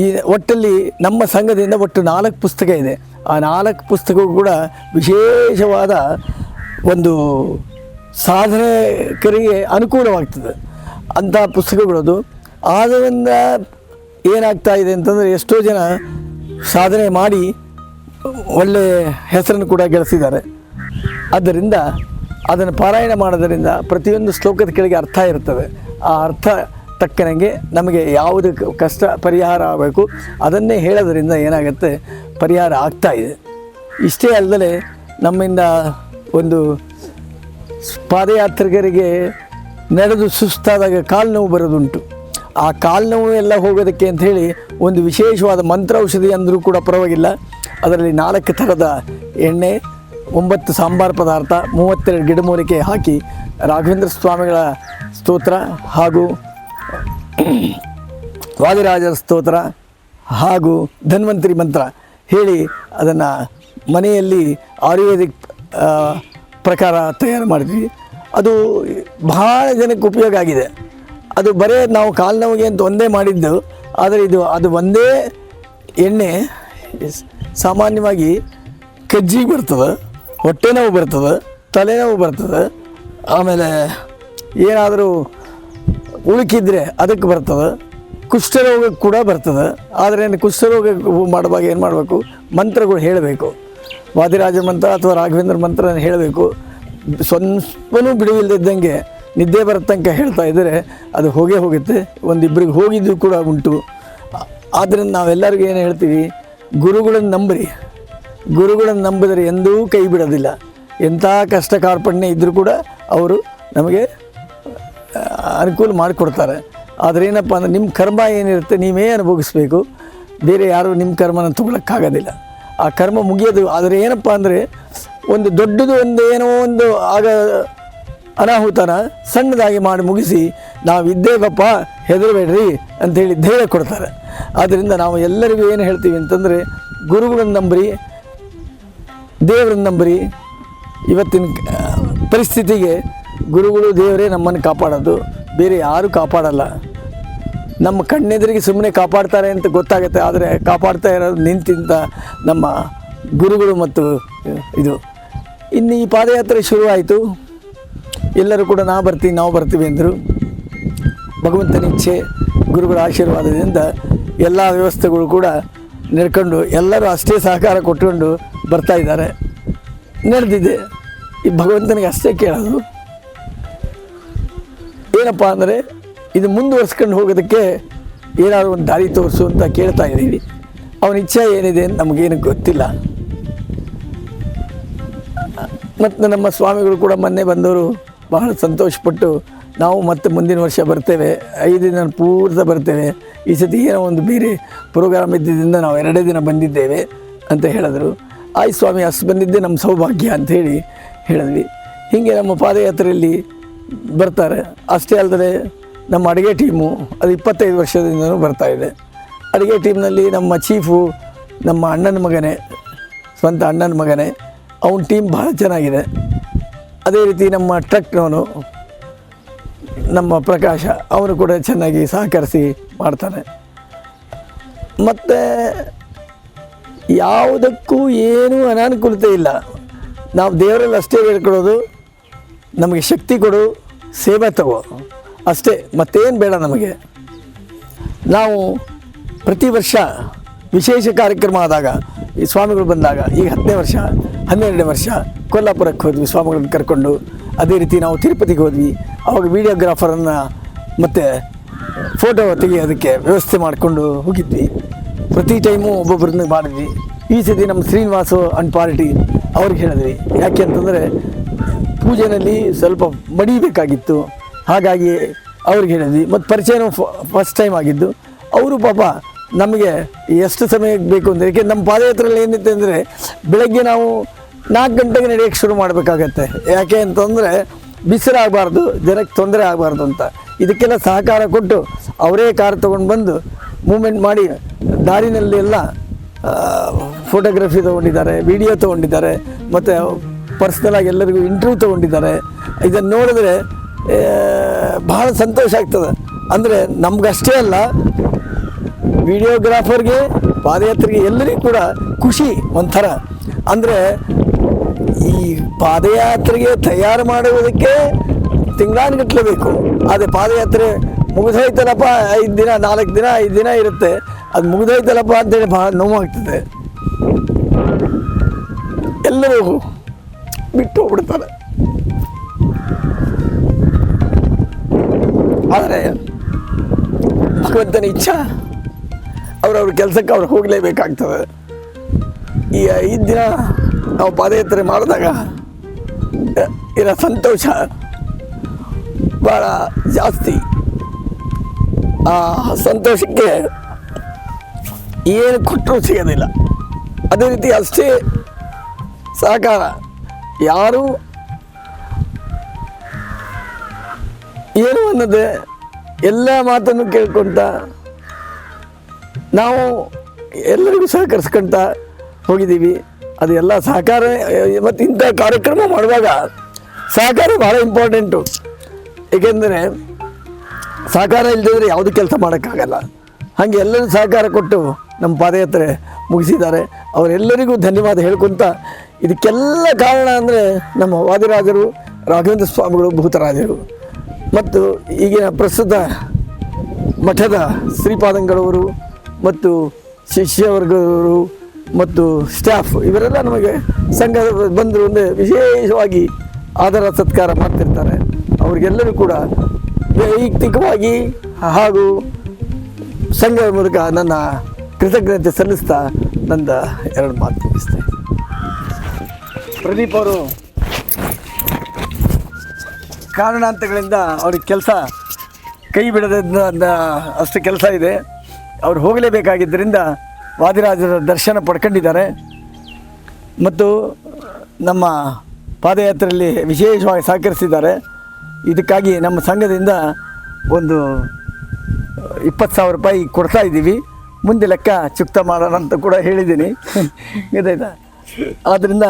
ಈ ಒಟ್ಟಲ್ಲಿ ನಮ್ಮ ಸಂಘದಿಂದ ಒಟ್ಟು 4 ಪುಸ್ತಕ ಇದೆ. ಆ 4 ಪುಸ್ತಕವೂ ಕೂಡ ವಿಶೇಷವಾದ ಒಂದು ಸಾಧಕರಿಗೆ ಅನುಕೂಲವಾಗ್ತದೆ ಅಂಥ ಪುಸ್ತಕಗಳದು. ಆದ್ದರಿಂದ ಏನಾಗ್ತಾ ಇದೆ ಅಂತಂದರೆ ಎಷ್ಟೋ ಜನ ಸಾಧನೆ ಮಾಡಿ ಒಳ್ಳೆಯ ಹೆಸರನ್ನು ಕೂಡ ಗಳಿಸಿದ್ದಾರೆ. ಆದ್ದರಿಂದ ಅದನ್ನು ಪಾರಾಯಣ ಮಾಡೋದರಿಂದ ಪ್ರತಿಯೊಂದು ಶ್ಲೋಕದ ಕೆಳಗೆ ಅರ್ಥ ಇರ್ತದೆ. ಆ ಅರ್ಥ ತಕ್ಕನಂಗೆ ನಮಗೆ ಯಾವುದು ಕಷ್ಟ ಪರಿಹಾರ ಆಗಬೇಕು ಅದನ್ನೇ ಹೇಳೋದ್ರಿಂದ ಏನಾಗುತ್ತೆ, ಪರಿಹಾರ ಆಗ್ತಾಯಿದೆ. ಇಷ್ಟೇ ಅಲ್ಲದೆ ನಮ್ಮಿಂದ ಒಂದು ಪಾದಯಾತ್ರಿಕರಿಗೆ ನಡೆದು ಸುಸ್ತಾದಾಗ ಕಾಲು ನೋವು ಬರೋದುಂಟು. ಆ ಕಾಲು ನೋವು ಎಲ್ಲ ಹೋಗೋದಕ್ಕೆ ಅಂಥೇಳಿ ಒಂದು ವಿಶೇಷವಾದ ಮಂತ್ರ ಔಷಧಿ ಅಂದರೂ ಕೂಡ ಪರವಾಗಿಲ್ಲ. ಅದರಲ್ಲಿ 4 ಥರದ ಎಣ್ಣೆ, 9 ಸಾಂಬಾರು ಪದಾರ್ಥ, 32 ಗಿಡಮೂಲಿಕೆ ಹಾಕಿ ರಾಘವೇಂದ್ರ ಸ್ವಾಮಿಗಳ ಸ್ತೋತ್ರ ಹಾಗೂ ವಾದಿರಾಜರ ಸ್ತೋತ್ರ ಹಾಗೂ ಧನ್ವಂತರಿ ಮಂತ್ರ ಹೇಳಿ ಅದನ್ನು ಮನೆಯಲ್ಲಿ ಆಯುರ್ವೇದಿಕ್ ಪ್ರಕಾರ ತಯಾರು ಮಾಡಿದ್ವಿ. ಅದು ಬಹಳ ಜನಕ್ಕೆ ಉಪಯೋಗ ಆಗಿದೆ. ಅದು ಬರೇ ನಾವು ಕಾಲು ನೋವಿಗೆ ಅಂತ ಒಂದೇ ಮಾಡಿದ್ದು. ಆದರೆ ಅದು ಒಂದೇ ಎಣ್ಣೆ ಸಾಮಾನ್ಯವಾಗಿ ಕಜ್ಜಿಗೆ ಬರ್ತದೆ, ಹೊಟ್ಟೆ ನೋವು ಬರ್ತದೆ, ತಲೆನೋವು ಬರ್ತದೆ, ಆಮೇಲೆ ಏನಾದರೂ ಉಳುಕಿದ್ರೆ ಅದಕ್ಕೆ ಬರ್ತದೆ, ಕುಷ್ಠರೋಗಕ್ಕೆ ಕೂಡ ಬರ್ತದೆ. ಆದರೆ ಕುಷ್ಠರೋಗ ಮಾಡುವಾಗ ಏನು ಮಾಡಬೇಕು, ಮಂತ್ರಗಳು ಹೇಳಬೇಕು. ವಾದಿರಾಜ ಮಂತ್ರ ಅಥವಾ ರಾಘವೇಂದ್ರ ಮಂತ್ರ ಹೇಳಬೇಕು. ಸ್ವಲ್ಪನೂ ಬಿಡುವಿಲ್ಲದಿದ್ದಂಗೆ ನಿದ್ದೆ ಬರತಂಕ ಹೇಳ್ತಾ ಇದ್ದರೆ ಅದು ಹೋಗುತ್ತೆ. ಒಂದಿಬ್ಬರಿಗೆ ಹೋಗಿದ್ದು ಕೂಡ ಉಂಟು. ಆದ್ದರಿಂದ ನಾವೆಲ್ಲರಿಗೂ ಏನು ಹೇಳ್ತೀವಿ, ಗುರುಗಳನ್ನು ನಂಬಿದರೆ ಎಂದೂ ಕೈ ಬಿಡೋದಿಲ್ಲ. ಎಂಥ ಕಷ್ಟ ಕಾರ್ಪಣ್ಯ ಇದ್ದರೂ ಕೂಡ ಅವರು ನಮಗೆ ಅನುಕೂಲ ಮಾಡಿಕೊಡ್ತಾರೆ. ಆದರೆ ಏನಪ್ಪ ಅಂದರೆ ನಿಮ್ಮ ಕರ್ಮ ಏನಿರುತ್ತೆ ನೀವೇ ಅನುಭವಿಸ್ಬೇಕು. ಬೇರೆ ಯಾರೂ ನಿಮ್ಮ ಕರ್ಮನ ತಗೊಳಕ್ಕಾಗೋದಿಲ್ಲ. ಆ ಕರ್ಮ ಮುಗಿಯೋದು. ಆದರೆ ಏನಪ್ಪ ಅಂದರೆ ಒಂದು ದೊಡ್ಡದು ಏನೋ ಒಂದು ಆಗ ಅನಾಹುತನ ಸಣ್ಣದಾಗಿ ಮಾಡಿ ಮುಗಿಸಿ ನಾವಿದ್ದೇವಪ್ಪ ಹೆದರಬೇಡ್ರಿ ಅಂಥೇಳಿ ಧೈರ್ಯ ಕೊಡ್ತಾರೆ. ಆದ್ದರಿಂದ ನಾವು ಎಲ್ಲರಿಗೂ ಏನು ಹೇಳ್ತೀವಿ ಅಂತಂದರೆ, ಗುರುಗಳನ್ನು ನಂಬ್ರಿ, ದೇವರನ್ನು ನಂಬ್ರಿ. ಇವತ್ತಿನ ಪರಿಸ್ಥಿತಿಗೆ ಗುರುಗಳು ದೇವರೇ ನಮ್ಮನ್ನು ಕಾಪಾಡೋದು, ಬೇರೆ ಯಾರೂ ಕಾಪಾಡಲ್ಲ. ನಮ್ಮ ಕಣ್ಣೆದುರಿಗೆ ಸುಮ್ಮನೆ ಕಾಪಾಡ್ತಾರೆ ಅಂತ ಗೊತ್ತಾಗುತ್ತೆ. ಆದರೆ ಕಾಪಾಡ್ತಾ ಇರೋದು ನಿಂತಿಂತ ನಮ್ಮ ಗುರುಗಳು ಮತ್ತು ಇದು. ಇನ್ನು ಈ ಪಾದಯಾತ್ರೆ ಶುರುವಾಯಿತು. ಎಲ್ಲರೂ ಕೂಡ ನಾವು ಬರ್ತೀವಿ ಅಂದರು. ಭಗವಂತನ ಇಚ್ಛೆ, ಗುರುಗಳ ಆಶೀರ್ವಾದದಿಂದ ಎಲ್ಲ ವ್ಯವಸ್ಥೆಗಳು ಕೂಡ ನಡ್ಕೊಂಡು ಎಲ್ಲರೂ ಅಷ್ಟೇ ಸಹಕಾರ ಕೊಟ್ಕೊಂಡು ಬರ್ತಾ ಇದ್ದಾರೆ. ನಡೆದಿದೆ. ಈ ಭಗವಂತನಿಗೆ ಅಷ್ಟೇ ಕೇಳೋದು ಏನಪ್ಪ ಅಂದರೆ ಇದು ಮುಂದುವರ್ಸ್ಕೊಂಡು ಹೋಗೋದಕ್ಕೆ ಏನಾದರೂ ಒಂದು ದಾರಿ ತೋರಿಸು ಅಂತ ಕೇಳ್ತಾ ಇದ್ದೀವಿ. ಅವನ ಇಚ್ಛೆ ಏನಿದೆ ಅಂತ ನಮಗೇನು ಗೊತ್ತಿಲ್ಲ. ಮತ್ತು ನಮ್ಮ ಸ್ವಾಮಿಗಳು ಕೂಡ ಮೊನ್ನೆ ಬಂದವರು ಬಹಳ ಸಂತೋಷಪಟ್ಟು ನಾವು ಮತ್ತೆ ಮುಂದಿನ ವರ್ಷ ಬರ್ತೇವೆ, 5 ದಿನ ಪೂರ್ತಿ ಬರ್ತೇವೆ, ಈ ಸತಿ ಏನೋ ಒಂದು ಬೇರೆ ಪ್ರೋಗ್ರಾಮ್ ಇದ್ದಿದ್ದರಿಂದ ನಾವು 2 ದಿನ ಬಂದಿದ್ದೇವೆ ಅಂತ ಹೇಳಿದ್ರು. ಆಯ್ತು ಸ್ವಾಮಿ, ಅಷ್ಟು ಬಂದಿದ್ದೆ ನಮ್ಮ ಸೌಭಾಗ್ಯ ಅಂಥೇಳಿ ಹೇಳಿದ್ವಿ. ಹೀಗೆ ನಮ್ಮ ಪಾದಯಾತ್ರೆಯಲ್ಲಿ ಬರ್ತಾರೆ. ಅಷ್ಟೇ ಅಲ್ಲದೆ ನಮ್ಮ ಅಡುಗೆ ಟೀಮು ಅದು 25 ವರ್ಷದಿಂದಲೂ ಬರ್ತಾಯಿದೆ. ಅಡುಗೆ ಟೀಮ್ನಲ್ಲಿ ನಮ್ಮ ಚೀಫು ನಮ್ಮ ಅಣ್ಣನ ಮಗನೇ, ಸ್ವಂತ ಅಣ್ಣನ ಮಗನೇ. ಅವನ ಟೀಮ್ ಭಾಳ ಚೆನ್ನಾಗಿದೆ. ಅದೇ ರೀತಿ ನಮ್ಮ ಟ್ರಕ್ನವನು ನಮ್ಮ ಪ್ರಕಾಶ, ಅವನು ಕೂಡ ಚೆನ್ನಾಗಿ ಸಹಕರಿಸಿ ಮಾಡ್ತಾನೆ. ಮತ್ತು ಯಾವುದಕ್ಕೂ ಏನೂ ಅನಾನುಕೂಲತೆ ಇಲ್ಲ. ನಾವು ದೇವರಲ್ಲಿ ಅಷ್ಟೇ ಬೇಡ್ಕೊಳ್ಳೋದು, ನಮಗೆ ಶಕ್ತಿ ಕೊಡು, ಸೇವೆ ತಗೋ ಅಷ್ಟೇ, ಮತ್ತೇನು ಬೇಡ ನಮಗೆ. ನಾವು ಪ್ರತಿ ವರ್ಷ ವಿಶೇಷ ಕಾರ್ಯಕ್ರಮ ಆದಾಗ, ಈ ಸ್ವಾಮಿಗಳು ಬಂದಾಗ, ಈಗ 10ನೇ ವರ್ಷ 12ನೇ ವರ್ಷ ಕೊಲ್ಲಾಪುರಕ್ಕೆ ಹೋದ್ವಿ ಸ್ವಾಮಿಗಳನ್ನ ಕರ್ಕೊಂಡು. ಅದೇ ರೀತಿ ನಾವು ತಿರುಪತಿಗೆ ಹೋದ್ವಿ. ಅವಾಗ ವೀಡಿಯೋಗ್ರಾಫರನ್ನು ಮತ್ತು ಫೋಟೋ ತೆಗೆಯೋದಕ್ಕೆ ವ್ಯವಸ್ಥೆ ಮಾಡಿಕೊಂಡು ಹೋಗಿದ್ವಿ. ಪ್ರತಿ ಟೈಮು ಒಬ್ಬೊಬ್ಬರನ್ನ ಮಾಡಿದ್ವಿ. ಈ ಸತಿ ನಮ್ಮ ಶ್ರೀನಿವಾಸು ಅಂಡ್ ಪಾರ್ಟಿ ಅವ್ರಿಗೆ ಹೇಳಿದ್ವಿ. ಯಾಕೆ ಅಂತಂದರೆ ಪೂಜೆಯಲ್ಲಿ ಸ್ವಲ್ಪ ಮಡಿಬೇಕಾಗಿತ್ತು, ಹಾಗಾಗಿ ಅವ್ರಿಗೆ ಹೇಳಿದ್ವಿ. ಮತ್ತು ಪರಿಚಯನೂ ಫಸ್ಟ್ ಟೈಮ್ ಆಗಿದ್ದು. ಅವರು ಪಾಪ ನಮಗೆ ಎಷ್ಟು ಸಮಯಕ್ಕೆ ಬೇಕು ಅಂದರೆ, ಏಕೆ ನಮ್ಮ ಪಾದಯಾತ್ರೆಯಲ್ಲಿ ಏನಿತ್ತು ಅಂದರೆ ಬೆಳಗ್ಗೆ ನಾವು 4 ಗಂಟೆಗೆ ನಡೆಯೋಕ್ಕೆ ಶುರು ಮಾಡಬೇಕಾಗತ್ತೆ. ಯಾಕೆ ಅಂತಂದರೆ ಬಿಸಿಲಾಗಬಾರ್ದು, ಜನಕ್ಕೆ ತೊಂದರೆ ಆಗಬಾರ್ದು ಅಂತ. ಇದಕ್ಕೆಲ್ಲ ಸಹಕಾರ ಕೊಟ್ಟು ಅವರೇ ಕಾರ್ ತೊಗೊಂಡು ಬಂದು ಮೂಮೆಂಟ್ ಮಾಡಿ ದಾರಿನಲ್ಲಿ ಎಲ್ಲ ಫೋಟೋಗ್ರಫಿ ತೊಗೊಂಡಿದ್ದಾರೆ, ವಿಡಿಯೋ ತೊಗೊಂಡಿದ್ದಾರೆ, ಮತ್ತು ಪರ್ಸ್ನಲಾಗಿ ಎಲ್ಲರಿಗೂ ಇಂಟರ್ವ್ಯೂ ತೊಗೊಂಡಿದ್ದಾರೆ. ಇದನ್ನು ನೋಡಿದ್ರೆ ಬಹಳ ಸಂತೋಷ ಆಗ್ತದೆ. ಅಂದರೆ ನಮಗಷ್ಟೇ ಅಲ್ಲ, ವಿಡಿಯೋಗ್ರಾಫರ್ಗೆ, ಪಾದಯಾತ್ರೆಗೆ ಎಲ್ಲರಿಗೂ ಕೂಡ ಖುಷಿ ಒಂಥರ. ಅಂದರೆ ಈ ಪಾದಯಾತ್ರೆಗೆ ತಯಾರು ಮಾಡುವುದಕ್ಕೆ ತಿಂಗಳಾನುಗಟ್ಟಲೆ ಬೇಕು. ಆದರೆ ಪಾದಯಾತ್ರೆ ಮುಗಿದೋಯ್ತಲ್ಲಪ್ಪ, 5 ದಿನ 4 ದಿನ 5 ದಿನ ಇರುತ್ತೆ, ಅದು ಮುಗಿದೋಯ್ತಲ್ಲಪ್ಪ ಅಂತೇಳಿ ಭಾಳ ನೋವಾಗ್ತದೆ. ಎಲ್ಲರೂ ಬಿಟ್ಟು ಹೋಗ್ಬಿಡ್ತಾರೆ. ಆದರೆ ಭಗವಂತನ ಇಚ್ಛಾ, ಅವ್ರವ್ರ ಕೆಲಸಕ್ಕೆ ಅವ್ರು ಹೋಗಲೇಬೇಕಾಗ್ತದೆ. ಈ 5 ದಿನ ನಾವು ಪಾದಯಾತ್ರೆ ಮಾಡಿದಾಗ ಇರೋ ಸಂತೋಷ ಭಾಳ ಜಾಸ್ತಿ. ಆ ಸಂತೋಷಕ್ಕೆ ಏನು ಕೊಟ್ಟರೂ ಸಿಗೋದಿಲ್ಲ. ಅದೇ ರೀತಿ ಅಷ್ಟೇ ಸಹಕಾರ. ಯಾರು ಏನು ಅನ್ನೋದೇ ಎಲ್ಲ ಮಾತನ್ನು ಕೇಳ್ಕೊತ ನಾವು ಎಲ್ಲರಿಗೂ ಸಹಕರಿಸ್ಕೊತ ಹೋಗಿದ್ದೀವಿ. ಅದು ಎಲ್ಲ ಸಹಕಾರ. ಮತ್ತು ಇಂಥ ಕಾರ್ಯಕ್ರಮ ಮಾಡುವಾಗ ಸಹಕಾರ ಭಾಳ ಇಂಪಾರ್ಟೆಂಟು. ಏಕೆಂದರೆ ಸಹಕಾರ ಇಲ್ಲದಿದ್ದರೆ ಯಾವುದೂ ಕೆಲಸ ಮಾಡೋಕ್ಕಾಗಲ್ಲ. ಹಾಗೆ ಎಲ್ಲರೂ ಸಹಕಾರ ಕೊಟ್ಟು ನಮ್ಮ ಪಾದಯಾತ್ರೆ ಮುಗಿಸಿದ್ದಾರೆ. ಅವರೆಲ್ಲರಿಗೂ ಧನ್ಯವಾದ ಹೇಳ್ಕೊತ, ಇದಕ್ಕೆಲ್ಲ ಕಾರಣ ಅಂದರೆ ನಮ್ಮ ವಾದಿರಾಜರು, ರಾಘವೇಂದ್ರ ಸ್ವಾಮಿಗಳು, ಭೂತರಾಜರು ಮತ್ತು ಈಗಿನ ಪ್ರಸ್ತುತ ಮಠದ ಶ್ರೀಪಾದಂಗಳವರು ಮತ್ತು ಶಿಷ್ಯವರ್ಗದವರು ಮತ್ತು ಸ್ಟಾಫ್, ಇವರೆಲ್ಲ ನಮಗೆ ಸಂಘದ ಬಂದರು ಅಂದರೆ ವಿಶೇಷವಾಗಿ ಆದರ ಸತ್ಕಾರ ಮಾಡ್ತಿರ್ತಾರೆ. ಅವರಿಗೆಲ್ಲರೂ ಕೂಡ ವೈಯಕ್ತಿಕವಾಗಿ ಹಾಗೂ ಸಂಘದ ಮೂಲಕ ನನ್ನ ಕೃತಜ್ಞತೆ ಸಲ್ಲಿಸ್ತಾ ನನ್ನ 2 ಮಾತು ಮುಗಿಸ್ತೇನೆ. ಪ್ರದೀಪ್ ಅವರು ಕಾರಣಾಂತರಗಳಿಂದ ಅವ್ರಿಗೆ ಕೆಲಸ ಕೈ ಬಿಡದ ಅಷ್ಟು ಕೆಲಸ ಇದೆ. ಅವ್ರು ಹೋಗಲೇಬೇಕಾಗಿದ್ದರಿಂದ ವಾದಿರಾಜರ ದರ್ಶನ ಪಡ್ಕೊಂಡಿದ್ದಾರೆ. ಮತ್ತು ನಮ್ಮ ಪಾದಯಾತ್ರೆಯಲ್ಲಿ ವಿಶೇಷವಾಗಿ ಸಹಕರಿಸಿದ್ದಾರೆ. ಇದಕ್ಕಾಗಿ ನಮ್ಮ ಸಂಘದಿಂದ ಒಂದು 20,000 ರೂಪಾಯಿ ಕೊಡ್ತಾ ಇದ್ದೀವಿ. ಮುಂದೆ ಲೆಕ್ಕ ಚುಕ್ತ ಮಾಡೋಣ ಅಂತ ಕೂಡ ಹೇಳಿದ್ದೀನಿ. ಗೊತ್ತಾಯ್ತಾ? ಆದ್ದರಿಂದ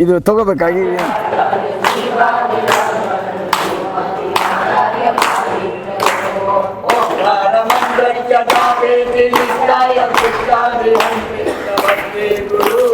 ಇದು ತಗೋಬೇಕಾಗಿ Guru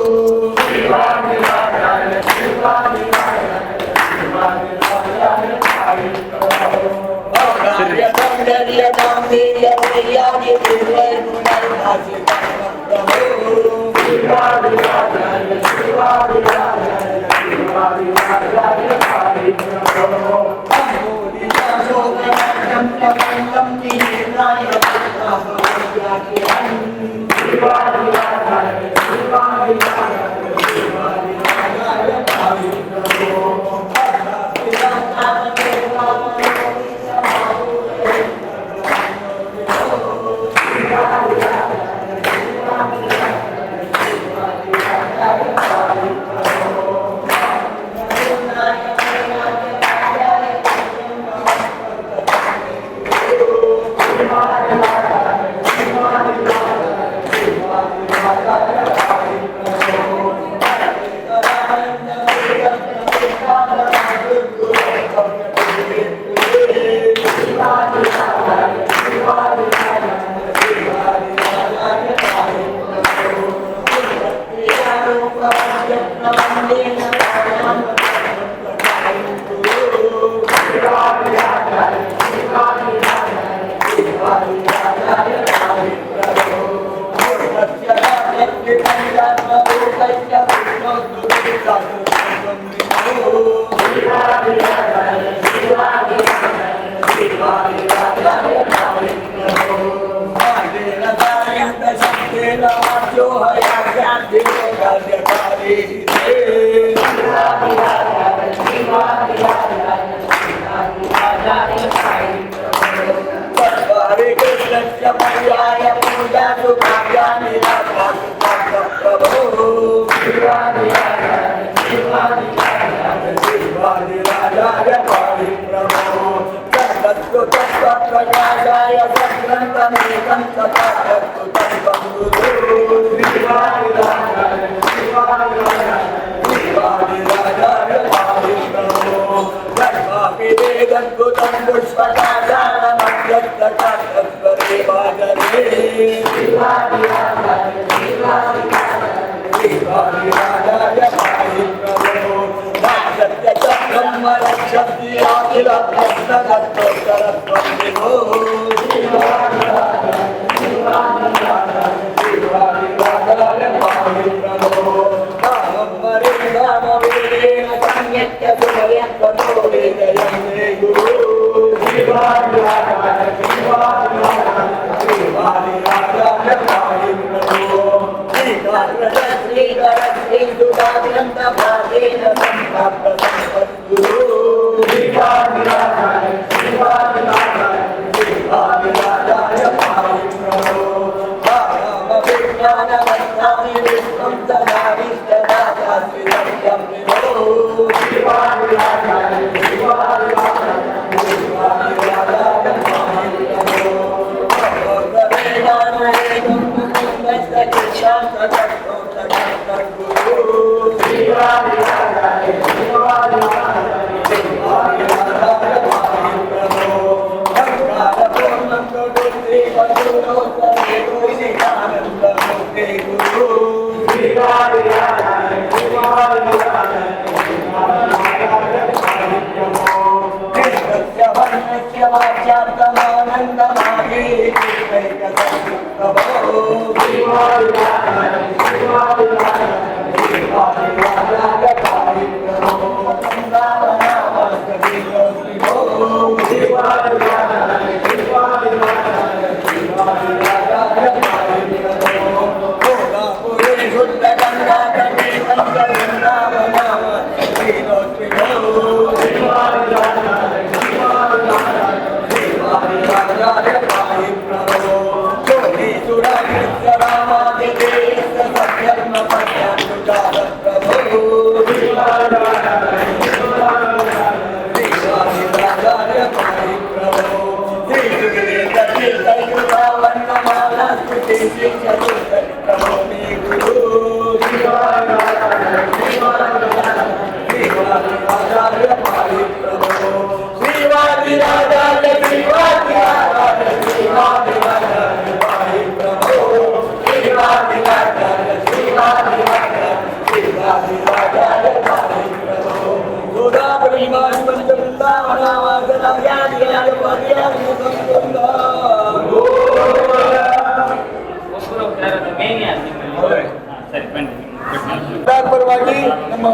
ಸರಿ ಬನ್ನಿ. ಪರವಾಗಿ ನಮ್ಮ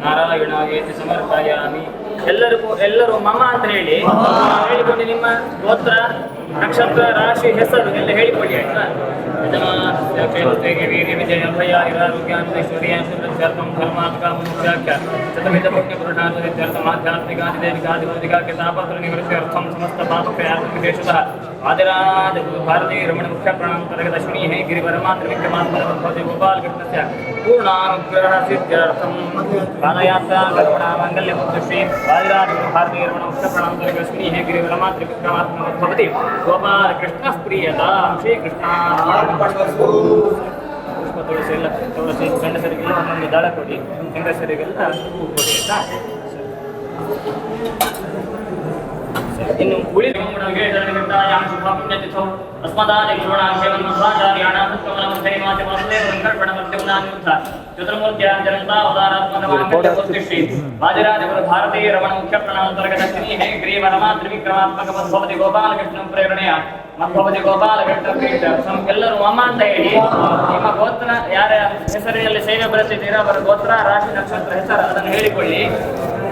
ನಾರಾಯಣಾಯೇತಿ ಸಮರ್ಪಯಾಮಿ. ಎಲ್ಲರೂ ಮಮ ಅಂತ ಹೇಳಿ ಹೇಳಿಕೊಂಡು ನಿಮ್ಮ ಗೋತ್ರ, ನಕ್ಷತ್ರ, ರಾಶಿ, ಹೆಸರು ಎಲ್ಲ ಹೇಳಿಕೊಳ್ಳಿ ಆಯ್ತಾ. ವೀರ್ಯ ವಿಜಯ ಭಯ ಐಶ್ವರ್ಯ ಧರ್ಮಾತ್ಮ ಮುಖ್ಯಾಖ್ಯ ಚತುರ್ವಿಧ ಪುಣ್ಯ ಪುರುಷಾರ್ಥಂ ಆಧ್ಯಾತ್ಮಿಕಾದಿದೇವಿಕಾದಿಭೌತಿಕಾಖ್ಯ ತಾಪತ್ರ ನಿವೃತ್ತಿಯರ್ಥಂ ಸಮಸ್ತ ಪಾಪಪ್ರಯಾತ್ಮಕೇಶತಃ ಆದಿರಾಜ ಭಾರತೀಯ ರಮಣ ಮುಖ್ಯ ಪ್ರಣಾಂತರ್ಗತ ಅಶ್ವಿನಿ ಹೇ ಗಿರಿವರಮಾತ್ರ ವಿಕ್ರಮಾತ್ಮಭವತಿ ಗೋಪಾಲ ಕೃಷ್ಣಸ್ಯ ಪೂರ್ಣಾನುಗ್ರಹ ಸಿದ್ಧ್ಯರ್ಥಂ ಪಾದಯಾತ್ರಾ ಕರ್ಮಣ ಮಾಂಗಲ್ಯ ಶ್ರೀ ಆದಿರಾಜ ಭಾರತೀಯ ರಮಣ ಮುಖ್ಯ ಪ್ರಣಾಂತರ್ಗತ ಅಶ್ವಿನಿ ಹೇ ಗಿರಿವರಮಾತ್ರ ವಿಕ್ರಮಾತ್ಮಭವತಿ ಗೋಪಾಲ ಕೃಷ್ಣ ಪ್ರಿಯತಾ ಶ್ರೀ ಕೃಷ್ಣ. ಪುಷ್ಪ ತುಳಸಿ ಎಲ್ಲ ತುಳಸಿ ಗಂಡಸರಿಗೆಲ್ಲ ಒಂದೊಂದು ದಳ ಕೊಡಿ, ಹೆಂಗಸರಿಗೆಲ್ಲ ಹೂ ಕೊಡಿ ಆಯ್ತಾ. ಇನ್ನು ಉಳಿದ ಭಾರತೀಯ ರಮಣ ಮುಖ್ಯ ಪ್ರಣಾಂತರ್ಗತ ಶ್ರೀ ಹೇ ಗ್ರೀವರಮಾ ತ್ರಿವಿಕ್ರಮಾತ್ಮಕ ಭವತಿ ಗೋಪಾಲಕೃಷ್ಣ ಪ್ರೇರಣೆಯ ಮಧ್ವಪತಿ ಗೋಪಾಲಕೃಷ್ಣ ಪ್ರೀತ. ಎಲ್ಲರೂ ಅಮ್ಮ ಅಂತ ಹೇಳಿ ನಿಮ್ಮ ಗೋತ್ರ ಯಾರ ಹೆಸರಿನಲ್ಲಿ ಸೇವೆ ಬರೆಸಿದ್ದೀರಾ ಅವರ ಗೋತ್ರ, ರಾಶಿ, ನಕ್ಷತ್ರ, ಹೆಸರು ಅದನ್ನು ಹೇಳಿಕೊಳ್ಳಿ.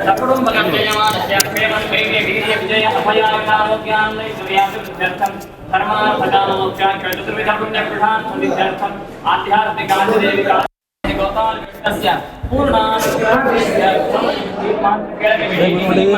ಸಕುಟುಂಬಕಂ ಜಯಮಾನಸ್ಯ ಪ್ರೇಮಂ ಧೈರ್ಯ ವೀರ್ಯ ವಿಜಯ ಅಭಯಾರೋಗ್ಯಾನ್ನೈಶ್ವರ್ಯಾಭಿವೃದ್ಧ್ಯರ್ಥಂ ಧರ್ಮಾರ್ಥಕಾಮೋಕ್ಷಾಖ್ಯ ಚತುರ್ವಿಧ ಪುಣ್ಯ ಪುರುಷಾನ್ ಸಂಧಿತ್ಯರ್ಥಂ ಆಧ್ಯಾತ್ಮಿಕಾದಿದೇವಿಕಾ ಗೋಪಾಲಕೃಷ್ಣಸ್ಯ ಪೂರ್ಣಾನುಗ್ರಹಸಿದ್ಧ್ಯರ್ಥಂ ಕೆಳಗೆ ನಿಮ್ಮ